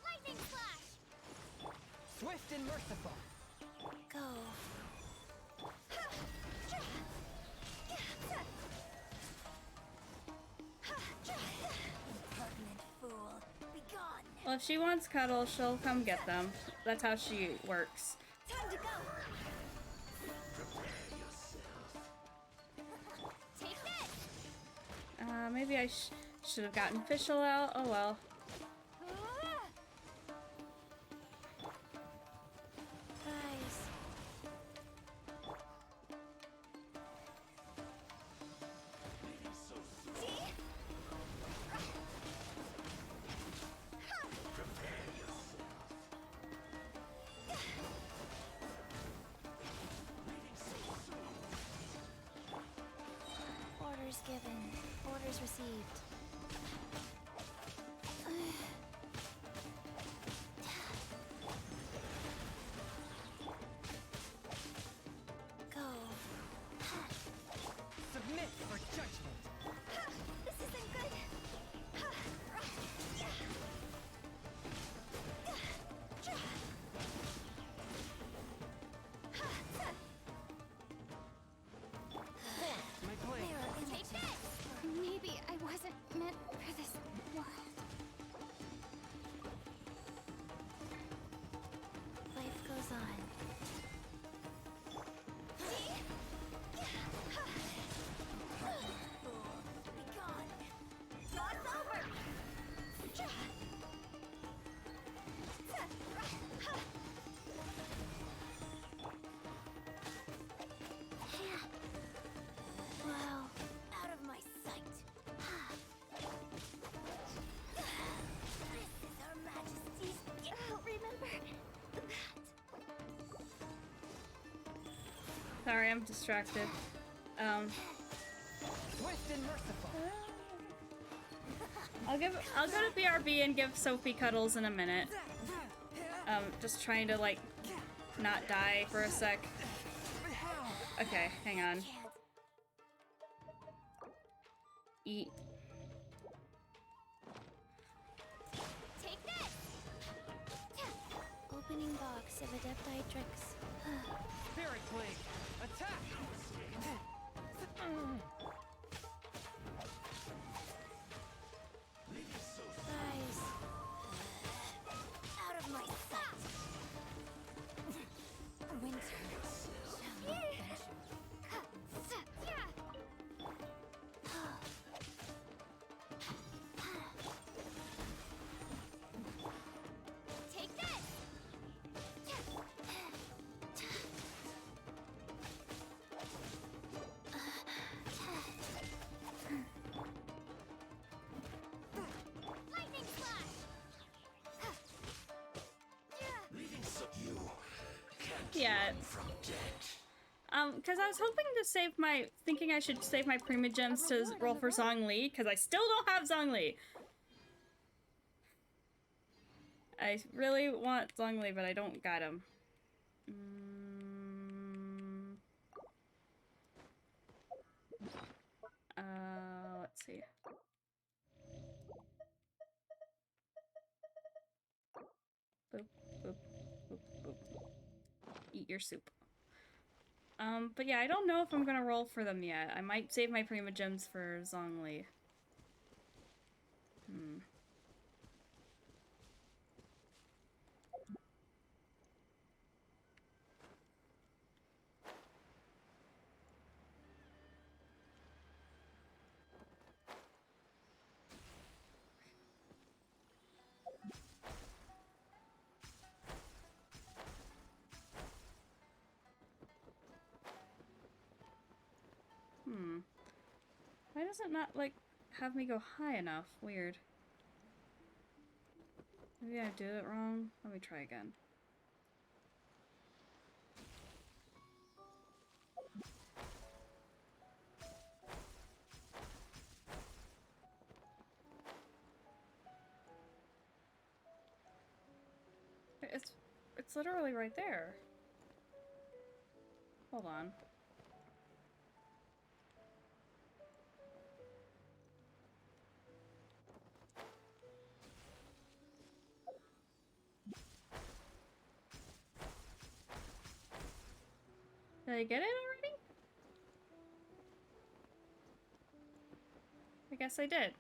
Lightning flash! Swift and merciful. Go. Impertinent fool. Be gone. Well, if she wants cuddles, she'll come get them. That's how she works. Time to go. Take this! Maybe I should have gotten Fischl out. Oh well. Guys. Orders given. Orders received. Go. Submit for judgment. This isn't good. My blade. Take this! Maybe I wasn't meant for this world. Life goes on. Be gone. Job's over! Wow. Out of my sight. This is Her Majesty's gift. Remember that. Sorry, I'm distracted. Swift and merciful. I'll go to BRB and give Sophie cuddles in a minute. Just trying to like not die for a sec. Okay, hang on. Can't. Eat. Take this! Opening box of Adepti-Trix. Spirit blade. Attack. Guys. Out of my sight. Winter shall not venture. Take this! Lightning flash! Yeah. Because I was hoping to save my, thinking I should save my Prima Gems to roll for Zhongli, because I still don't have Zhongli. I really want Zhongli, but I don't got him. Let's see. Boop, boop, boop, boop. Eat your soup. But yeah, I don't know if I'm gonna roll for them yet. I might save my Prima Gems for Zhongli. does it not, like, have me go high enough? Weird. Maybe I did it wrong. Let me try again. It's literally right there. Hold on. Did I get it already? I guess I did.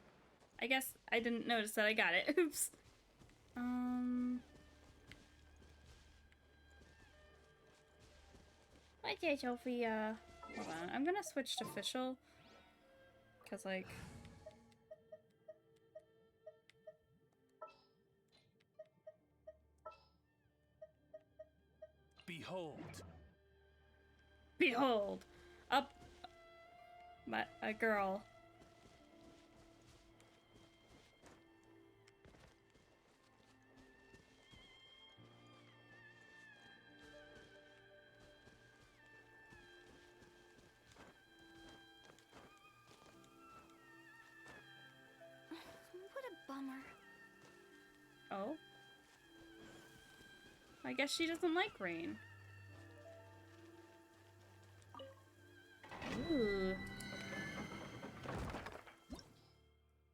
I guess I didn't notice that I got it. Oops. Okay, Sophia. Hold on. I'm gonna switch to official. Cause like... Behold. Behold! Up... a girl. What a bummer. Oh? I guess she doesn't like rain. Ooh.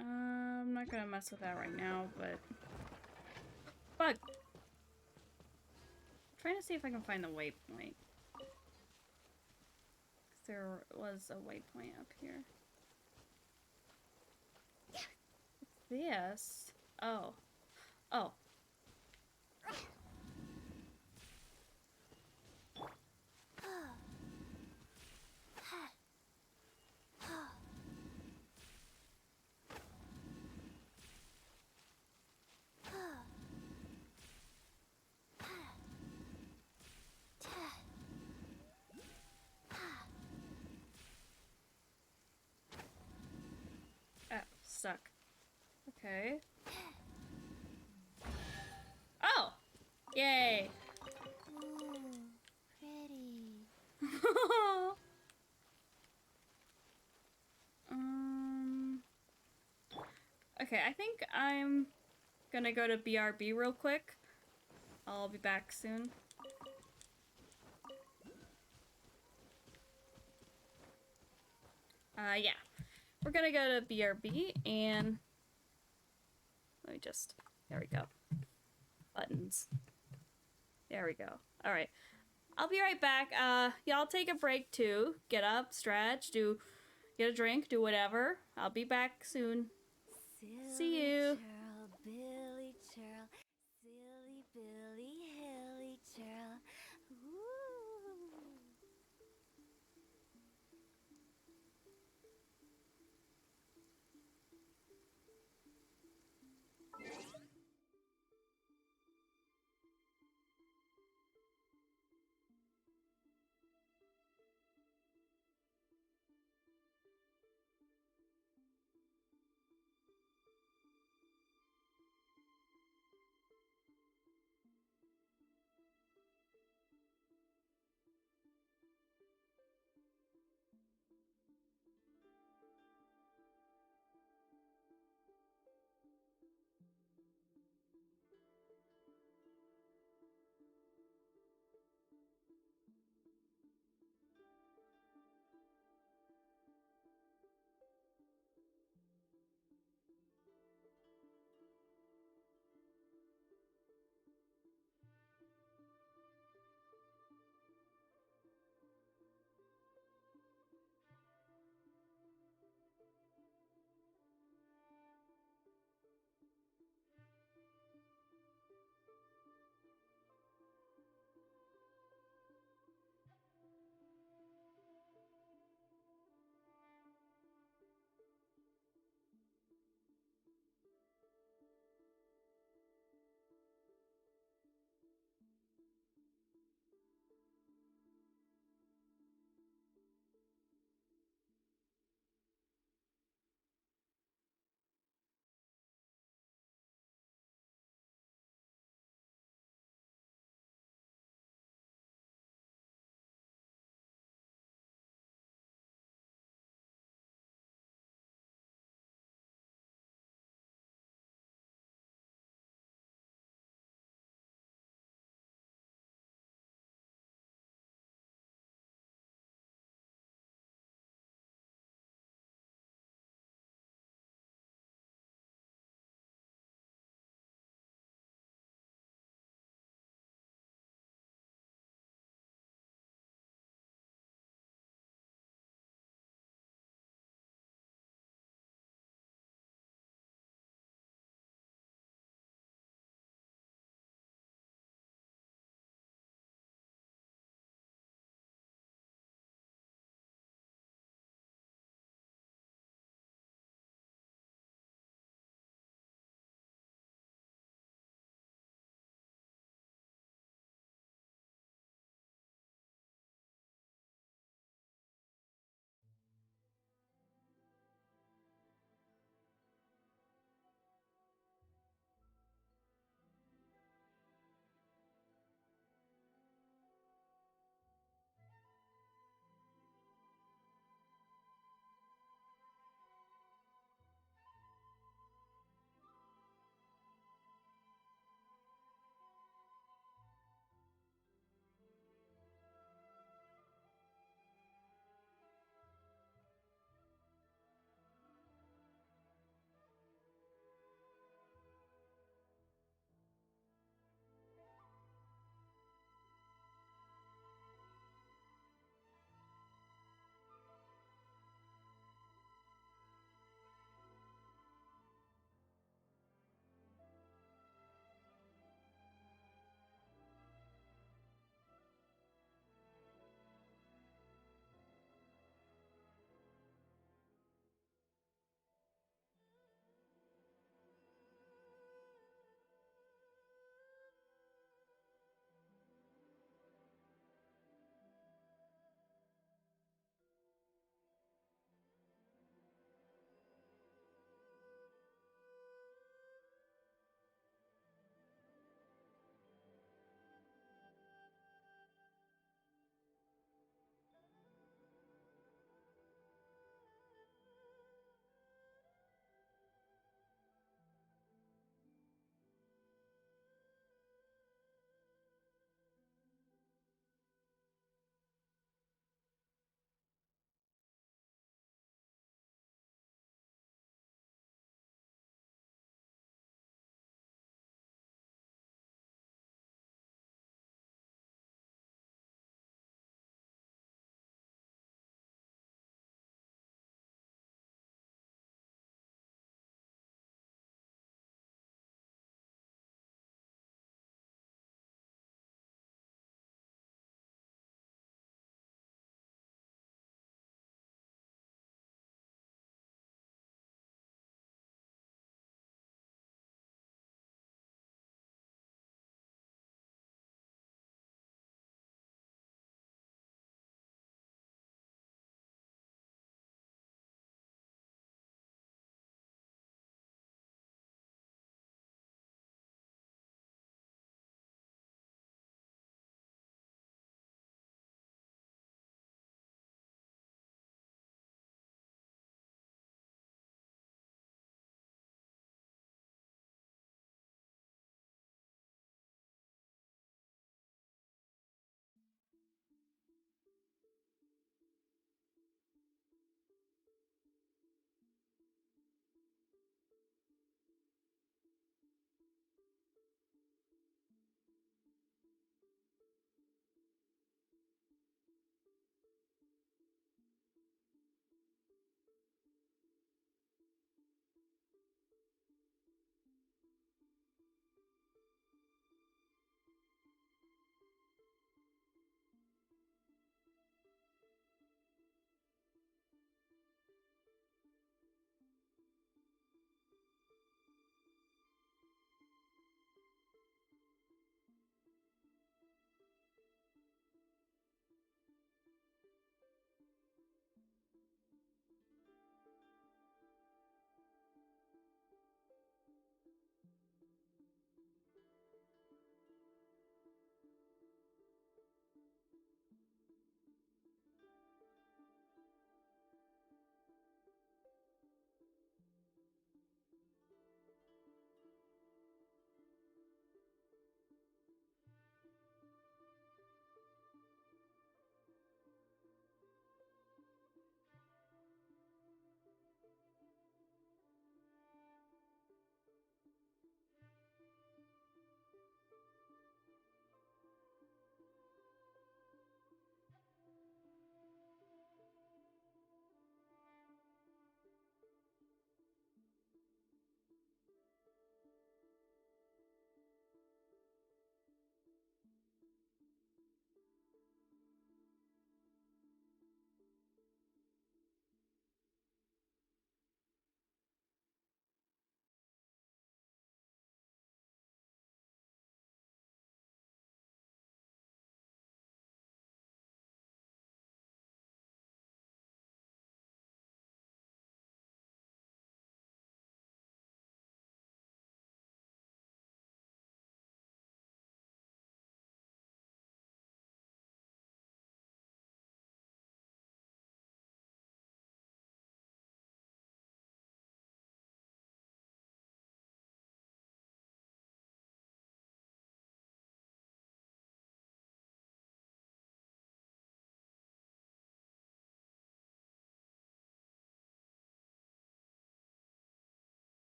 I'm not gonna mess with that right now, but... Bug! I'm trying to see if I can find the waypoint. 'Cause there was a waypoint up here. What's this? Oh. Oh. Oh, stuck. Okay. Oh! Yay! Ooh, pretty. Okay, I think I'm gonna go to BRB real quick. I'll be back soon. Yeah. We're gonna go to BRB and... Let me just... There we go. Buttons. There we go. Alright. I'll be right back. Y'all take a break too. Get up, stretch, get a drink, do whatever. I'll be back soon. See you. Churl, Billy Churl, silly Billy Hilly Churl. Ooh.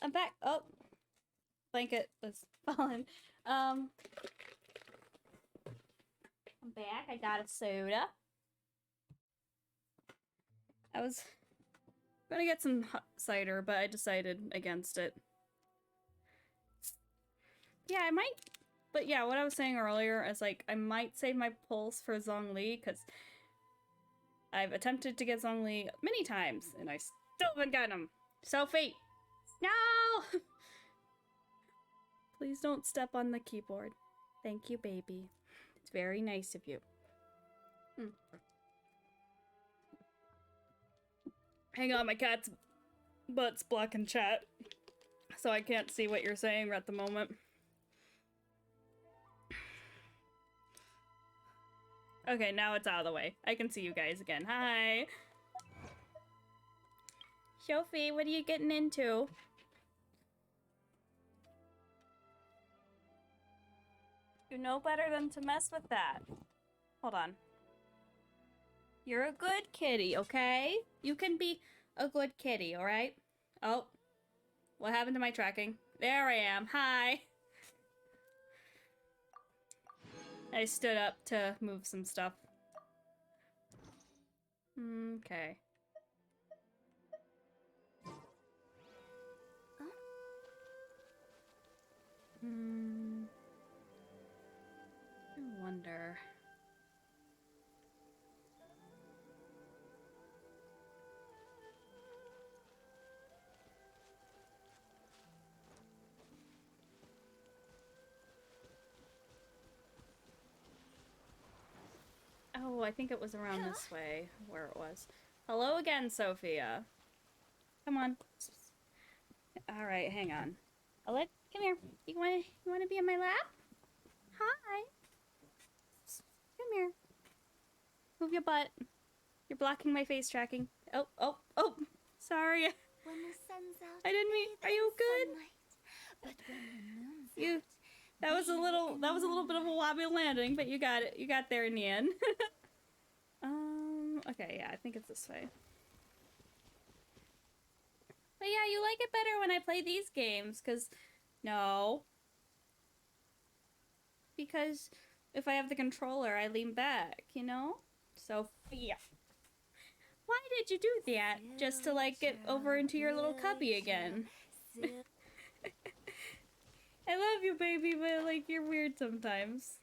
I'm back. Oh, blanket was falling. I'm back. I got a soda. I was gonna get some hot cider, but I decided against it. Yeah, I might. But yeah, what I was saying earlier is like I might save my pulse for Zhongli because I've attempted to get Zhongli many times and I still haven't gotten him. Sophie, no! Please don't step on the keyboard. Thank you, baby. It's very nice of you. Hang on, my cat's butt's blocking chat, so I can't see what you're saying at the moment. Okay, now it's out of the way. I can see you guys again. Hi! Sophie, what are you getting into? You know better than to mess with that. Hold on. You're a good kitty, okay? You can be a good kitty, alright? Oh. What happened to my tracking? There I am. Hi! I stood up to move some stuff. Okay. I wonder. Oh, I think it was around this way where it was. Hello again, Sophia. Come on. All right, hang on. Alec, come here. You wanna be in my lap? Hi. Come here. Move your butt. You're blocking my face tracking. Oh. Sorry. When the sun's out, I didn't mean. Are you good? But when the moon's You. That was a little bit of a wobbly landing, but you got it. You got there in the end. Okay, yeah, I think it's this way. But yeah, you like it better when I play these games, cause no. Because if I have the controller, I lean back, you know? So yeah. Why did you do that? Just to like get over into your little cubby again. I love you, baby, but like you're weird sometimes.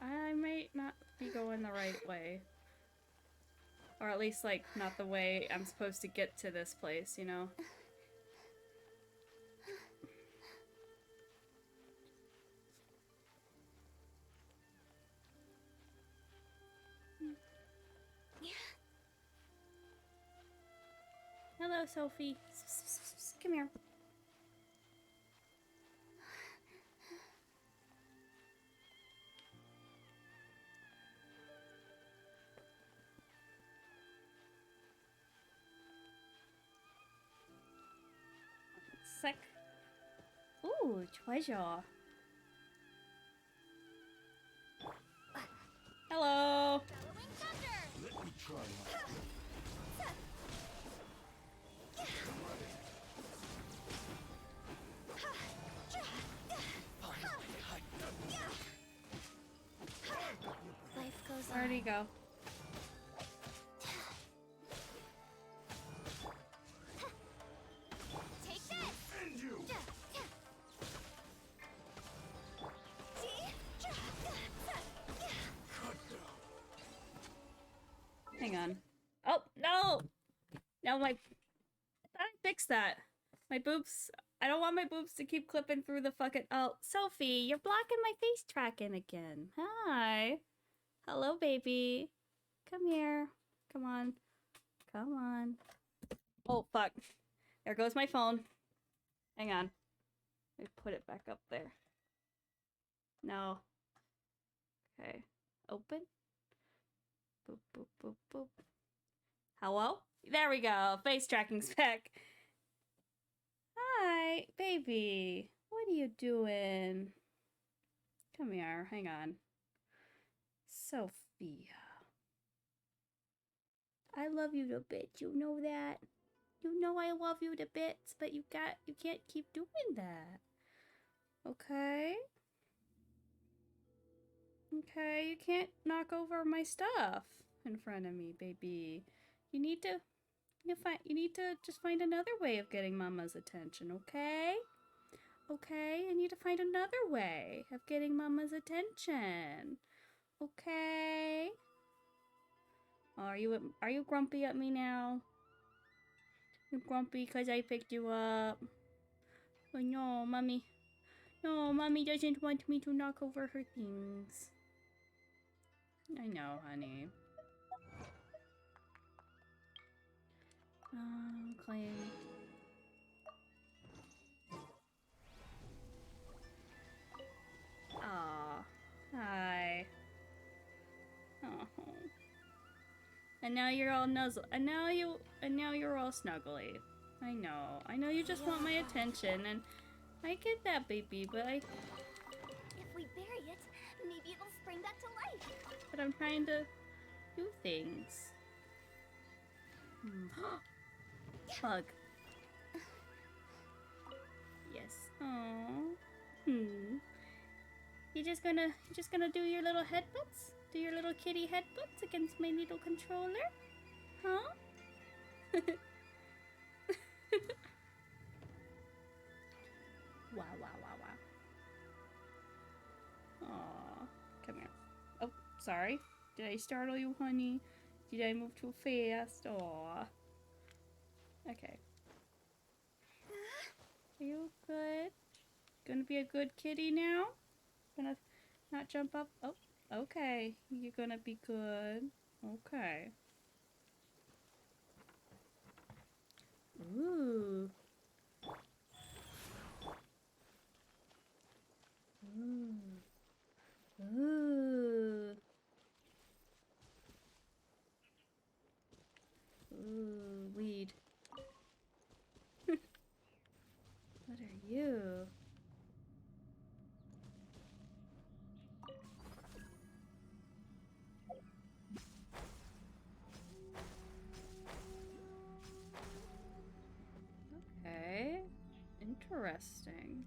I might not be going the right way. Or at least, like, not the way I'm supposed to get to this place, you know? Hello, Sophie. Come here. Sick. Ooh, treasure. Hello. Let me try my Life goes Where'd he on. go? Take this! end you. Cut down. Hang on. Oh, no! No, I fixed that. My boobs. I don't want my boobs to keep clipping through the fucking. Oh, Sophie, you're blocking my face tracking again. Hi. Hello, baby. Come here. Come on. Come on. Oh, fuck. There goes my phone. Hang on. Let me put it back up there. No. Okay. Open. Boop, boop, boop, boop. Hello? There we go. Face tracking's back. Hi, baby. What are you doing? Come here. Hang on. Sophia. I love you to bits. You know that? You know I love you to bits, but you can't keep doing that. Okay? Okay, you can't knock over my stuff in front of me, baby. You need to just find another way of getting Mama's attention, okay? Okay, I need to find another way of getting Mama's attention. Okay? Are you grumpy at me now? You grumpy because I picked you up? Oh no, Mommy. No, Mommy doesn't want me to knock over her things. I know, honey. Claim. Aw. Hi. Oh. And now you're all nuzzle. And now you're all snuggly. I know you just want my attention, and I get that, baby, but If we bury it, maybe it'll spring back to life. but I'm trying to do things. Hug. Yes. Aww. You just gonna do your little headbutts? Do your little kitty headbutts against my little controller? Huh? Wow, wow, wow, wow. Aw. Come here. Oh, sorry. Did I startle you, honey? Did I move too fast? Aw. Okay. Are you good? Gonna be a good kitty now? Gonna not jump up? Oh, okay. You're gonna be good. Okay. Ooh. Ooh. Ooh. Ooh, weed. What are you? Okay. Interesting.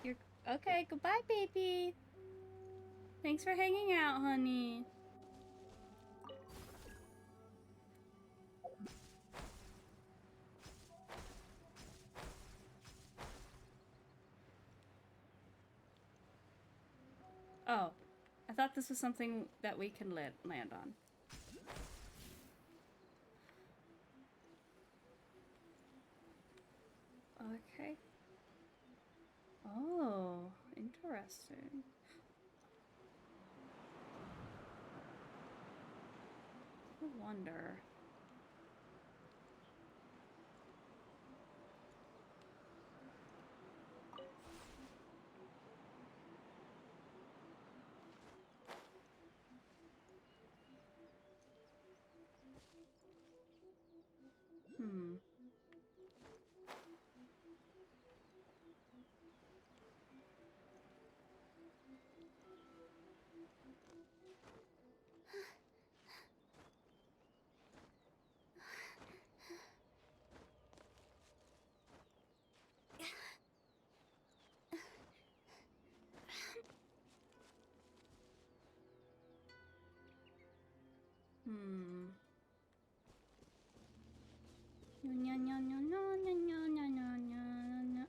You're okay. Goodbye, baby. Thanks for hanging out, honey. Oh, I thought this was something that we can land on. Okay. Oh, interesting. I wonder. Hmm. Hmm. No, no, no, no, no, no, no, no, no, no.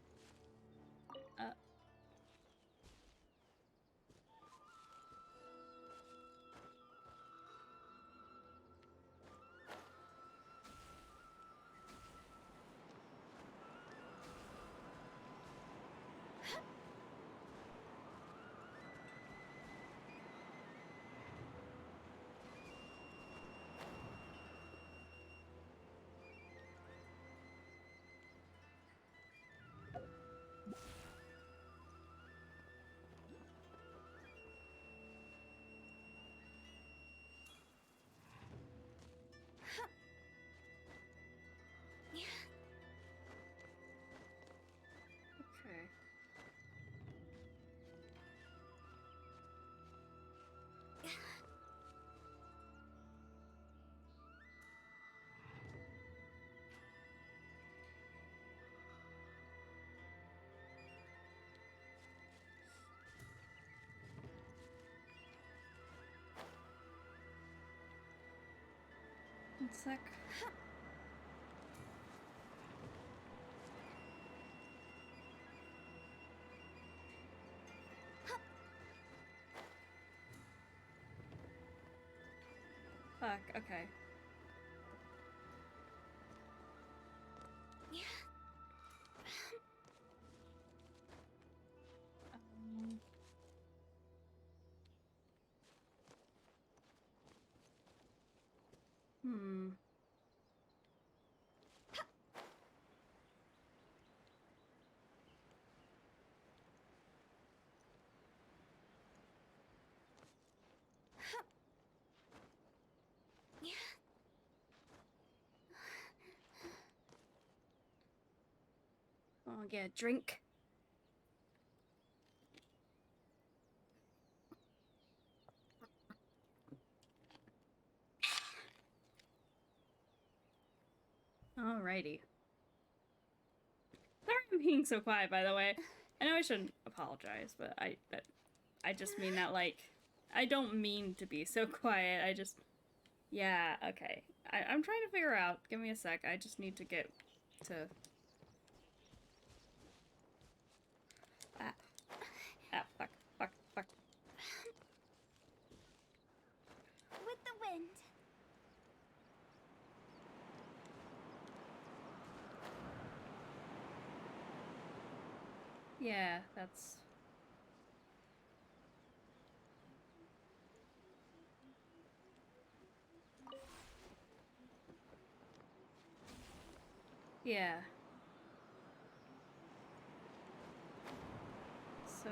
One sec. Fuck, okay. Hmm. Oh, yeah, drink. Alrighty. Sorry I'm being so quiet, by the way. I know I shouldn't apologize, but I just mean that, like, I don't mean to be so quiet. I just, yeah, okay. I'm trying to figure out. Give me a sec. I just need to get to. Ah, fuck, fuck, fuck. With the wind. Yeah, that's. Yeah. So,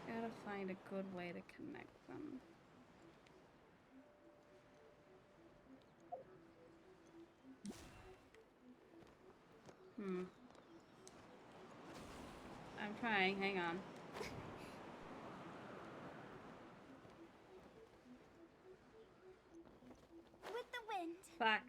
gotta find a good way to connect them. Hmm. I'm trying, hang on. With the wind. Fuck.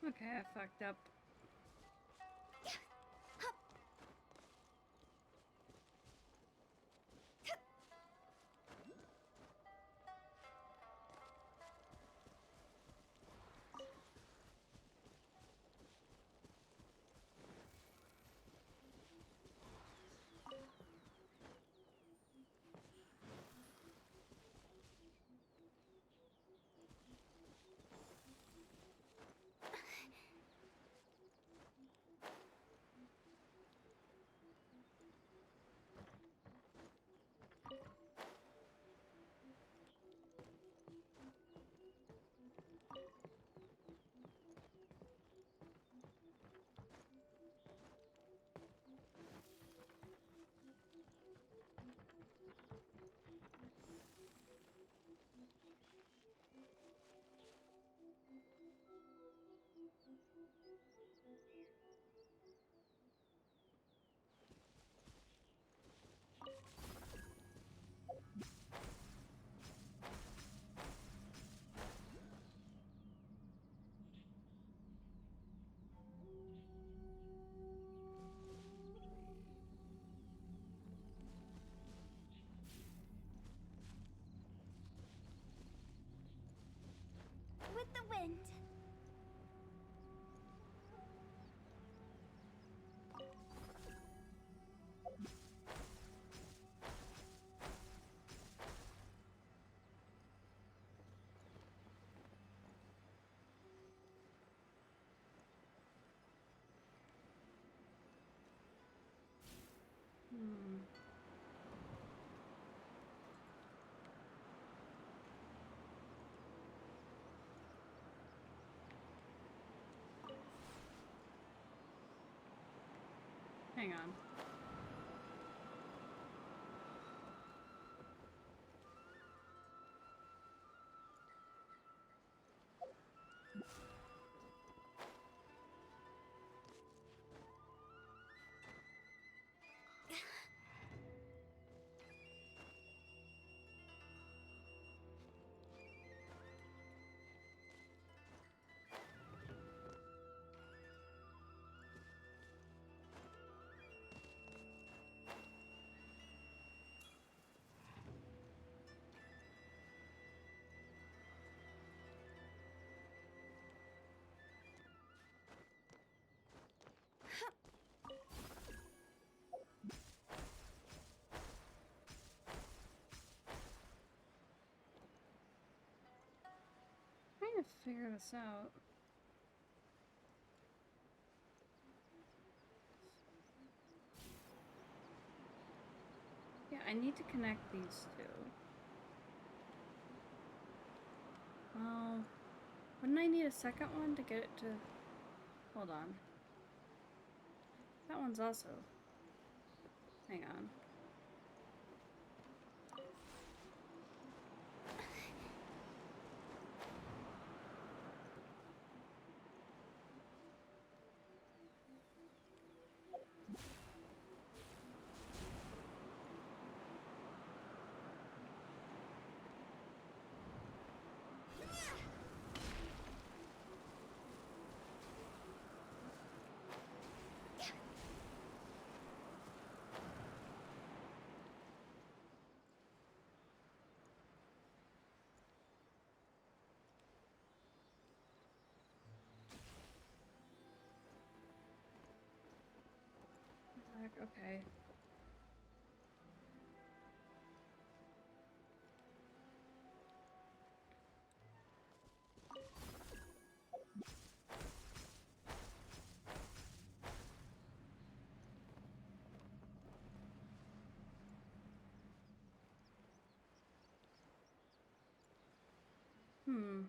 Okay, I fucked up. With the wind. Hang on. Trying to figure this out. Yeah, I need to connect these two. Well, wouldn't I need a second one to get it to... Hold on. That one's also... Hang on. Okay. Hmm.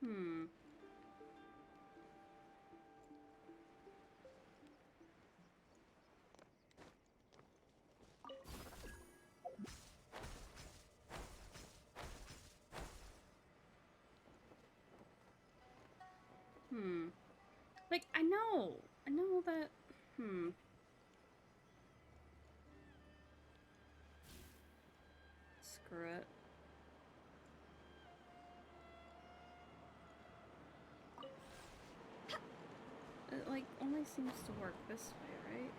Hmm. Hmm. Like, I know that... Hmm. Screw it. It, like, only seems to work this way, right?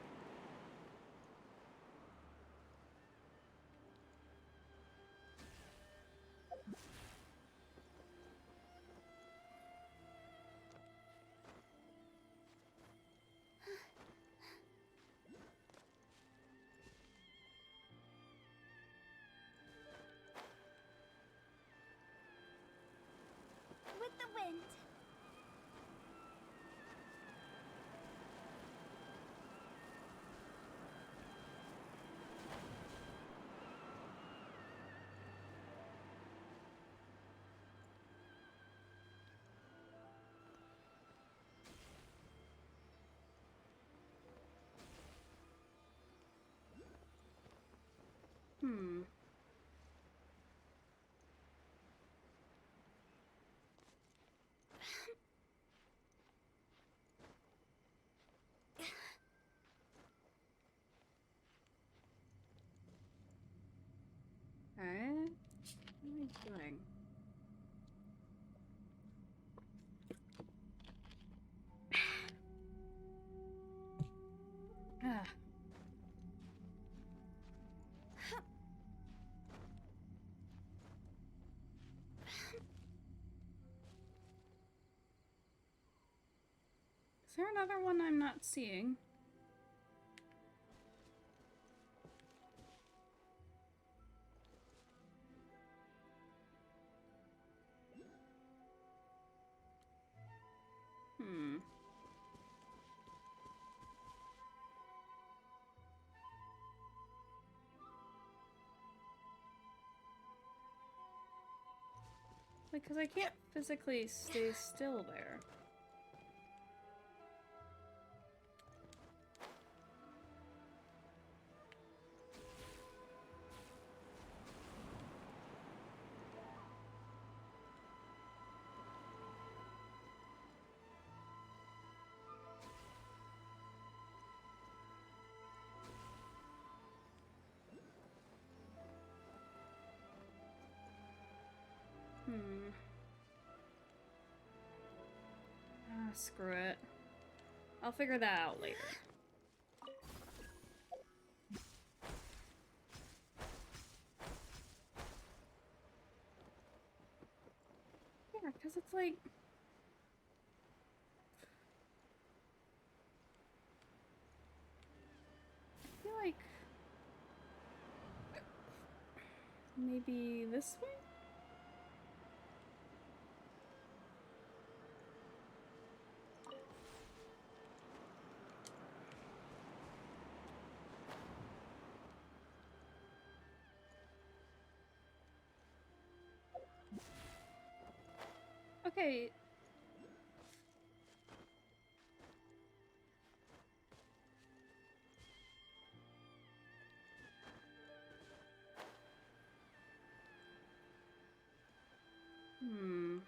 With the wind. Hmm. Okay. What am I doing? Is there another one I'm not seeing? Hmm. Because I can't physically stay still there. Hmm. Ah, screw it. I'll figure that out later. Yeah, because it's like... I feel like... Maybe this way? Okay. Hmm.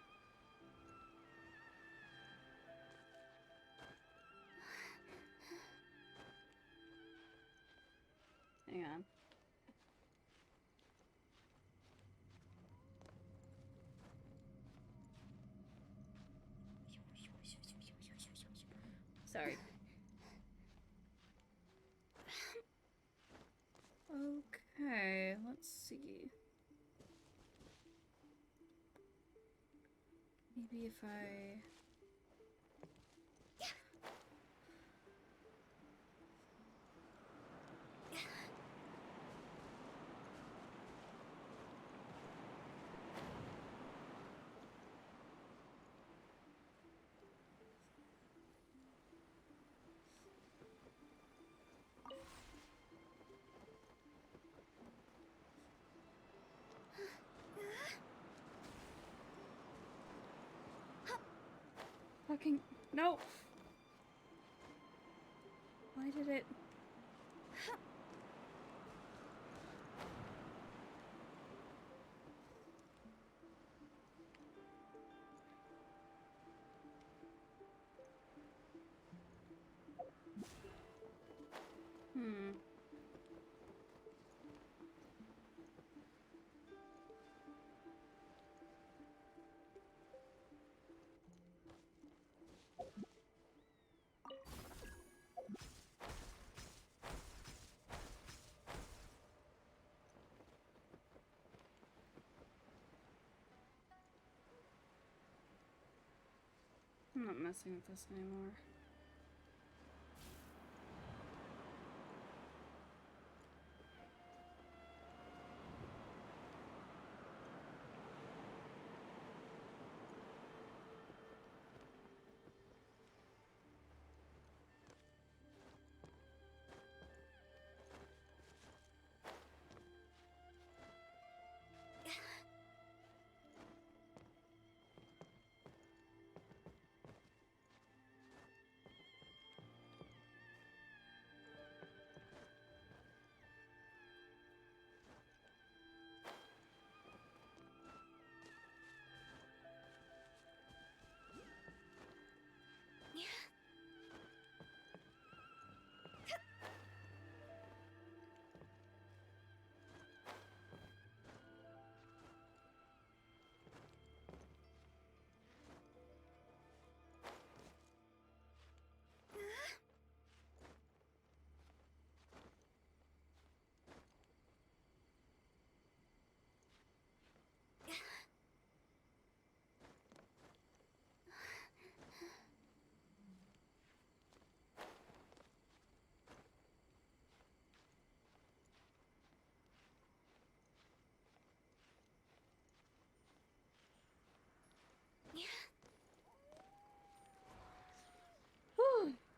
Hang on. Sorry. Okay, let's see. Maybe if I... Fucking... No! Why did it... Hmm. I'm not messing with this anymore.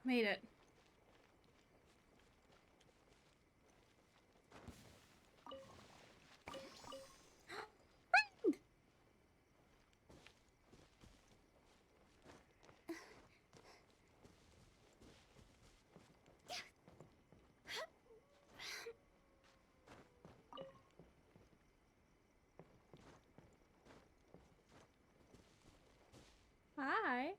Made it. Hi.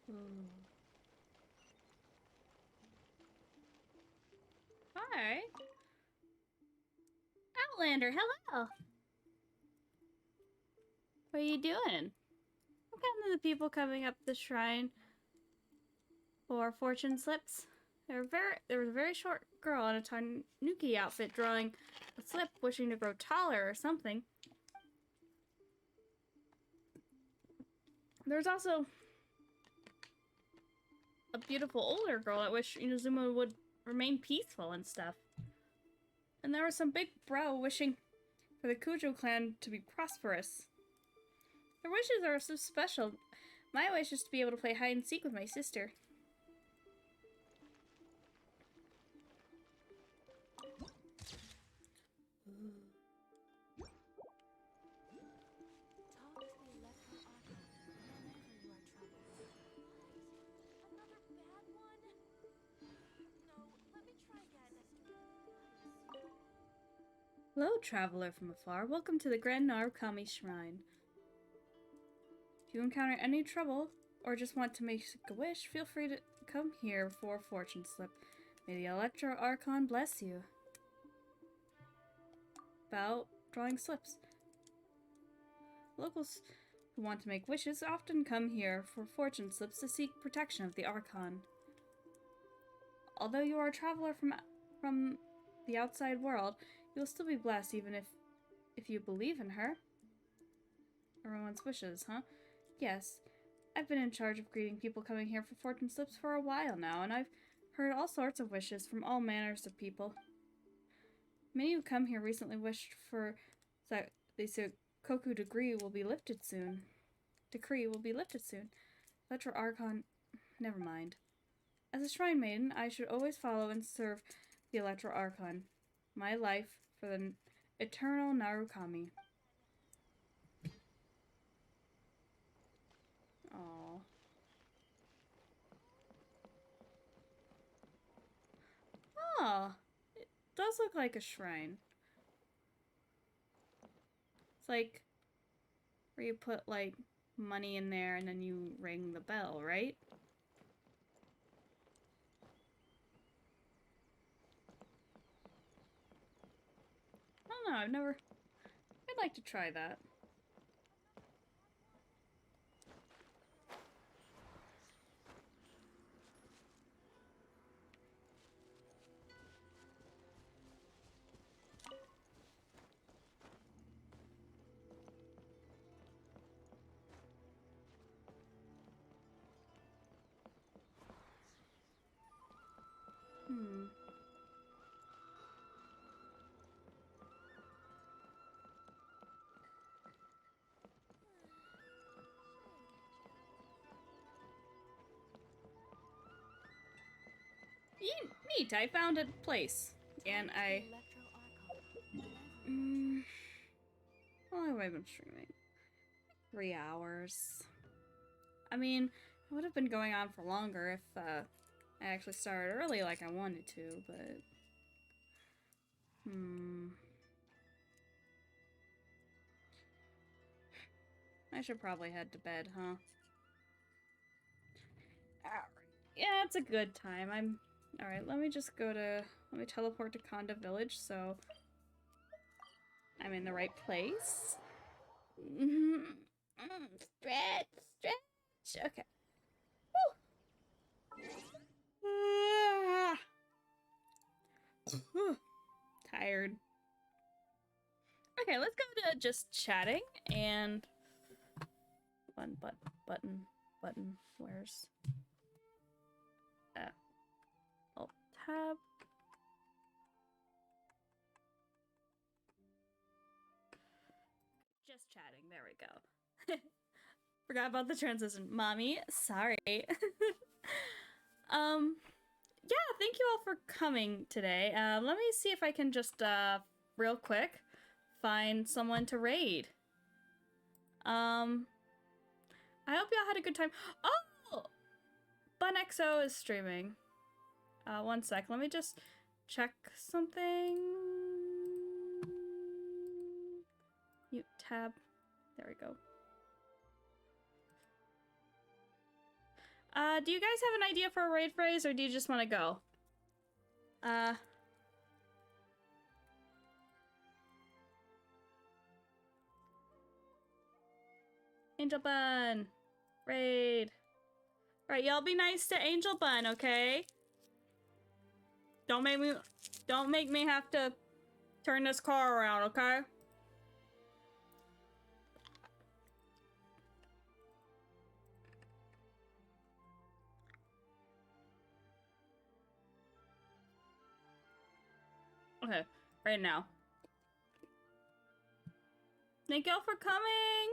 Ooh. Hi. Outlander, hello. What are you doing? I'm counting the people coming up the shrine for fortune slips. There was a very short girl in a tanuki outfit drawing a slip, wishing to grow taller or something. There's also a beautiful older girl that wished Inazuma would remain peaceful and stuff. And there was some big bro wishing for the Kujo clan to be prosperous. Their wishes are so special. My wish is to be able to play hide and seek with my sister. Talk to the Electro Archon whenever you are troubled. What? Another bad one? No, let me try again. Hello, traveler from afar. Welcome to the Grand Narukami Shrine. If you encounter any trouble or just want to make a wish, feel free to come here for a fortune slip. May the Electro Archon bless you. About drawing slips. Locals who want to make wishes often come here for fortune slips to seek protection of the Archon. Although you are a traveler from the outside world, you will still be blessed even if you believe in her. Everyone's wishes, huh? Yes. I've been in charge of greeting people coming here for fortune slips for a while now, and I've heard all sorts of wishes from all manners of people. Many who come here recently wished for that the Koku decree will be lifted soon. Electro Archon, never mind. As a shrine maiden, I should always follow and serve the Electro Archon. My life for the eternal Narukami. Aww. Oh, it does look like a shrine. It's like where you put like money in there and then you ring the bell, right? I don't know, I'd like to try that. Neat, I found a place. And I... How long have I been streaming? 3 hours. I mean, it would have been going on for longer if I actually started early like I wanted to, but... I should probably head to bed, huh? Alright. Yeah, it's a good time. Alright, let me teleport to Konda Village so I'm in the right place. Stretch. Okay. Woo. Tired. Okay, let's go to just chatting and button. Where's tab. Just chatting. There we go. Forgot about the transition. Mommy, sorry. Yeah, thank you all for coming today. Let me see if I can just, real quick, find someone to raid. I hope y'all had a good time. Oh! BunXO is streaming. One sec. Let me just check something. Mute tab. There we go. Do you guys have an idea for a raid phrase, or do you just want to go? Angel Bun! Raid! Alright, y'all be nice to Angel Bun, okay? Don't make me have to turn this car around, okay? Okay, right now. Thank y'all for coming!